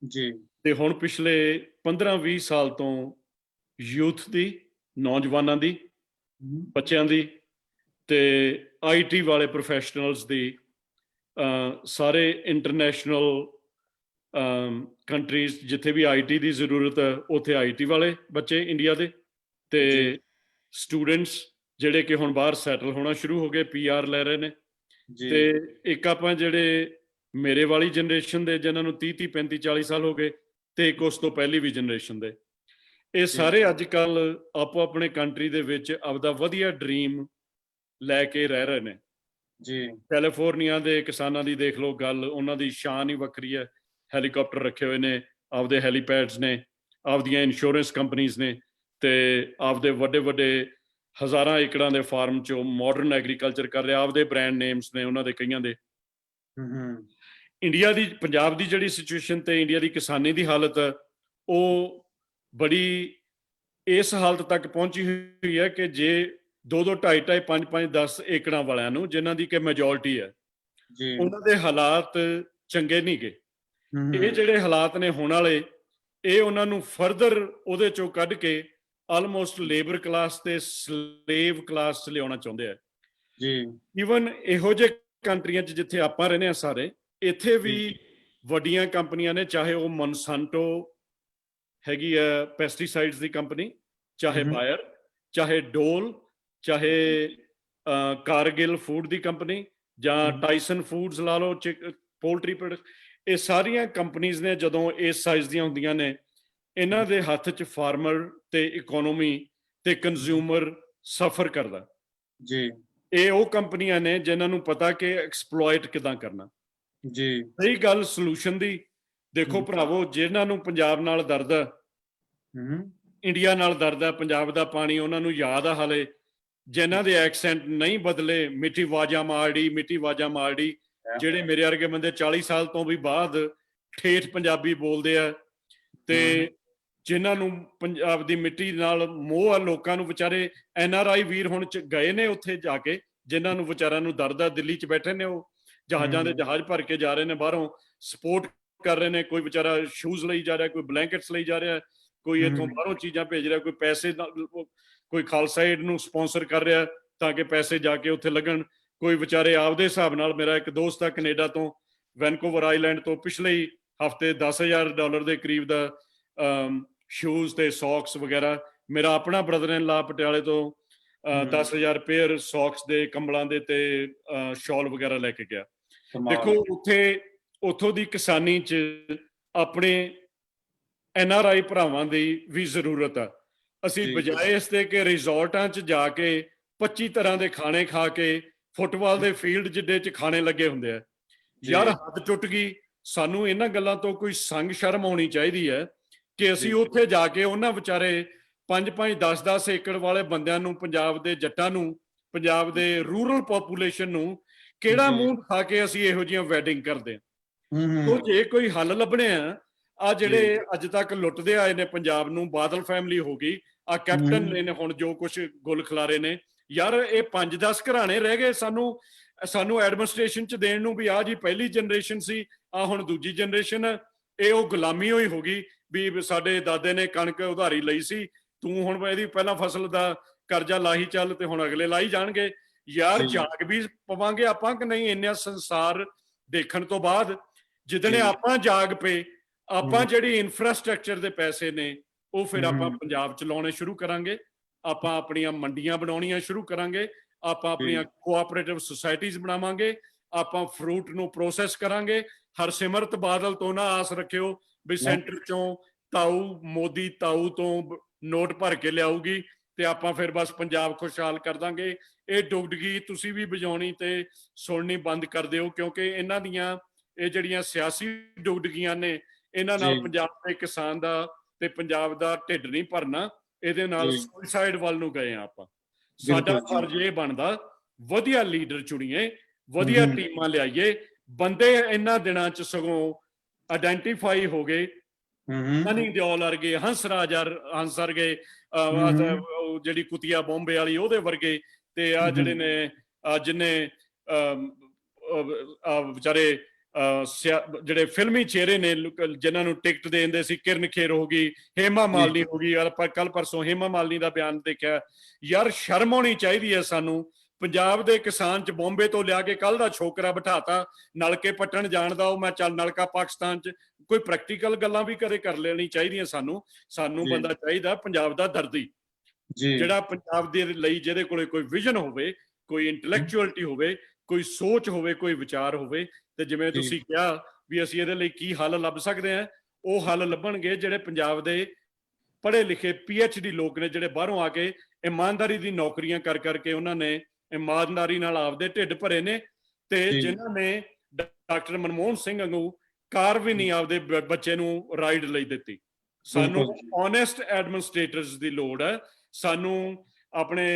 ਜੀ। ਤੇ ਹੁਣ ਪਿਛਲੇ 15-20 ਸਾਲ ਤੋਂ ਯੂਥ ਦੀ, ਨੌਜਵਾਨਾਂ ਦੀ, ਬੱਚਿਆਂ ਦੀ ਤੇ ਆਈਟੀ ਵਾਲੇ ਪ੍ਰੋਫੈਸ਼ਨਲਸ ਦੀ, ਸਾਰੇ ਇੰਟਰਨੈਸ਼ਨਲ ਕੰਟਰੀਜ਼ ਜਿੱਥੇ ਵੀ ਆਈਟੀ ਦੀ ਜ਼ਰੂਰਤ ਹੈ ਉੱਥੇ ਆਈਟੀ ਵਾਲੇ ਬੱਚੇ ਇੰਡੀਆ ਦੇ, ਤੇ ਸਟੂਡੈਂਟਸ ਜਿਹੜੇ ਕਿ ਹੁਣ ਬਾਹਰ ਸੈਟਲ ਹੋਣਾ ਸ਼ੁਰੂ ਹੋ ਗਏ, PR ਲੈ ਰਹੇ ਨੇ। ਤੇ ਇੱਕ ਆਪਾਂ ਜਿਹੜੇ ਮੇਰੇ ਵਾਲੀ ਜਨਰੇਸ਼ਨ ਦੇ ਜਿਨ੍ਹਾਂ ਨੂੰ 30 35 40 ਸਾਲ ਹੋ ਗਏ, ਤੇ ਇੱਕ ਉਸ ਤੋਂ ਪਹਿਲੀ ਵੀ ਜਨਰੇਸ਼ਨ ਦੇ। ਇਹ ਸਾਰੇ ਅੱਜ ਕੱਲ ਆਪੋ ਆਪਣੇ ਕੰਟਰੀ ਦੇ ਵਿੱਚ ਆਪਦਾ ਵਧੀਆ ਡ੍ਰੀਮ ਲੈ ਕੇ ਰਹਿ ਰਹੇ ਨੇ ਜੀ। ਕੈਲੀਫੋਰਨੀਆ ਦੇ ਕਿਸਾਨਾਂ ਦੀ ਦੇਖ ਲਓ ਗੱਲ, ਉਹਨਾਂ ਦੀ ਸ਼ਾਨ ਹੀ ਵੱਖਰੀ ਹੈ। ਹੈਲੀਕਾਪਟਰ ਰੱਖੇ ਹੋਏ ਨੇ, ਆਪਦੇ ਹੈਲੀਪੈਡਸ ਨੇ, ਆਪਦੀਆਂ ਇੰਸ਼ੋਰੈਂਸ ਕੰਪਨੀਆਂ ਨੇ, ਤੇ ਆਪਦੇ ਵੱਡੇ ਵੱਡੇ ਹਜ਼ਾਰਾਂ ਏਕੜਾਂ ਦੇ ਫਾਰਮ 'ਚੋਂ ਮਾਡਰਨ ਐਗਰੀਕਲਚਰ ਕਰ ਰਿਹਾ, ਆਪਦੇ ਬ੍ਰਾਂਡ ਨੇਮਸ ਨੇ ਉਹਨਾਂ ਦੇ ਕਈਆਂ ਦੇ। ਇੰਡੀਆ ਦੀ, ਪੰਜਾਬ ਦੀ ਜਿਹੜੀ ਸਿਚੁਏਸ਼ਨ ਤੇ ਇੰਡੀਆ ਦੀ ਕਿਸਾਨੀ ਦੀ ਹਾਲਤ, ਉਹ ਬੜੀ ਇਸ ਹਾਲਤ ਤੱਕ ਪਹੁੰਚੀ ਹੋਈ ਹੈ ਕਿ ਜੇ 2-2, 2.5-2.5, 5-5, 10 ਏਕੜਾਂ ਵਾਲਿਆਂ ਨੂੰ, ਜਿਨ੍ਹਾਂ ਦੀ ਕਿ ਮੈਜੋਰਟੀ ਹੈ, ਉਹਨਾਂ ਦੇ ਹਾਲਾਤ ਚੰਗੇ ਨਹੀਂ ਗੇ। ਇਹ ਜਿਹੜੇ ਹਾਲਾਤ ਨੇ ਹੁਣ ਵਾਲੇ, ਇਹ ਉਹਨਾਂ ਨੂੰ ਫਰਦਰ ਉਹਦੇ ਚੋਂ ਕੱਢ ਕੇ ਆਲਮੋਸਟ ਲੇਬਰ ਕਲਾਸ ਤੇ ਸਲੇਵ ਕਲਾਸ 'ਚ ਲਿਆਉਣਾ ਚਾਹੁੰਦੇ ਆ ਜੀ। ਈਵਨ ਇਹੋ ਜਿਹੇ ਕੰਟਰੀਆਂ 'ਚ ਜਿੱਥੇ ਆਪਾਂ ਰਹਿੰਦੇ ਆ ਸਾਰੇ, ਇੱਥੇ ਵੀ ਵੱਡੀਆਂ ਕੰਪਨੀਆਂ ਨੇ, ਚਾਹੇ ਉਹ ਮੋਨਸਾਂਟੋ ਹੈਗੀ ਆ ਪੈਸਟੀਸਾਈਡਸ ਦੀ ਕੰਪਨੀ, ਚਾਹੇ ਬਾਇਰ, ਚਾਹੇ ਡੋਲ, ਚਾਹੇ ਕਾਰਗਿਲ ਫੂਡ ਦੀ ਕੰਪਨੀ, ਜਾਂ ਟਾਈਸਨ ਫੂਡਸ ਲਾ ਲਓ, ਪੋਲਟਰੀ ਪ੍ਰੋਡਕਟ, ਇਹ ਸਾਰੀਆਂ ਕੰਪਨੀਆਂ ਨੇ ਜਦੋਂ ਇਸ ਸਾਈਜ਼ ਦੀਆਂ ਹੁੰਦੀਆਂ ਨੇ, ਇਹਨਾਂ ਦੇ ਹੱਥ 'ਚ ਫਾਰਮਰ ਤੇ ਇਕਨੋਮੀ ਤੇ ਕੰਜ਼ਿਊਮਰ ਸਫਰ ਕਰਦਾ ਜੀ। ਇਹ ਉਹ ਕੰਪਨੀਆਂ ਨੇ ਜਿਨ੍ਹਾਂ ਨੂੰ ਪਤਾ ਕਿ ਐਕਸਪਲੋਇਟ ਕਿੱਦਾਂ ਕਰਨਾ ਜੀ। ਸਹੀ ਗੱਲ ਸੋਲੂਸ਼ਨ ਦੀ ਦੇਖੋ ਭਰਾਵੋ, ਜਿਨ੍ਹਾਂ ਨੂੰ ਪੰਜਾਬ ਨਾਲ ਦਰਦ ਹੈ, ਇੰਡੀਆ ਨਾਲ ਦਰਦ ਹੈ, ਪੰਜਾਬ ਦਾ ਪਾਣੀ ਉਹਨਾਂ ਨੂੰ ਯਾਦ ਆ ਹਾਲੇ, ਜਿਨ੍ਹਾਂ ਦੇ ਐਕਸੈਂਟ ਨਹੀਂ ਬਦਲੇ, ਮਿੱਠੀ ਆਵਾਜ਼ਾਂ ਮਾਰੜੀ, ਮਿੱਠੀ ਆਵਾਜ਼ਾਂ ਮਾਰੜੀ, ਜਿਹੜੇ ਮੇਰੇ ਵਰਗੇ ਬੰਦੇ 40 ਸਾਲ ਤੋਂ ਵੀ ਬਾਅਦ ਠੇਠ ਪੰਜਾਬੀ ਬੋਲਦੇ ਆ, ਤੇ ਜਿਨ੍ਹਾਂ ਨੂੰ ਪੰਜਾਬ ਦੀ ਮਿੱਟੀ ਨਾਲ ਮੋਹ ਆ, ਲੋਕਾਂ ਨੂੰ ਵਿਚਾਰੇ NRI ਵੀਰ ਹੁਣ ਗਏ ਨੇ ਉੱਥੇ ਜਾ ਕੇ, ਜਿਨ੍ਹਾਂ ਨੂੰ ਵਿਚਾਰਿਆਂ ਨੂੰ ਦਰਦ ਆ, ਦਿੱਲੀ 'ਚ ਬੈਠੇ ਨੇ, ਉਹ ਜਹਾਜ਼ਾਂ ਦੇ ਜਹਾਜ਼ ਭਰ ਕੇ ਜਾ ਰਹੇ ਨੇ, ਬਾਹਰੋਂ ਸਪੋਰਟ ਕਰ ਰਹੇ ਨੇ, ਕੋਈ ਵਿਚਾਰਾ ਸ਼ੂਜ਼ ਲਈ ਜਾ ਰਿਹਾ, ਕੋਈ ਬਲੈਂਕਟਸ ਲਈ ਜਾ ਰਿਹਾ, ਕੋਈ ਇੱਥੋਂ ਬਾਹਰੋਂ ਚੀਜ਼ਾਂ ਭੇਜ ਰਿਹਾ, ਕੋਈ ਪੈਸੇ, ਕੋਈ ਖਾਲਸਾ ਏਡ ਨੂੰ ਸਪਾਂਸਰ ਕਰ ਰਿਹਾ ਤਾਂ ਕਿ ਪੈਸੇ ਜਾ ਕੇ ਉੱਥੇ ਲੱਗਣ, ਕੋਈ ਵਿਚਾਰੇ ਆਪਦੇ ਹਿਸਾਬ ਨਾਲ। ਮੇਰਾ ਇੱਕ ਦੋਸਤ ਆ ਕੈਨੇਡਾ ਤੋਂ, ਵੈਨਕੂਵਰ ਆਈਲੈਂਡ ਤੋਂ, ਪਿਛਲੇ ਹਫ਼ਤੇ $10,000 ਦੇ ਕਰੀਬ ਦਾ ਸ਼ੂਜ਼ ਤੇ ਸੌਕਸ ਵਗੈਰਾ, ਮੇਰਾ ਆਪਣਾ ਬ੍ਰਦਰ ਇਨ ਲਾ ਪਟਿਆਲੇ ਤੋਂ 10,000 ਪੇਅਰ ਸੌਕਸ ਦੇ, ਕੰਬਲਾਂ ਦੇ ਤੇ ਸ਼ਾਲ ਵਗੈਰਾ ਲੈ ਕੇ ਗਿਆ। ਦੇਖੋ ਉੱਥੋਂ ਦੀ ਕਿਸਾਨੀ 'ਚ ਆਪਣੇ NRI ਭਰਾਵਾਂ ਦੀ ਵੀ ਜ਼ਰੂਰਤ ਆ। ਅਸੀਂ ਬਜਾਏ ਇਸ ਤੇ ਕਿ ਰਿਜ਼ੋਰਟਾਂ 'ਚ ਜਾ ਕੇ 25 ਤਰ੍ਹਾਂ ਦੇ ਖਾਣੇ ਖਾ ਕੇ, ਫੁੱਟਬਾਲ ਦੇ ਫੀਲਡ ਜਿੱਡੇ 'ਚ ਖਾਣੇ ਲੱਗੇ ਹੁੰਦੇ ਆ, ਯਾਰ ਹੱਦ ਟੁੱਟ ਗਈ। ਸਾਨੂੰ ਇਹਨਾਂ ਗੱਲਾਂ ਤੋਂ ਕੋਈ ਸੰਗ ਸ਼ਰਮ ਆਉਣੀ ਚਾਹੀਦੀ ਹੈ ਕਿ ਅਸੀਂ ਉੱਥੇ ਜਾ ਕੇ ਉਹਨਾਂ ਵਿਚਾਰੇ 5-5, 10-10 ਏਕੜ ਵਾਲੇ ਬੰਦਿਆਂ ਨੂੰ, ਪੰਜਾਬ ਦੇ ਜੱਟਾਂ ਨੂੰ, ਪੰਜਾਬ ਦੇ ਰੂਰਲ ਪੋਪੂਲੇਸ਼ਨ ਨੂੰ ਕਿਹੜਾ ਮੂੰਹ ਖਾ ਕੇ ਅਸੀਂ ਇਹੋ ਜਿਹੀਆਂ ਵੈਡਿੰਗ ਕਰਦੇ ਹਾਂ। ਤੋ ਜੇ ਕੋਈ ਹੱਲ ਲੱਭਣੇ ਆ ਜਿਹੜੇ ਅੱਜ ਤੱਕ ਲੁੱਟਦੇ ਆਏ ਨੇ ਪੰਜਾਬ ਨੂੰ, ਬਾਦਲ ਫੈਮਿਲੀ ਹੋ ਗਈ, ਆ ਕੈਪਟਨ ਨੇ ਹੁਣ ਜੋ ਕੁਝ ਗੁੱਲ ਖਿਲਾਰੇ ਨੇ, ਯਾਰ ਇਹ 5-10 ਘਰਾਣੇ ਰਹਿ ਗਏ ਸਾਨੂੰ ਐਡਮਿਨਿਸਟ੍ਰੇਸ਼ਨ 'ਚ ਦੇਣ ਨੂੰ, ਵੀ ਆਹ ਜੀ ਪਹਿਲੀ ਜਨਰੇਸ਼ਨ ਸੀ, ਆ ਹੁਣ ਦੂਜੀ ਜਨਰੇਸ਼ਨ, ਇਹ ਉਹ ਗੁਲਾਮੀ ਹੋਈ ਹੋ ਗਈ ਵੀ ਸਾਡੇ ਦਾਦੇ ਨੇ ਕਣਕ ਉਧਾਰੀ ਲਈ ਸੀ, ਤੂੰ ਹੁਣ ਇਹਦੀ ਪਹਿਲਾਂ ਫਸਲ ਦਾ ਕਰਜ਼ਾ ਲਾਹੀ ਚੱਲ, ਤੇ ਹੁਣ ਅਗਲੇ ਲਾਈ ਜਾਣਗੇ। ਯਾਰ ਜਾਗ ਵੀ ਪਵਾਂਗੇ ਆਪਾਂ ਕਿ ਨਹੀਂ ਇੰਨਾ ਸੰਸਾਰ ਦੇਖਣ ਤੋਂ ਬਾਅਦ? ਜਿੱਦਣੇ ਆਪਾਂ ਜਾਗ ਪਏ, ਆਪਾਂ ਜਿਹੜੀ ਇਨਫਰਾਸਟ੍ਰਕਚਰ ਦੇ ਪੈਸੇ ਨੇ ਉਹ ਫਿਰ ਆਪਾਂ ਪੰਜਾਬ 'ਚ ਲਾਉਣੇ ਸ਼ੁਰੂ ਕਰਾਂਗੇ, ਆਪਾਂ ਆਪਣੀਆਂ ਮੰਡੀਆਂ ਬਣਾਉਣੀਆਂ ਸ਼ੁਰੂ ਕਰਾਂਗੇ, ਆਪਾਂ ਆਪਣੀਆਂ ਕੋਆਪਰੇਟਿਵ ਸੁਸਾਇਟੀਜ਼ ਬਣਾਵਾਂਗੇ, ਆਪਾਂ ਫਰੂਟ ਨੂੰ ਪ੍ਰੋਸੈਸ ਕਰਾਂਗੇ। ਹਰਸਿਮਰਤ ਬਾਦਲ ਤੋਂ ਨਾ ਆਸ ਰੱਖਿਓ ਵੀ ਸੈਂਟਰ 'ਚੋਂ ਮੋਦੀ ਤਾਊ ਤੋਂ ਨੋਟ ਭਰ ਕੇ ਲਿਆਊਗੀ ਤੇ ਆਪਾਂ ਫਿਰ ਬਸ ਪੰਜਾਬ ਖੁਸ਼ਹਾਲ ਕਰ ਦਾਂਗੇ। ਇਹ ਡੁਗਡਗੀ ਤੁਸੀਂ ਵੀ ਵਜਾਉਣੀ ਤੇ ਸੁਣਨੀ ਬੰਦ ਕਰ ਦਿਓ, ਕਿਉਂਕਿ ਇਹਨਾਂ ਦੀਆਂ ਇਹ ਜਿਹੜੀਆਂ ਸਿਆਸੀ ਡੁਗਡਗੀਆਂ ਨੇ, ਇਹਨਾਂ ਨਾਲ ਪੰਜਾਬ ਦੇ ਕਿਸਾਨ ਦਾ ਤੇ ਪੰਜਾਬ ਦਾ ਢਿੱਡ ਨਹੀਂ ਭਰਨਾ, ਇਹਦੇ ਨਾਲ ਸੁਸਾਈਡ ਵੱਲ ਨੂੰ ਗਏ ਆ ਆਪਾਂ। ਸਾਡਾ ਫਰਜ਼ ਇਹ ਬਣਦਾ ਵਧੀਆ ਲੀਡਰ ਚੁਣੀਏ, ਵਧੀਆ ਟੀਮਾਂ ਲਿਆਈਏ। ਬੰਦੇ ਇਹਨਾਂ ਦਿਨਾਂ 'ਚ ਸਗੋਂ ਆਇਡੈਂਟੀਫਾਈ ਹੋ ਗਏ, ਸਨੀ ਦਿਓਲ ਵਰਗੇ, ਹੰਸ ਵਰਗੇ, ਜਿਹੜੀ ਕੁਤੀਆ ਬੰਬੇ ਵਾਲੀ ਉਹਦੇ ਵਰਗੇ, ਤੇ ਆ ਜਿਹੜੇ ਨੇ ਜਿੰਨੇ ਵਿਚਾਰੇ ਜਿਹੜੇ ਫਿਲਮੀ ਚਿਹਰੇ ਨੇ ਜਿਨ੍ਹਾਂ ਨੂੰ ਟਿਕਟ ਦੇ ਦਿੰਦੇ ਸੀ, ਕਿਰਨ ਖੇਰ ਹੋ ਗਈ, ਹੇਮਾ ਮਾਲਿਨੀ ਹੋ ਗਈ। ਕੱਲ ਪਰਸੋਂ ਹੇਮਾ ਮਾਲਿਨੀ ਦਾ ਬਿਆਨ ਦੇਖਿਆ, ਯਾਰ ਸ਼ਰਮ ਆਉਣੀ ਚਾਹੀਦੀ ਹੈ ਸਾਨੂੰ। ਪੰਜਾਬ ਦੇ ਕਿਸਾਨ 'ਚ ਬੰਬੇ ਤੋਂ ਲਿਆ ਕੇ ਕੱਲ ਦਾ ਛੋਕਰਾ ਬਿਠਾਤਾ ਨਲਕੇ ਪੱਟਣ ਜਾਣਦਾ, ਉਹ ਮੈਂ ਚੱਲ ਨਲਕਾ ਪਾਕਿਸਤਾਨ 'ਚ। ਕੋਈ ਪ੍ਰੈਕਟੀਕਲ ਗੱਲਾਂ ਵੀ ਕਦੇ ਕਰ ਲੈਣੀ ਚਾਹੀਦੀਆਂ ਸਾਨੂੰ ਬੰਦਾ ਚਾਹੀਦਾ ਪੰਜਾਬ ਦਾ ਦਰਦੀ, ਜਿਹੜਾ ਪੰਜਾਬ ਦੇ ਲਈ ਜਿਹਦੇ ਕੋਲੇ ਕੋਈ ਵਿਜ਼ਨ ਹੋਵੇ, ਕੋਈ ਇੰਟੈਲੈਕਚੁਅਲਿਟੀ ਹੋਵੇ, ਕੋਈ ਸੋਚ ਹੋਵੇ, ਕੋਈ ਵਿਚਾਰ ਹੋਵੇ, ਤੇ ਜਿਵੇਂ ਤੁਸੀਂ ਕਿਹਾ ਵੀ ਅਸੀਂ ਇਹਦੇ ਲਈ ਕੀ ਹੱਲ ਲੱਭ ਸਕਦੇ ਹਾਂ, ਉਹ ਹੱਲ ਲੱਭਣਗੇ ਜਿਹੜੇ ਪੰਜਾਬ ਦੇ ਪੜ੍ਹੇ ਲਿਖੇ PhD ਲੋਕ ਨੇ, ਜਿਹੜੇ ਬਾਹਰੋਂ ਆ ਕੇ ਇਮਾਨਦਾਰੀ ਦੀ ਨੌਕਰੀਆਂ ਕਰ ਕਰਕੇ ਉਹਨਾਂ ਨੇ ਇਮਾਨਦਾਰੀ ਨਾਲ ਆਪਦੇ ਢਿੱਡ ਭਰੇ ਨੇ, ਤੇ ਜਿਨ੍ਹਾਂ ਨੇ ਡਾਕਟਰ ਮਨਮੋਹਨ ਸਿੰਘ ਵਾਂਗੂ ਕਾਰ ਵੀ ਨਹੀਂ ਆਪਦੇ ਬੱਚੇ ਨੂੰ ਰਾਈਡ ਲਈ ਦਿੱਤੀ। ਸਾਨੂੰ ਓਨੈਸਟ ਐਡਮਿਨਿਸਟ੍ਰੇਟਰਸ ਦੀ ਲੋੜ ਹੈ। ਸਾਨੂੰ ਆਪਣੇ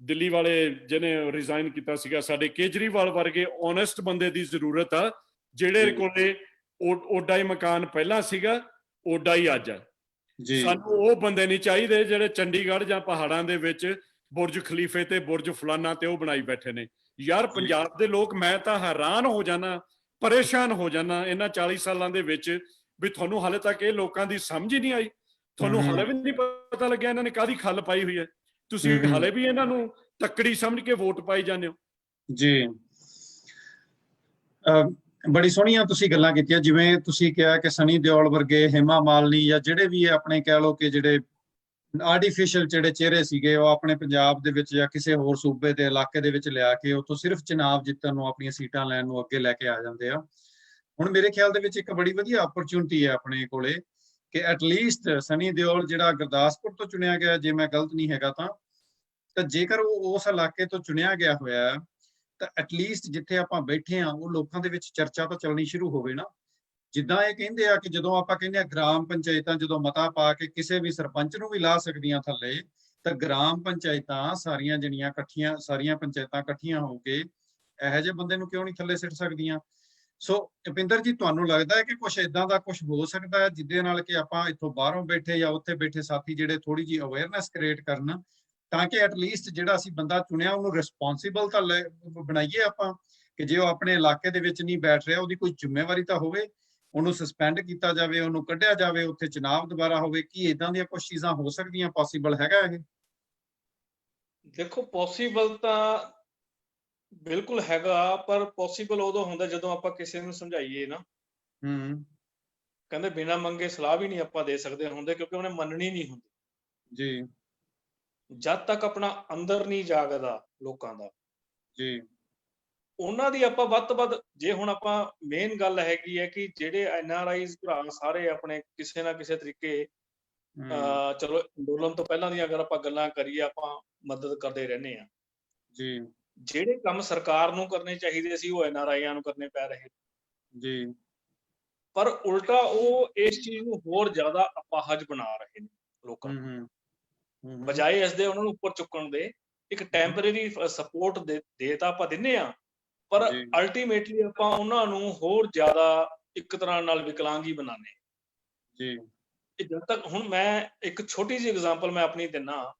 ਦਿੱਲੀ ਵਾਲੇ ਜਿਹਨੇ ਰਿਜ਼ਾਈਨ ਕੀਤਾ ਸੀਗਾ, ਸਾਡੇ ਕੇਜਰੀਵਾਲ ਵਰਗੇ ਓਨੈਸਟ ਬੰਦੇ ਦੀ ਜ਼ਰੂਰਤ ਆ, ਜਿਹੜੇ ਕੋਲੇ ਓਡਾ ਹੀ ਮਕਾਨ ਪਹਿਲਾਂ ਸੀਗਾ, ਓਡਾ ਹੀ ਅੱਜ ਆ। ਸਾਨੂੰ ਉਹ ਬੰਦੇ ਨਹੀਂ ਚਾਹੀਦੇ ਜਿਹੜੇ ਚੰਡੀਗੜ੍ਹ ਜਾਂ ਪਹਾੜਾਂ ਦੇ ਵਿੱਚ ਬੁਰਜ ਖਲੀਫੇ ਤੇ ਬੁਰਜ ਫਲਾਨਾ ਤੇ ਉਹ ਬਣਾਈ ਬੈਠੇ ਨੇ। ਯਾਰ ਪੰਜਾਬ ਦੇ ਲੋਕ, ਮੈਂ ਤਾਂ ਹੈਰਾਨ ਹੋ ਜਾਣਾ, ਪਰੇਸ਼ਾਨ ਹੋ ਜਾਣਾ ਇਹਨਾਂ 40 ਸਾਲਾਂ ਦੇ ਵਿੱਚ, ਵੀ ਤੁਹਾਨੂੰ ਹਾਲੇ ਤੱਕ ਇਹ ਲੋਕਾਂ ਦੀ ਸਮਝ ਹੀ ਨਹੀਂ ਆਈ। ਤੁਹਾਨੂੰ ਹਾਲੇ ਵੀ ਨਹੀਂ ਪਤਾ ਲੱਗਿਆ ਇਹਨਾਂ ਨੇ ਕਾਹਦੀ ਖੱਲ ਪਾਈ ਹੋਈ ਹੈ। ਤੁਸੀਂ ਹਾਲੇ ਵੀ ਇਹਨਾਂ ਨੂੰ ਤੱਕੜੀ ਸਮਝ ਕੇ ਵੋਟ ਪਾਈ ਜਾਂਦੇ ਹੋ। ਜੀ, ਬੜੀ ਸੋਹਣੀਆਂ ਤੁਸੀਂ ਗੱਲਾਂ ਕੀਤੀਆਂ। ਜਿਵੇਂ ਤੁਸੀਂ ਕਿਹਾ ਕਿ ਸਨੀ ਦਿਓਲ ਵਰਗੇ, ਹੇਮਾ ਮਾਲਿਨੀ ਜਾਂ ਜਿਹੜੇ ਵੀ ਆਪਣੇ ਕਹਿ ਲਓ ਕਿ ਜਿਹੜੇ ਆਰਟੀਫਿਸ਼ੀਅਲ ਜਿਹੜੇ ਚਿਹਰੇ ਸੀਗੇ, ਉਹ ਆਪਣੇ ਪੰਜਾਬ ਦੇ ਵਿੱਚ ਜਾਂ ਕਿਸੇ ਹੋਰ ਸੂਬੇ ਦੇ ਇਲਾਕੇ ਦੇ ਵਿੱਚ ਲਿਆ ਕੇ ਉੱਥੋਂ ਸਿਰਫ ਚੁਣਾਵ ਜਿੱਤਣ ਨੂੰ, ਆਪਣੀਆਂ ਸੀਟਾਂ ਲੈਣ ਨੂੰ ਅੱਗੇ ਲੈ ਕੇ ਆ ਜਾਂਦੇ ਆ। ਹੁਣ ਮੇਰੇ ਖਿਆਲ ਦੇ ਵਿੱਚ ਇੱਕ ਬੜੀ ਵਧੀਆ ਓਪਰਚੁਨਿਟੀ ਹੈ ਆਪਣੇ ਕੋਲੇ ਕਿ ਐਟਲੀਸਟ ਸਨੀ ਦਿਓਲ ਜਿਹੜਾ ਗੁਰਦਾਸਪੁਰ ਤੋਂ ਚੁਣਿਆ ਗਿਆ, ਜੇ ਮੈਂ ਗਲਤ ਨਹੀਂ ਹੈਗਾ ਤਾਂ ਜੇਕਰ ਉਹ ਉਸ ਇਲਾਕੇ ਤੋਂ ਚੁਣਿਆ ਗਿਆ ਹੋਇਆ ਤਾਂ ਐਟਲੀਸਟ ਜਿੱਥੇ ਆਪਾਂ ਬੈਠੇ ਆ ਉਹ ਲੋਕਾਂ ਦੇ ਵਿੱਚ ਚਰਚਾ ਤਾਂ ਚੱਲਣੀ ਸ਼ੁਰੂ ਹੋਵੇ ਨਾ। ਜਿੱਦਾਂ ਇਹ ਕਹਿੰਦੇ ਆ ਕਿ ਜਦੋਂ ਆਪਾਂ ਕਹਿੰਦੇ ਆ ਗ੍ਰਾਮ ਪੰਚਾਇਤਾਂ ਜਦੋਂ ਮਤਾ ਪਾ ਕੇ ਕਿਸੇ ਵੀ ਸਰਪੰਚ ਨੂੰ ਵੀ ਲਾ ਸਕਦੀਆਂ ਥੱਲੇ, ਤਾਂ ਗ੍ਰਾਮ ਪੰਚਾਇਤਾਂ ਸਾਰੀਆਂ ਜਿਹੜੀਆਂ ਇਕੱਠੀਆਂ, ਸਾਰੀਆਂ ਪੰਚਾਇਤਾਂ ਇਕੱਠੀਆਂ ਹੋ ਕੇ ਇਹੋ ਜਿਹੇ ਬੰਦੇ ਨੂੰ ਕਿਉਂ ਨਹੀਂ ਥੱਲੇ ਸਿੱਟ ਸਕਦੀਆਂ। ਸੋ ਭੁਪਿੰਦਰ ਜੀ, ਤੁਹਾਨੂੰ ਲੱਗਦਾ ਹੈ ਕਿ ਕੁਝ ਇਦਾਂ ਦਾ ਕੁਝ ਹੋ ਸਕਦਾ ਹੈ ਜਿਹਦੇ ਨਾਲ ਕਿ ਆਪਾਂ ਇੱਥੋਂ ਬਾਹਰੋਂ ਬੈਠੇ ਜਾਂ ਉੱਥੇ ਬੈਠੇ ਸਾਥੀ ਜਿਹੜੇ ਥੋੜੀ ਜਿਹੀ ਅਵੇਅਰਨੈਸ ਕ੍ਰੀਏਟ ਕਰਨ, ਤਾਂ ਕਿ ਐਟਲੀਸਟ ਜਿਹੜਾ ਅਸੀਂ ਬੰਦਾ ਚੁਣਿਆ ਉਹਨੂੰ ਰਿਸਪੌਂਸਿਬਲ ਤਾਂ ਬਣਾਈਏ ਆਪਾਂ, ਕਿ ਜੇ ਉਹ ਆਪਣੇ ਇਲਾਕੇ ਦੇ ਵਿੱਚ ਨਹੀਂ ਬੈਠ ਰਿਹਾ ਉਹਦੀ ਕੋਈ ਜ਼ਿੰਮੇਵਾਰੀ ਤਾਂ ਹੋਵੇ, ਉਹਨੂੰ ਸਸਪੈਂਡ ਕੀਤਾ ਜਾਵੇ, ਉਹਨੂੰ ਕੱਢਿਆ ਜਾਵੇ, ਉੱਥੇ ਚੁਣਾਵ ਦੁਬਾਰਾ ਹੋਵੇ। ਕੀ ਇਦਾਂ ਦੀਆਂ ਕੁਝ ਚੀਜ਼ਾਂ ਹੋ ਸਕਦੀਆਂ? ਪੋਸੀਬਲ ਹੈਗਾ ਇਹ? ਦੇਖੋ, ਪੋਸੀਬਲ ਤਾਂ ਬਿਲਕੁਲ ਹੈਗਾ, ਪਰ ਪੋਸੀਬਲ ਉਦੋਂ ਹੁੰਦਾ ਜਦੋਂ ਆਪਾਂ ਕਿਸੇ ਨੂੰ ਸਮਝਾਈਏ ਨਾ। ਕਹਿੰਦੇ ਬਿਨਾਂ ਮੰਗੇ ਸਲਾਹ ਵੀ ਨਹੀਂ ਆਪਾਂ ਦੇ ਸਕਦੇ ਹੁੰਦੇ, ਕਿਉਂਕਿ ਉਹਨੇ ਮੰਨਣੀ ਨਹੀਂ ਹੁੰਦੀ ਜੀ। ਜਦ ਤੱਕ ਆਪਣਾ ਅੰਦਰ ਨਹੀਂ ਜਾਗਦਾ ਲੋਕਾਂ ਦਾ ਜੀ, ਉਹਨਾਂ ਦੀ ਆਪਾਂ ਵੱਧ ਤੋਂ ਵੱਧ, ਜੇ ਹੁਣ ਆਪਾਂ ਮੇਨ ਗੱਲ ਹੈਗੀ ਹੈ ਕਿ ਜਿਹੜੇ NRIs ਭਰਾ ਸਾਰੇ ਆਪਣੇ ਕਿਸੇ ਨਾ ਕਿਸੇ ਤਰੀਕੇ, ਚਲੋ ਅੰਦੋਲਨ ਤੋਂ ਪਹਿਲਾਂ ਦੀਆਂ ਅਗਰ ਆਪਾਂ ਗੱਲਾਂ ਕਰੀਏ, ਆਪਾਂ ਮਦਦ ਕਰਦੇ ਰਹਿੰਦੇ ਆ ਜੀ। ਜਿਹੜੇ ਕੰਮ ਸਰਕਾਰ ਨੂੰ ਕਰਨੇ ਚਾਹੀਦੇ ਸੀ ਉਹ NRIਆਂ ਨੂੰ ਕਰਨੇ ਪੈ ਰਹੇ ਜੀ, ਪਰ ਉਲਟਾ ਉਹ ਇਸ ਚੀਜ਼ ਨੂੰ ਹੋਰ ਜ਼ਿਆਦਾ ਅਪਾਹਜ ਬਣਾ ਰਹੇ ਨੇ ਲੋਕਾਂ ਨੂੰ, ਬਜਾਏ ਇਸ ਦੇ ਉਹਨਾਂ ਨੂੰ ਉੱਪਰ ਚੁੱਕਣ ਦੇ। ਇੱਕ ਟੈਂਪਰੇਰੀ ਸਪੋਰਟ ਦੇ ਤਾਂ ਆਪਾਂ ਦਿੰਨੇ ਆ, ਪਰ ਅਲਟੀਮੇਟਲੀ ਆਪਾਂ ਉਹਨਾਂ ਨੂੰ ਹੋਰ ਜ਼ਿਆਦਾ ਇੱਕ ਤਰ੍ਹਾਂ ਨਾਲ ਵਿਕਲਾਂਗ ਹੀ ਬਣਾਉਂਦੇ ਜੀ। ਜਦ ਤੱਕ, ਹੁਣ ਮੈਂ ਇੱਕ ਛੋਟੀ ਜਿਹੀ ਐਗਜ਼ਾਮਪਲ ਮੈਂ ਆਪਣੀ ਦਿੰਨਾ।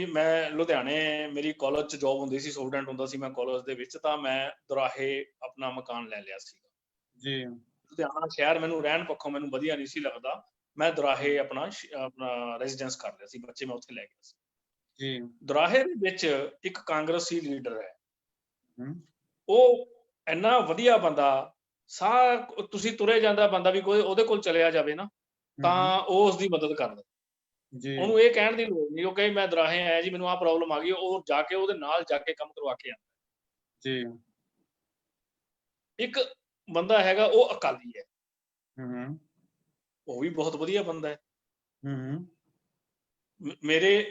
ਮੈਂ ਲੁਧਿਆਣੇ, ਮੇਰੀ ਕਾਲਜ 'ਚ ਜੌਬ ਹੁੰਦੀ ਸੀ, ਸਟੂਡੈਂਟ ਹੁੰਦਾ ਸੀ ਮੈਂ ਕਾਲਜ ਦੇ ਵਿੱਚ, ਤਾਂ ਮੈਂ ਦੁਰਾਹੇ ਆਪਣਾ ਮਕਾਨ ਲੈ ਲਿਆ ਸੀਗਾ ਜੀ। ਲੁਧਿਆਣਾ ਸ਼ਹਿਰ ਮੈਨੂੰ ਰਹਿਣ ਪੱਖੋਂ ਮੈਨੂੰ ਵਧੀਆ ਨਹੀਂ ਸੀ ਲੱਗਦਾ, ਮੈਂ ਦੁਰਾਹੇ ਆਪਣਾ ਰੈਜ਼ੀਡੈਂਸ ਕਰ ਲਿਆ ਸੀ, ਬੱਚੇ ਮੈਂ ਉੱਥੇ ਲੈ ਗਿਆ ਸੀ ਜੀ। ਦੁਰਾਹੇ ਦੇ ਵਿੱਚ ਇੱਕ ਕਾਂਗਰਸੀ ਲੀਡਰ ਹੈ, ਉਹ ਇੰਨਾ ਵਧੀਆ ਬੰਦਾ, ਤੁਸੀਂ ਤੁਰੇ ਜਾਂਦਾ ਬੰਦਾ ਵੀ ਕੋਈ ਉਹਦੇ ਕੋਲ ਚਲਿਆ ਜਾਵੇ ਨਾ ਤਾਂ ਉਹ ਉਸਦੀ ਮਦਦ ਕਰਦਾ। ਉਹਨੂੰ ਇਹ ਕਹਿਣ ਦੀ ਲੋੜ ਨਹੀਂ, ਉਹ ਕਹੇ ਮੈਂ ਦੁਰਾਹੇ ਆਇਆ ਜੀ, ਮੈਨੂੰ ਆਹ ਪ੍ਰੋਬਲਮ ਆ ਗਈ, ਉਹ ਜਾ ਕੇ ਉਹਦੇ ਨਾਲ ਜਾ ਕੇ ਕੰਮ ਕਰਵਾ ਕੇ ਆਉਂਦਾ ਜੀ। ਇੱਕ ਬੰਦਾ ਹੈਗਾ, ਉਹ ਅਕਾਲੀ ਹੈ, ਉਹ ਵੀ ਬਹੁਤ ਵਧੀਆ ਬੰਦਾ ਹੈ।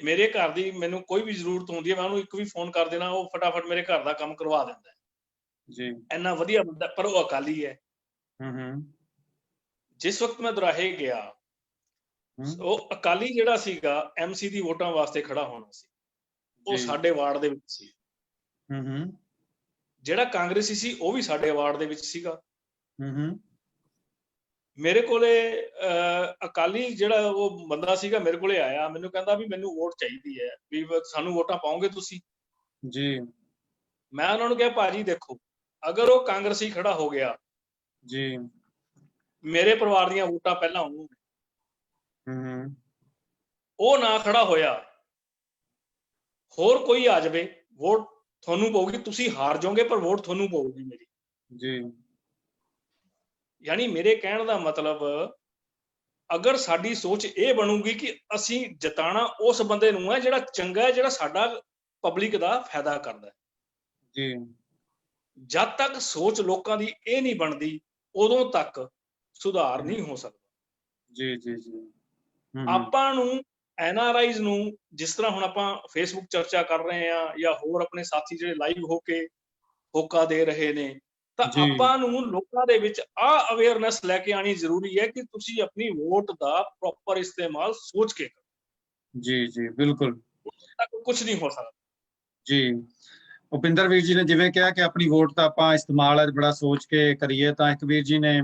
ਮੇਰੇ ਘਰ ਦੀ ਮੈਨੂੰ ਕੋਈ ਵੀ ਜ਼ਰੂਰਤ ਹੁੰਦੀ ਹੈ, ਮੈਂ ਉਹਨੂੰ ਇੱਕ ਵੀ ਫੋਨ ਕਰ ਦੇਣਾ, ਉਹ ਫਟਾਫਟ ਮੇਰੇ ਘਰ ਦਾ ਕੰਮ ਕਰਵਾ ਦਿੰਦਾ ਜੀ। ਇੰਨਾ ਵਧੀਆ ਬੰਦਾ, ਪਰ ਉਹ ਅਕਾਲੀ ਹੈ। ਜਿਸ ਵਕਤ ਮੈਂ ਦੁਰਾਹੇ ਗਿਆ, ਉਹ ਅਕਾਲੀ ਜਿਹੜਾ ਸੀਗਾ MC ਦੀ ਵੋਟਾਂ ਵਾਸਤੇ ਖੜਾ ਹੋਣਾ ਸੀ, ਉਹ ਸਾਡੇ ਵਾਰਡ ਦੇ ਵਿੱਚ ਸੀ। ਜਿਹੜਾ ਕਾਂਗਰਸੀ ਸੀ ਉਹ ਵੀ ਸਾਡੇ ਵਾਰਡ ਦੇ ਵਿੱਚ ਸੀਗਾ। ਮੇਰੇ ਕੋਲੇ ਅਕਾਲੀ ਜਿਹੜਾ ਉਹ ਬੰਦਾ ਸੀਗਾ ਮੇਰੇ ਕੋਲੇ ਆਇਆ, ਮੈਨੂੰ ਕਹਿੰਦਾ ਵੀ ਮੈਨੂੰ ਵੋਟ ਚਾਹੀਦੀ ਹੈ, ਵੀ ਸਾਨੂੰ ਵੋਟਾਂ ਪਾਓਗੇ ਤੁਸੀਂ ਜੀ। ਮੈਂ ਉਹਨਾਂ ਨੂੰ ਕਿਹਾ ਭਾਜੀ ਦੇਖੋ, ਅਗਰ ਉਹ ਕਾਂਗਰਸੀ ਖੜਾ ਹੋ ਗਿਆ ਜੀ, ਮੇਰੇ ਪਰਿਵਾਰ ਦੀਆਂ ਵੋਟਾਂ ਪਹਿਲਾਂ ਉਹਨੂੰ, ਉਹ ਨਾ ਖੜਾ ਹੋਇਆ, ਹੋਰ ਕੋਈ ਆ ਜਾਵੇ, ਵੋਟ ਤੁਹਾਨੂੰ ਪਊਗੀ, ਤੁਸੀਂ ਹਾਰ ਜਾਓਗੇ ਪਰ ਵੋਟ ਤੁਹਾਨੂੰ ਪਊਗੀ ਮੇਰੀ ਜੀ। ਯਾਨੀ ਮੇਰੇ ਕਹਿਣ ਦਾ ਮਤਲਬ, ਅਗਰ ਸਾਡੀ ਸੋਚ ਇਹ ਬਣੂਗੀ ਕਿ ਅਸੀਂ ਜਿਤਾਣਾ ਉਸ ਬੰਦੇ ਨੂੰ ਹੈ ਜਿਹੜਾ ਚੰਗਾ ਹੈ, ਜਿਹੜਾ ਸਾਡਾ ਪਬਲਿਕ ਦਾ ਫਾਇਦਾ ਕਰਦਾ ਹੈ। ਜੀ ਜਦ ਤੱਕ ਸੋਚ ਲੋਕਾਂ ਦੀ ਇਹ ਨਹੀਂ ਬਣਦੀ ਉਦੋਂ ਤੱਕ ਸੁਧਾਰ ਨਹੀਂ ਹੋ ਸਕਦਾ। ਜੀ ਜੀ ਜੀ ਆਪਾਂ ਨੂੰ NRIs ਨੂੰ, ਜਿਸ ਤਰ੍ਹਾਂ ਹੁਣ ਆਪਾਂ ਫੇਸਬੁੱਕ ਚਰਚਾ ਕਰ ਰਹੇ ਆ ਜਾਂ ਹੋਰ ਆਪਣੇ ਸਾਥੀ ਜਿਹੜੇ ਲਾਈਵ ਹੋ ਕੇ ਹੋਕਾ ਦੇ ਰਹੇ ਨੇ, ਤਾਂ ਆਪਾਂ ਨੂੰ ਲੋਕਾਂ ਦੇ ਵਿੱਚ ਆਹ ਅਵੇਅਰਨੈਸ ਲੈ ਕੇ ਆਣੀ ਜ਼ਰੂਰੀ ਹੈ ਕਿ ਤੁਸੀਂ ਆਪਣੀ ਵੋਟ ਦਾ ਪ੍ਰੋਪਰ ਇਸਤੇਮਾਲ ਸੋਚ ਕੇ ਕਰੋ। ਜੀ ਜੀ ਬਿਲਕੁਲ, ਤੱਕ ਕੁਝ ਨਹੀਂ ਹੋ ਸਕਦਾ। ਜੀ ਭੁਪਿੰਦਰ ਵੀਰ ਜੀ ਨੇ ਜਿਵੇਂ ਕਿਹਾ ਕਿ ਆਪਣੀ ਵੋਟ ਦਾ ਆਪਾਂ ਇਸਤੇਮਾਲ ਬੜਾ ਸੋਚ ਕੇ ਕਰੀਏ, ਤਾਂ ਇੱਕ ਵੀਰ ਜੀ ਨੇ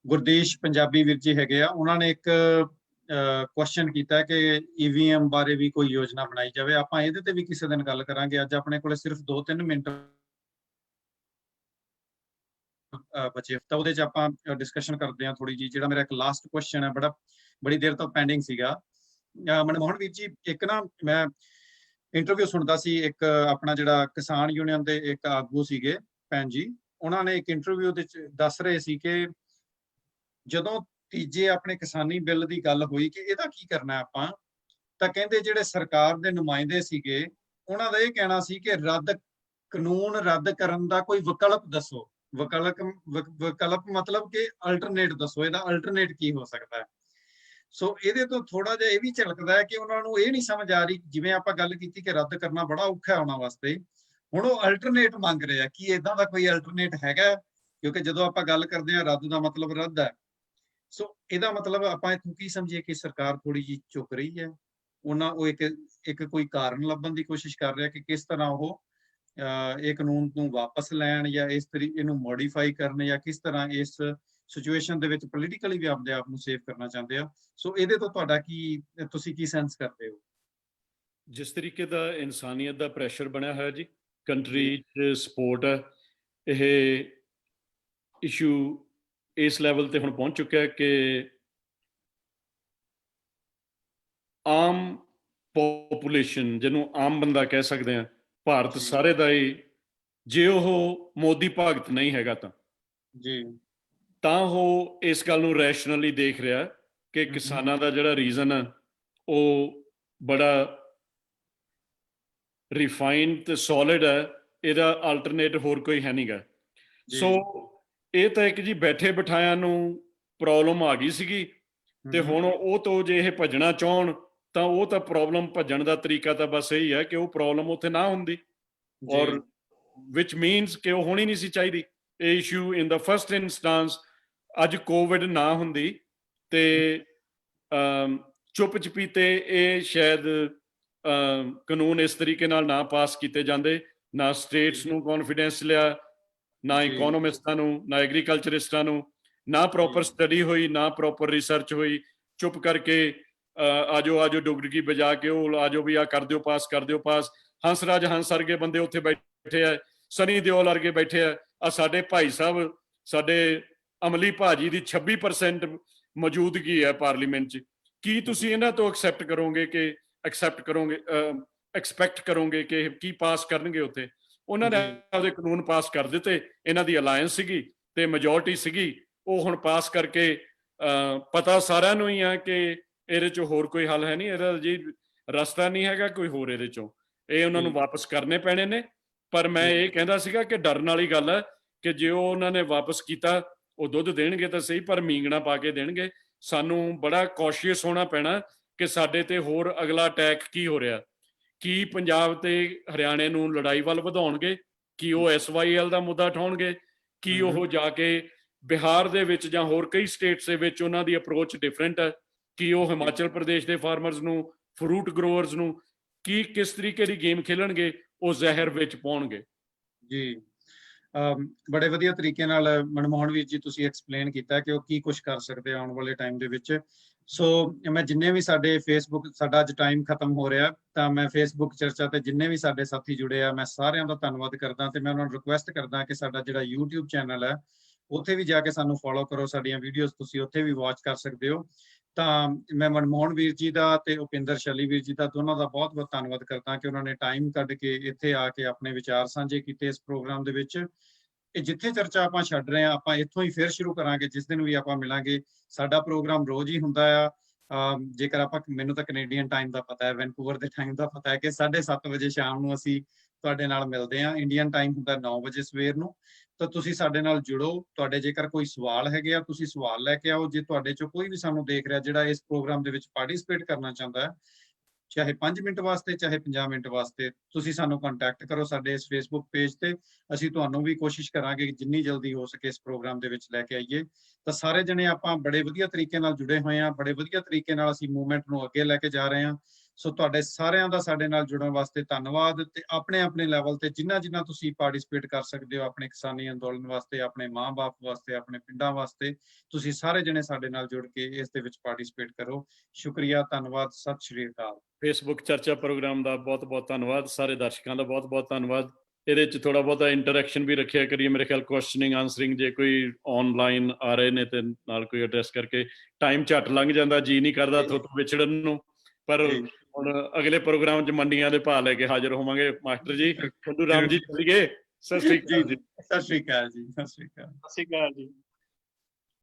ਗੁਰਦੀਸ਼ ਪੰਜਾਬੀ ਵੀਰ ਜੀ ਹੈਗੇ ਆ, ਉਹਨਾਂ ਨੇ ਇੱਕ ਕੁਐਸਚਨ ਕੀਤਾ ਕਿ EVM ਬਾਰੇ ਵੀ ਕੋਈ ਯੋਜਨਾ ਬਣਾਈ ਜਾਵੇ। ਆਪਾਂ ਇਹਦੇ ਤੇ ਵੀ ਕਿਸੇ ਦਿਨ ਗੱਲ ਕਰਾਂਗੇ। ਅੱਜ ਆਪਣੇ ਕੋਲੇ ਸਿਰਫ 2-3 ਮਿੰਟ ਬਚੇ, ਤਾਂ ਉਹਦੇ 'ਚ ਆਪਾਂ ਡਿਸਕਸ਼ਨ ਕਰਦੇ ਹਾਂ ਥੋੜੀ ਜੀ। ਜਿਹੜਾ ਮੇਰਾ ਇੱਕ ਲਾਸਟ ਕੁਐਸਚਨ ਹੈ, ਬੜੀ ਦੇਰ ਤੋਂ ਪੈਂਡਿੰਗ ਸੀਗਾ। ਮਨਮੋਹਨ ਵੀਰ ਜੀ, ਇੱਕ ਨਾ ਮੈਂ ਇੰਟਰਵਿਊ ਸੁਣਦਾ ਸੀ, ਇੱਕ ਆਪਣਾ ਜਿਹੜਾ ਕਿਸਾਨ ਯੂਨੀਅਨ ਦੇ ਇੱਕ ਆਗੂ ਸੀਗੇ ਭੈਣ ਜੀ, ਉਹਨਾਂ ਨੇ ਇੱਕ ਇੰਟਰਵਿਊ ਦੇ ਵਿੱਚ ਦੱਸ ਰਹੇ ਸੀ ਕਿ ਜਦੋਂ ਤੀਜੇ ਆਪਣੇ ਕਿਸਾਨੀ ਬਿੱਲ ਦੀ ਗੱਲ ਹੋਈ ਕਿ ਇਹਦਾ ਕੀ ਕਰਨਾ ਆਪਾਂ, ਤਾਂ ਕਹਿੰਦੇ ਜਿਹੜੇ ਸਰਕਾਰ ਦੇ ਨੁਮਾਇੰਦੇ ਸੀਗੇ ਉਹਨਾਂ ਦਾ ਇਹ ਕਹਿਣਾ ਸੀ ਕਿ ਕਾਨੂੰਨ ਰੱਦ ਕਰਨ ਦਾ ਕੋਈ ਵਿਕਲਪ ਦੱਸੋ। ਵਿਕਲਪ ਮਤਲਬ ਕਿ ਅਲਟਰਨੇਟ ਦੱਸੋ, ਇਹਦਾ ਅਲਟਰਨੇਟ ਕੀ ਹੋ ਸਕਦਾ ਹੈ। ਸੋ ਇਹਦੇ ਤੋਂ ਥੋੜਾ ਜਿਹਾ ਇਹ ਵੀ ਝਲਕਦਾ ਹੈ ਕਿ ਉਹਨਾਂ ਨੂੰ ਇਹ ਨਹੀਂ ਸਮਝ ਆ ਰਹੀ, ਜਿਵੇਂ ਆਪਾਂ ਗੱਲ ਕੀਤੀ ਕਿ ਰੱਦ ਕਰਨਾ ਬੜਾ ਔਖਾ ਉਹਨਾਂ ਵਾਸਤੇ, ਹੁਣ ਉਹ ਅਲਟਰਨੇਟ ਮੰਗ ਰਹੇ ਆ ਕਿ ਇਦਾਂ ਦਾ ਕੋਈ ਅਲਟਰਨੇਟ ਹੈਗਾ, ਕਿਉਂਕਿ ਜਦੋਂ ਆਪਾਂ ਗੱਲ ਕਰਦੇ ਹਾਂ ਰੱਦ ਦਾ ਮਤਲਬ ਰੱਦ ਹੈ। ਸੋ ਇਹਦਾ ਮਤਲਬ ਆਪਾਂ ਇੱਥੋਂ ਕੀ ਸਮਝੀਏ ਕਿ ਸਰਕਾਰ ਥੋੜੀ ਜਿਹੀ ਝੁਕ ਰਹੀ ਹੈ, ਉਹ ਇੱਕ ਕੋਈ ਕਾਰਨ ਲੱਭਣ ਦੀ ਕੋਸ਼ਿਸ਼ ਕਰ ਰਿਹਾ ਕਿ ਕਿਸ ਤਰ੍ਹਾਂ ਉਹ ਇਹ ਕਾਨੂੰਨ ਨੂੰ ਵਾਪਸ ਲੈਣ ਜਾਂ ਇਸ ਤਰੀਕੇ ਇਹਨੂੰ ਮੋਡੀਫਾਈ ਕਰਨ, ਜਾਂ ਕਿਸ ਤਰ੍ਹਾਂ ਇਸ ਸਿਚੁਏਸ਼ਨ ਦੇ ਵਿੱਚ ਪੋਲੀਟੀਕਲੀ ਵੀ ਆਪਣੇ ਆਪ ਨੂੰ ਸੇਵ ਕਰਨਾ ਚਾਹੁੰਦੇ ਆ। ਸੋ ਇਹਦੇ ਤੋਂ ਤੁਹਾਡਾ ਤੁਸੀਂ ਕੀ ਸੈਂਸ ਕਰਦੇ ਹੋ? ਜਿਸ ਤਰੀਕੇ ਦਾ ਇਨਸਾਨੀਅਤ ਦਾ ਪ੍ਰੈਸ਼ਰ ਬਣਿਆ ਹੋਇਆ ਜੀ, ਕੰਟਰੀ 'ਚ ਸਪੋਰਟ ਹੈ, ਇਹ ਇਸ਼ੂ ਇਸ ਲੈਵਲ ਤੇ ਹੁਣ ਪਹੁੰਚ ਚੁੱਕਿਆ ਹੈ ਕਿ ਆਮ ਪੋਪੂਲੇਸ਼ਨ, ਜਿਹਨੂੰ ਆਮ ਬੰਦਾ ਕਹਿ ਸਕਦੇ ਹਾਂ, ਭਾਰਤ ਸਾਰੇ ਦਾ ਹੀ, ਜੇ ਉਹ ਮੋਦੀ ਭਗਤ ਨਹੀਂ ਹੈਗਾ ਤਾਂ ਉਹ ਇਸ ਗੱਲ ਨੂੰ ਰੈਸ਼ਨਲੀ ਦੇਖ ਰਿਹਾ ਕਿ ਕਿਸਾਨਾਂ ਦਾ ਜਿਹੜਾ ਰੀਜ਼ਨ ਹੈ ਉਹ ਬੜਾ ਰਿਫਾਈਨਡ ਤੇ ਸੋਲਿਡ ਹੈ, ਇਹਦਾ ਅਲਟਰਨੇਟ ਹੋਰ ਕੋਈ ਹੈ ਨਹੀਂਗਾ। ਸੋ ਇਹ ਤਾਂ ਇੱਕ ਜੀ ਬੈਠੇ ਬਿਠਾਇਆਂ ਨੂੰ ਪ੍ਰੋਬਲਮ ਆ ਗਈ ਸੀਗੀ, ਤੇ ਹੁਣ ਉਹ ਤੋਂ ਜੇ ਇਹ ਭੱਜਣਾ ਚਾਹਣ ਤਾਂ ਉਹ ਤਾਂ ਪ੍ਰੋਬਲਮ ਭੱਜਣ ਦਾ ਤਰੀਕਾ ਤਾਂ ਬਸ ਇਹੀ ਹੈ ਕਿ ਉਹ ਪ੍ਰੋਬਲਮ ਉੱਥੇ ਨਾ ਹੁੰਦੀ, ਔਰ ਵਿਚ ਮੀਨਸ ਕਿ ਉਹ ਹੋਣੀ ਨਹੀਂ ਸੀ ਚਾਹੀਦੀ ਇਹ ਇਸ਼ੂ ਇਨ ਦਾ ਫਸਟ ਇਨਸਟੈਂਸ। ਅੱਜ ਕੋਵਿਡ ਨਾ ਹੁੰਦੀ ਤੇ ਚੁੱਪ ਚਪੀਤੇ ਇਹ ਸ਼ਾਇਦ ਕਾਨੂੰਨ ਇਸ ਤਰੀਕੇ ਨਾਲ ਨਾ ਪਾਸ ਕੀਤੇ ਜਾਂਦੇ, ਨਾ ਸਟੇਟਸ ਨੂੰ ਕੌਨਫੀਡੈਂਸ ਲਿਆ, ਨਾ ਇਕੋਨੋਮਿਸਟਾਂ ਨੂੰ, ਨਾ ਐਗਰੀਕਲਚਰਿਸਟਾਂ ਨੂੰ, ਨਾ ਪ੍ਰੋਪਰ ਸਟੱਡੀ ਹੋਈ, ਨਾ ਪ੍ਰੋਪਰ ਰਿਸਰਚ ਹੋਈ। ਚੁੱਪ ਕਰਕੇ ਆਜੋ ਡੁਗਡਗੀ ਵਜਾ ਕੇ ਉਹ ਆਜੋ ਵੀ ਆ ਕਰ ਦਿਓ ਪਾਸ। ਹੰਸਰਾਜ ਹੰਸ ਵਰਗੇ ਬੰਦੇ ਉੱਥੇ ਬੈਠੇ ਆ, ਸਨੀ ਦਿਓਲ ਵਰਗੇ ਬੈਠੇ ਆ ਸਾਡੇ ਭਾਈ ਸਾਹਿਬ, ਸਾਡੇ ਅਮਲੀ ਭਾਜੀ ਦੀ 26% ਮੌਜੂਦਗੀ ਹੈ ਪਾਰਲੀਮੈਂਟ 'ਚ। ਕੀ ਤੁਸੀਂ ਇਹਨਾਂ ਤੋਂ ਐਕਸਪੈਕਟ ਕਰੋਗੇ ਕਿ ਕੀ ਪਾਸ ਕਰਨਗੇ ਉੱਥੇ? ਉਹਨਾਂ ਨੇ ਆਪਦੇ ਕਾਨੂੰਨ ਪਾਸ ਕਰ ਦਿੱਤੇ, ਇਹਨਾਂ ਦੀ ਅਲਾਇੰਸ ਸੀਗੀ ਤੇ ਮੈਜੋਰਟੀ ਸੀਗੀ, ਉਹ ਹੁਣ ਪਾਸ ਕਰਕੇ ਪਤਾ ਸਾਰਿਆਂ ਨੂੰ ਹੀ ਆ ਕਿ ਇਹਦੇ 'ਚੋਂ ਹੋਰ ਕੋਈ ਹੱਲ ਹੈ ਨਹੀਂ, ਇਹਦਾ ਜੀ ਰਸਤਾ ਨਹੀਂ ਹੈਗਾ ਕੋਈ ਹੋਰ ਇਹਦੇ 'ਚੋਂ, ਇਹ ਉਹਨਾਂ ਨੂੰ ਵਾਪਸ ਕਰਨੇ ਪੈਣੇ ਨੇ। ਪਰ ਮੈਂ ਇਹ ਕਹਿੰਦਾ ਸੀਗਾ ਕਿ ਡਰਨ ਵਾਲੀ ਗੱਲ ਹੈ ਕਿ ਜੇ ਉਹ ਉਹਨਾਂ ਨੇ ਵਾਪਸ ਕੀਤਾ, ਉਹ ਦੁੱਧ ਦੇਣਗੇ ਤਾਂ ਸਹੀ, ਪਰ ਮੀਂਗਣਾ ਪਾ ਕੇ ਦੇਣਗੇ। ਸਾਨੂੰ ਬੜਾ ਕੌਸ਼ੀਅਸ ਹੋਣਾ ਪੈਣਾ ਕਿ ਸਾਡੇ ਤੇ ਹੋਰ ਅਗਲਾ ਅਟੈਕ ਕੀ ਹੋ ਰਿਹਾ, ਕੀ ਪੰਜਾਬ ਤੇ ਹਰਿਆਣੇ ਨੂੰ ਲੜਾਈ ਵੱਲ ਵਧਾਉਣਗੇ, ਕੀ ਉਹ SYL ਦਾ ਮੁੱਦਾ ਉਠਾਉਣਗੇ, ਕੀ ਉਹ ਜਾ ਕੇ ਬਿਹਾਰ ਦੇ ਵਿੱਚ ਜਾਂ ਹੋਰ ਕਈ ਸਟੇਟਸ ਦੇ ਵਿੱਚ ਉਹਨਾਂ ਦੀ ਅਪਰੋਚ ਡਿਫਰੈਂਟ ਹੈ, ਕੀ ਉਹ ਹਿਮਾਚਲ ਪ੍ਰਦੇਸ਼ ਦੇ ਫਾਰਮਰਸ ਨੂੰ, ਫਰੂਟ ਗਰੋਅਰਸ ਨੂੰ ਕਿਸ ਤਰੀਕੇ ਦੀ ਗੇਮ ਖੇਲਣਗੇ, ਉਹ ਜ਼ਹਿਰ ਵਿੱਚ ਪਾਉਣਗੇ। ਜੀ ਬੜੇ ਵਧੀਆ ਤਰੀਕੇ ਨਾਲ ਮਨਮੋਹਨ ਵੀਰ ਜੀ ਤੁਸੀਂ ਐਕਸਪਲੇਨ ਕੀਤਾ ਕਿ ਉਹ ਕੀ ਕੁਝ ਕਰ ਸਕਦੇ ਆਉਣ ਵਾਲੇ ਟਾਈਮ ਦੇ ਵਿੱਚ। ਸੋ ਮੈਂ ਜਿੰਨੇ ਵੀ ਸਾਡੇ ਫੇਸਬੁੱਕ, ਸਾਡਾ ਅੱਜ ਟਾਈਮ ਖਤਮ ਹੋ ਰਿਹਾ, ਤਾਂ ਮੈਂ ਫੇਸਬੁੱਕ ਚਰਚਾ ਤੇ ਜਿੰਨੇ ਵੀ ਸਾਡੇ ਸਾਥੀ ਜੁੜੇ ਆ, ਮੈਂ ਸਾਰਿਆਂ ਦਾ ਧੰਨਵਾਦ ਕਰਦਾ ਤੇ ਮੈਂ ਉਹਨਾਂ ਨੂੰ ਰਿਕੁਐਸਟ ਕਰਦਾ ਕਿ ਸਾਡਾ ਜਿਹੜਾ YouTube ਚੈਨਲ ਹੈ ਉੱਥੇ ਵੀ ਜਾ ਕੇ ਸਾਨੂੰ ਫੋਲੋ ਕਰੋ, ਸਾਡੀਆਂ ਵੀਡੀਓਜ਼ ਤੁਸੀਂ ਉੱਥੇ ਵੀ ਵਾਚ ਕਰ ਸਕਦੇ ਹੋ। ਤਾਂ ਮੈਂ ਮਨਮੋਹਨ ਵੀਰ ਜੀ ਦਾ ਤੇ ਉਪਿੰਦਰ ਸ਼ੈਲੀ ਵੀਰ ਜੀ ਦਾ ਦੋਨਾਂ ਦਾ ਬਹੁਤ ਬਹੁਤ ਧੰਨਵਾਦ ਕਰਦਾ ਕਿ ਉਹਨਾਂ ਨੇ ਟਾਈਮ ਕੱਢ ਕੇ ਇੱਥੇ ਆ ਕੇ ਆਪਣੇ ਵਿਚਾਰ ਸਾਂਝੇ ਕੀਤੇ ਇਸ ਪ੍ਰੋਗਰਾਮ ਦੇ ਵਿੱਚ। ਇਹ ਜਿੱਥੇ ਚਰਚਾ ਆਪਾਂ ਛੱਡ ਰਹੇ ਹਾਂ, ਆਪਾਂ ਇੱਥੋਂ ਹੀ ਫਿਰ ਸ਼ੁਰੂ ਕਰਾਂਗੇ ਜਿਸ ਦਿਨ ਵੀ ਆਪਾਂ ਮਿਲਾਂਗੇ। ਸਾਡਾ ਪ੍ਰੋਗਰਾਮ ਰੋਜ਼ ਹੀ ਹੁੰਦਾ ਆ, ਜੇਕਰ ਆਪਾਂ, ਮੈਨੂੰ ਤਾਂ ਕੈਨੇਡੀਅਨ ਟਾਈਮ ਦਾ ਪਤਾ ਹੈ, ਵੈਨਕੂਵਰ ਦੇ ਟਾਈਮ ਦਾ ਪਤਾ ਹੈ ਕਿ 7:30 ਵਜੇ ਸ਼ਾਮ ਨੂੰ ਅਸੀਂ ਤੁਹਾਡੇ ਨਾਲ ਮਿਲਦੇ ਹਾਂ। ਇੰਡੀਅਨ ਟਾਈਮ ਹੁੰਦਾ 9 ਵਜੇ ਸਵੇਰ ਨੂੰ। ਤਾਂ ਤੁਸੀਂ ਸਾਡੇ ਨਾਲ ਜੁੜੋ। ਤੁਹਾਡੇ ਜੇਕਰ ਕੋਈ ਸਵਾਲ ਹੈਗੇ ਆ, ਤੁਸੀਂ ਸਵਾਲ ਲੈ ਕੇ ਆਓ। ਜੇ ਤੁਹਾਡੇ ਚੋਂ ਕੋਈ ਵੀ ਸਾਨੂੰ ਦੇਖ ਰਿਹਾ ਜਿਹੜਾ ਇਸ ਪ੍ਰੋਗਰਾਮ ਦੇ ਵਿੱਚ ਪਾਰਟਿਸਿਪੇਟ ਕਰਨਾ ਚਾਹੁੰਦਾ ਹੈ, ਚਾਹੇ 5 ਮਿੰਟ ਵਾਸਤੇ ਚਾਹੇ 50 ਮਿੰਟ ਵਾਸਤੇ, ਤੁਸੀਂ ਸਾਨੂੰ ਕੰਟੈਕਟ ਕਰੋ ਸਾਡੇ ਇਸ ਫੇਸਬੁੱਕ ਪੇਜ ਤੇ। ਅਸੀਂ ਤੁਹਾਨੂੰ ਵੀ ਕੋਸ਼ਿਸ਼ ਕਰਾਂਗੇ ਜਿੰਨੀ ਜਲਦੀ ਹੋ ਸਕੇ ਇਸ ਪ੍ਰੋਗਰਾਮ ਦੇ ਵਿੱਚ ਲੈ ਕੇ ਆਈਏ। ਤਾਂ ਸਾਰੇ ਜਣੇ ਆਪਾਂ ਬੜੇ ਵਧੀਆ ਤਰੀਕੇ ਨਾਲ ਜੁੜੇ ਹੋਏ ਹਾਂ, ਬੜੇ ਵਧੀਆ ਤਰੀਕੇ ਨਾਲ ਅਸੀਂ ਮੂਵਮੈਂਟ ਨੂੰ ਅੱਗੇ ਲੈ ਕੇ ਜਾ ਰਹੇ ਹਾਂ। ਸੋ ਤੁਹਾਡੇ ਸਾਰਿਆਂ ਦਾ ਸਾਡੇ ਨਾਲ ਜੁੜਨ ਵਾਸਤੇ ਧੰਨਵਾਦ। ਤੇ ਆਪਣੇ ਆਪਣੇ ਲੈਵਲ ਤੇ ਜਿੰਨਾ ਤੁਸੀਂ ਪਾਰਟਿਸਿਪੇਟ ਕਰ ਸਕਦੇ ਹੋ ਆਪਣੇ ਕਿਸਾਨੀ ਅੰਦੋਲਨ ਵਾਸਤੇ, ਆਪਣੇ ਮਾਂ-ਬਾਪ ਵਾਸਤੇ, ਆਪਣੇ ਪਿੰਡਾਂ ਵਾਸਤੇ, ਤੁਸੀਂ ਸਾਰੇ ਜਣੇ ਸਾਡੇ ਨਾਲ ਜੁੜ ਕੇ ਇਸ ਦੇ ਵਿੱਚ ਪਾਰਟਿਸਿਪੇਟ ਕਰੋ। ਸ਼ੁਕਰੀਆ, ਧੰਨਵਾਦ, ਸਤਿ ਸ਼੍ਰੀ ਅਕਾਲ। ਫੇਸਬੁੱਕ ਚਰਚਾ ਪ੍ਰੋਗਰਾਮ ਦਾ ਬਹੁਤ-ਬਹੁਤ ਧੰਨਵਾਦ। ਸਾਰੇ ਦਰਸ਼ਕਾਂ ਦਾ ਬਹੁਤ-ਬਹੁਤ ਧੰਨਵਾਦ। ਇਹਦੇ 'ਚ ਥੋੜਾ ਬਹੁਤਾ ਇੰਟਰੈਕਸ਼ਨ ਵੀ ਰੱਖਿਆ ਕਰੀਏ। ਮੇਰੇ ਖਿਆਲ ਕੁਐਸਚਨਿੰਗ ਆਨਸਰਿੰਗ ਜੇ ਕੋਈ ਆਨਲਾਈਨ ਆ ਰਹੇ ਨੇ ਤੇ ਨਾਲ ਕੋਈ ਐਡਰੈਸ ਕਰਕੇ ਟਾਈਮ ਝੱਟ ਲੰਘ ਜਾਂਦਾ, ਜੀ ਨਹੀਂ ਕਰਦਾ ਤੁਹਾਨੂੰ ਵਿਛੜਨ ਨੂੰ। ਪਰ ਹੁਣ ਅਗਲੇ ਪ੍ਰੋਗਰਾਮ 'ਚ ਮੰਡੀਆਂ ਦੇ ਭਾਅ ਲੈ ਕੇ ਹਾਜ਼ਰ ਹੋਵਾਂਗੇ। ਮਾਸਟਰ ਜੀ, ਸੰਧੂ ਰਾਮ ਜੀ, ਚੱਲੀਏ। ਸਤਿ ਸ਼੍ਰੀ ਅਕਾਲ ਜੀ। ਸਤਿ ਸ਼੍ਰੀ ਅਕਾਲ ਜੀ। ਸਤਿ ਸ਼੍ਰੀ ਅਕਾਲ। ਸਤਿ ਸ਼੍ਰੀ ਅਕਾਲ ਜੀ।